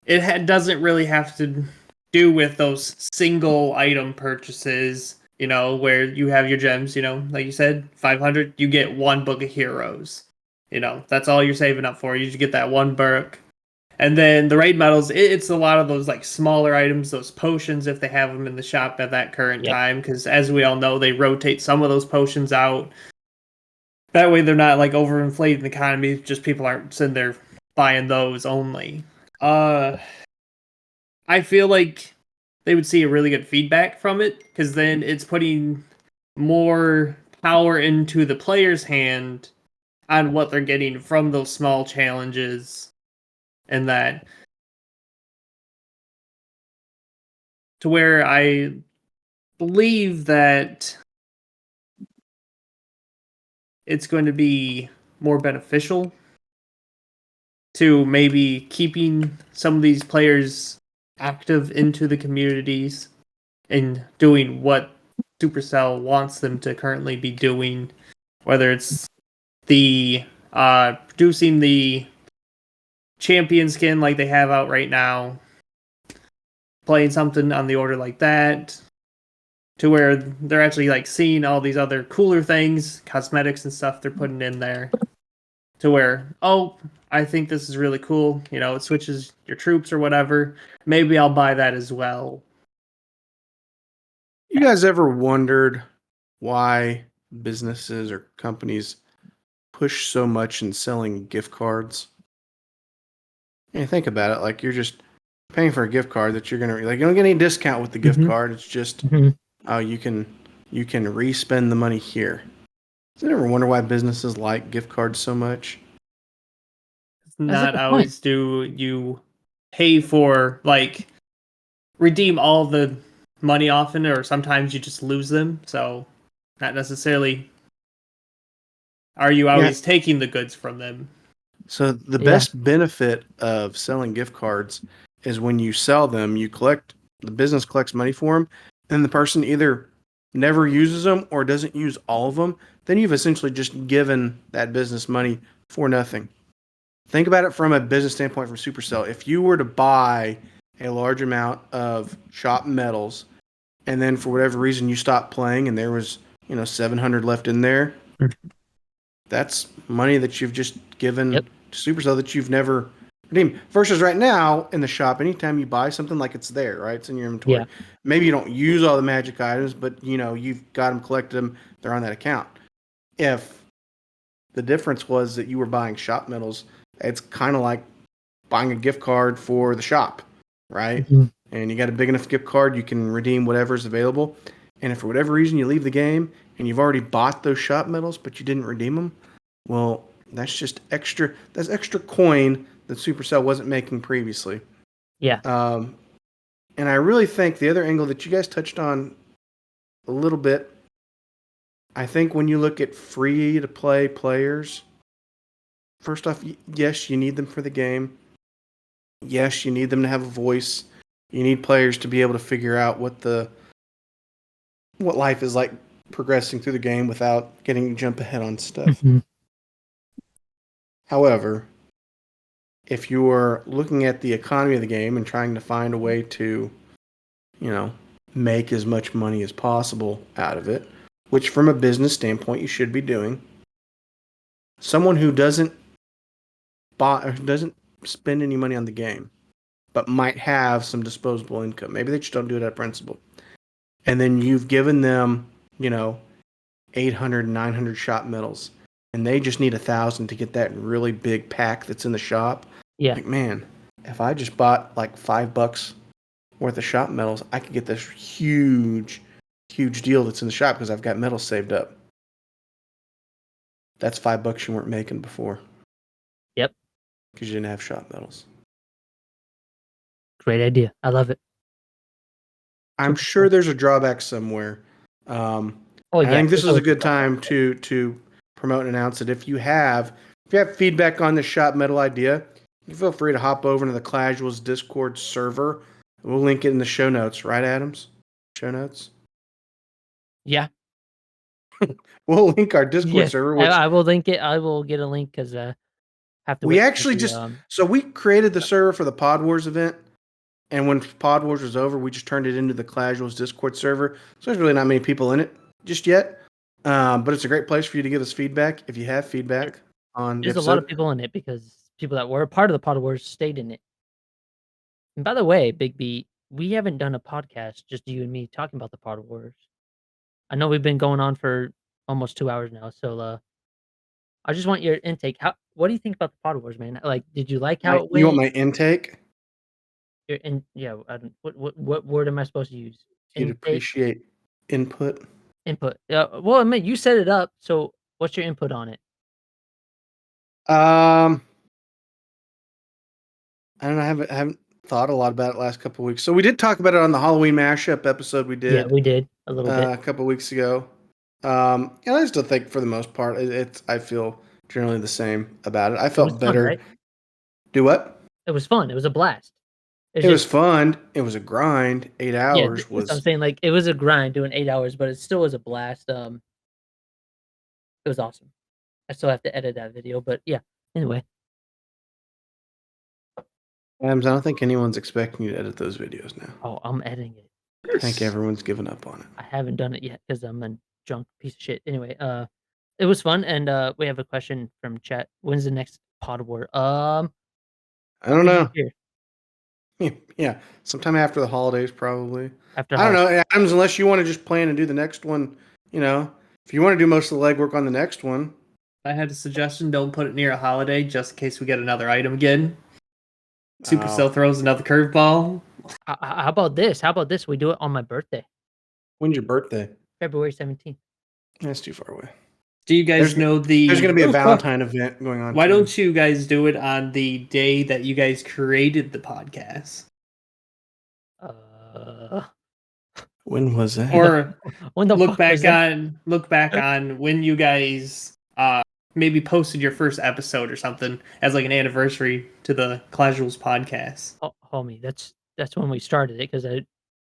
it doesn't really have to do with those single item purchases, where you have your gems, like you said, 500, you get one book of heroes. That's all you're saving up for. You just get that one book. And then the raid medals, it's a lot of those like smaller items, those potions, if they have them in the shop at that current time. Because as we all know, they rotate some of those potions out. That way they're not like overinflating the economy. Just people aren't sitting there buying those only. I feel like they would see a really good feedback from it, because then it's putting more power into the player's hand on what they're getting from those small challenges, and that to where I believe that it's going to be more beneficial to maybe keeping some of these players active into the communities and doing what Supercell wants them to currently be doing, whether it's the producing the champion skin like they have out right now, playing something on the order like that, to where they're actually like seeing all these other cooler things, cosmetics and stuff they're putting in there, to where, oh, I think this is really cool. It switches your troops or whatever. Maybe I'll buy that as well. You guys ever wondered why businesses or companies push so much in selling gift cards? And think about it, like you're just paying for a gift card that you're gonna like. You don't get any discount with the gift Mhm. card. It's just Mhm. you can re-spend the money here. Does you ever wonder why businesses like gift cards so much? It's That's a not good point. always do you pay for, like, redeem all the money often, or sometimes you just lose them. So not necessarily are you always taking the goods from them. So the Yeah. best benefit of selling gift cards is when you sell them, the business collects money for them, and the person either never uses them or doesn't use all of them. Then you've essentially just given that business money for nothing. Think about it from a business standpoint from Supercell. If you were to buy a large amount of shop medals, and then for whatever reason you stopped playing and there was 700 left in there, that's money that you've just given Yep. to Supercell that you've never redeemed. Versus right now in the shop, anytime you buy something, like it's there, right? It's in your inventory. Yeah. Maybe you don't use all the magic items, but you've got them, collected them, they're on that account. If the difference was that you were buying shop medals, it's kind of like buying a gift card for the shop, right? Mhm. And you got a big enough gift card, you can redeem whatever's available. And if for whatever reason you leave the game and you've already bought those shop medals, but you didn't redeem them, well, that's just extra. That's extra coin that Supercell wasn't making previously. Yeah. And I really think the other angle that you guys touched on a little bit. I think when you look at free to play players, first off, yes, you need them for the game. Yes, you need them to have a voice. You need players to be able to figure out what life is like progressing through the game without getting to jump ahead on stuff. Mm-hmm. However, if you are looking at the economy of the game and trying to find a way to, make as much money as possible out of it, which from a business standpoint you should be doing, someone who doesn't spend any money on the game, but might have some disposable income, maybe they just don't do it out of principle, and then you've given them, 800, 900 shot medals, and they just need 1,000 to get that really big pack that's in the shop. Yeah. Like, man, if I just bought like $5 worth of shop medals, I could get this huge deal that's in the shop because I've got medals saved up. That's $5 you weren't making before. Yep. Because you didn't have shop medals. Great idea. I love it. I'm sure there's a drawback somewhere. I think this is a good time to promote and announce it. If you have feedback on the shop medal idea, you feel free to hop over to the Clashuals Discord server. We'll link it in the show notes, right, Adams? Show notes? Yeah. We'll link our Discord server. Which I will link it. I will get a link because have to. We actually so we created the server for the Pod Wars event, and when Pod Wars was over, we just turned it into the Clashuals Discord server. So there's really not many people in it just yet, but it's a great place for you to give us feedback if you have feedback on. There's a lot of people in it because people that were part of the Pod Wars stayed in it. And by the way, Big B, we haven't done a podcast, just you and me, talking about the Pod Wars. I know we've been going on for almost 2 hours now, so I just want your intake. What do you think about the Pod Wars, man? Like, did you like how it went? You want my intake? What word am I supposed to use? You'd appreciate input. Input. Well, I mean, you set it up, so what's your input on it? I don't know. I haven't thought a lot about it last couple of weeks. So we did talk about it on the Halloween mashup episode we did. Yeah, we did a little bit a couple of weeks ago. I still think for the most part, I feel generally the same about it. I felt better. Fun, right? Do what? It was fun. It was a blast. It was fun. It was a grind. 8 hours was. I'm saying, like, it was a grind doing 8 hours, but it still was a blast. It was awesome. I still have to edit that video, but yeah. Anyway. Adams, I don't think anyone's expecting you to edit those videos now. Oh, I'm editing it. I think everyone's given up on it. I haven't done it yet because I'm a junk piece of shit. Anyway, it was fun, and we have a question from chat. When's the next Pod War? I don't know. Yeah, sometime after the holidays, probably. I don't know, Adams. Unless you want to just plan and do the next one, if you want to do most of the legwork on the next one. I had a suggestion: don't put it near a holiday, just in case we get another item again. Supercell throws another curveball. How about this? We do it on my birthday. When's your birthday? February 17th. That's too far away. Do you guys know the... There's going to be a Valentine event going on. Why don't you guys do it on the day that you guys created the podcast? When was that? Or look back on when you guys maybe posted your first episode or something as like an anniversary to the Clashuals Podcast. Oh, homie, that's when we started it because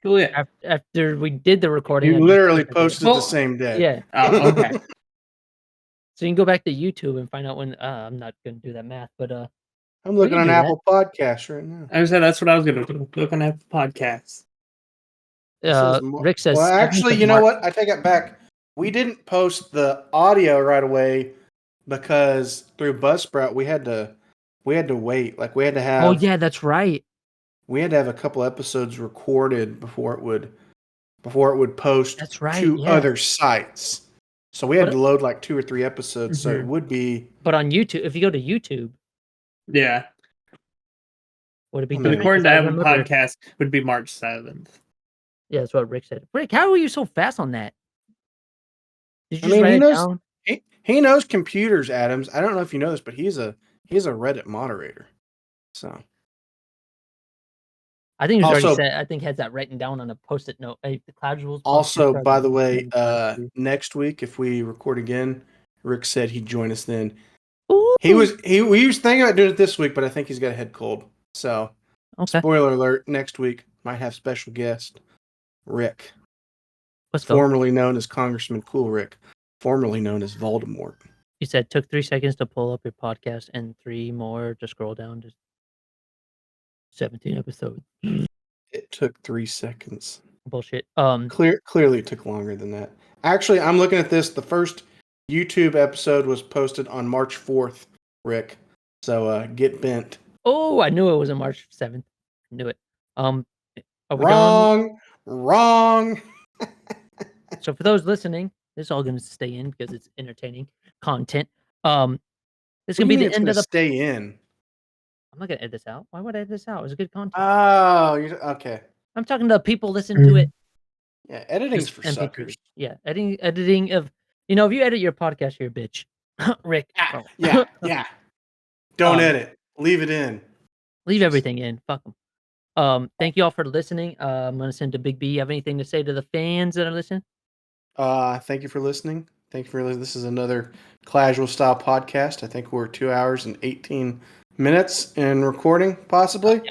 yeah. After we did the recording, you literally posted the same day. Yeah. Oh, okay. So you can go back to YouTube and find out when. I'm not going to do that math, but I'm looking on Apple Podcasts right now. I said that's what I was going to do. Look on Apple Podcasts. Rick says. Well, actually, you know what? I take it back. We didn't post the audio right away because through Buzzsprout we had to wait. Like we had to have. Oh yeah, that's right. We had to have a couple episodes recorded before it would post to other sites. So we had to load like 2 or 3 episodes. So it would be. But on YouTube, if you go to YouTube, yeah, would it be? According to Apple Podcast, would be March 7th. Yeah, that's what Rick said. Rick, how are you so fast on that? Did you write it down? He knows computers, Adams. I don't know if you know this, but he's a Reddit moderator. So I think he's already Also- said. I think he has that written down on a post-it note. Hey, the Clashuals. Also, podcast by are the way, 122. next week if we record again, Rick said he'd join us then. Ooh, We was thinking about doing it this week, but I think he's got a head cold. So, okay. spoiler alert: next week might have special guest Rick, Let's go. formerly known as Congressman Cool Rick, formerly known as Voldemort. You said took 3 seconds to pull up your podcast and 3 more to scroll down to 17 episodes. It took 3 seconds. Bullshit. Clearly, it took longer than that. Actually, I'm looking at this. The first YouTube episode was posted on March 4th, Rick. So get bent. Oh, I knew it was on March 7th. I knew it. Are we done? Wrong. So for those listening, this is all going to stay in because it's entertaining content. This is going to be the end of the. Stay in. I'm not going to edit this out. Why would I edit this out? It was good content. Oh, okay. I'm talking to people listening to it. Yeah, editing's for MP3. suckers. Yeah, editing of. If you edit your podcast, you're a bitch. Rick. Oh. Yeah. Don't edit. Leave it in. Leave everything in. Fuck them. Thank you all for listening. I'm going to send to Big B. You have anything to say to the fans that are listening? Thank you for listening. This is another Clashual style podcast. I think we're 2 hours and 18 minutes in recording, possibly.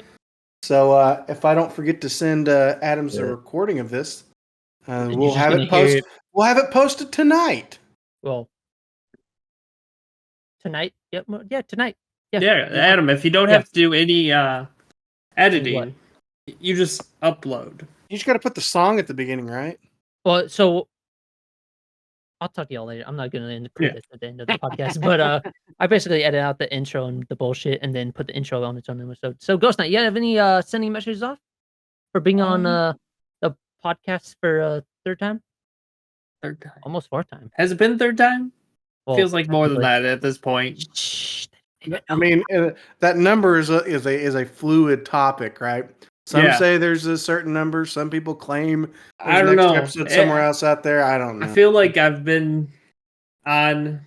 So if I don't forget to send Adams a recording of this, we'll have it posted. We'll have it posted tonight. Well, tonight. Yep. Yeah, tonight. Yeah, Adam, if you don't have to do any editing, you just upload. You just got to put the song at the beginning, right? Well, so I'll talk to y'all later. I'm not going to include this at the end of the podcast, but I basically edit out the intro and the bullshit and then put the intro on its own episode. So, Ghost Knight, you have any sending messages off for being on the podcast for third time? Third time. Almost 4th time. Has it been third time? Well, feels like more than that at this point. I mean, that number is a fluid topic, right? Some say there's a certain number. Some people claim there's I don't know. episode somewhere else out there. I don't know. I feel like I've been on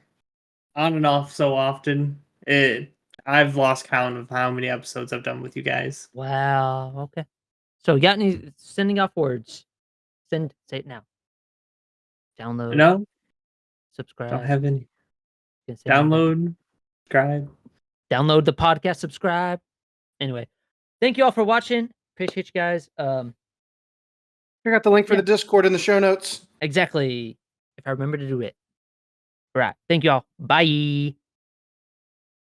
and off so often. I've lost count of how many episodes I've done with you guys. Wow. Okay. So, you got any sending off words? Say it now. Download. No, Subscribe. don't have any. Download. Subscribe. Download the podcast. Subscribe. Anyway, thank you all for watching. Appreciate you guys. I got the link for the Discord in the show notes. Exactly. If I remember to do it. All right. Thank you all. Bye.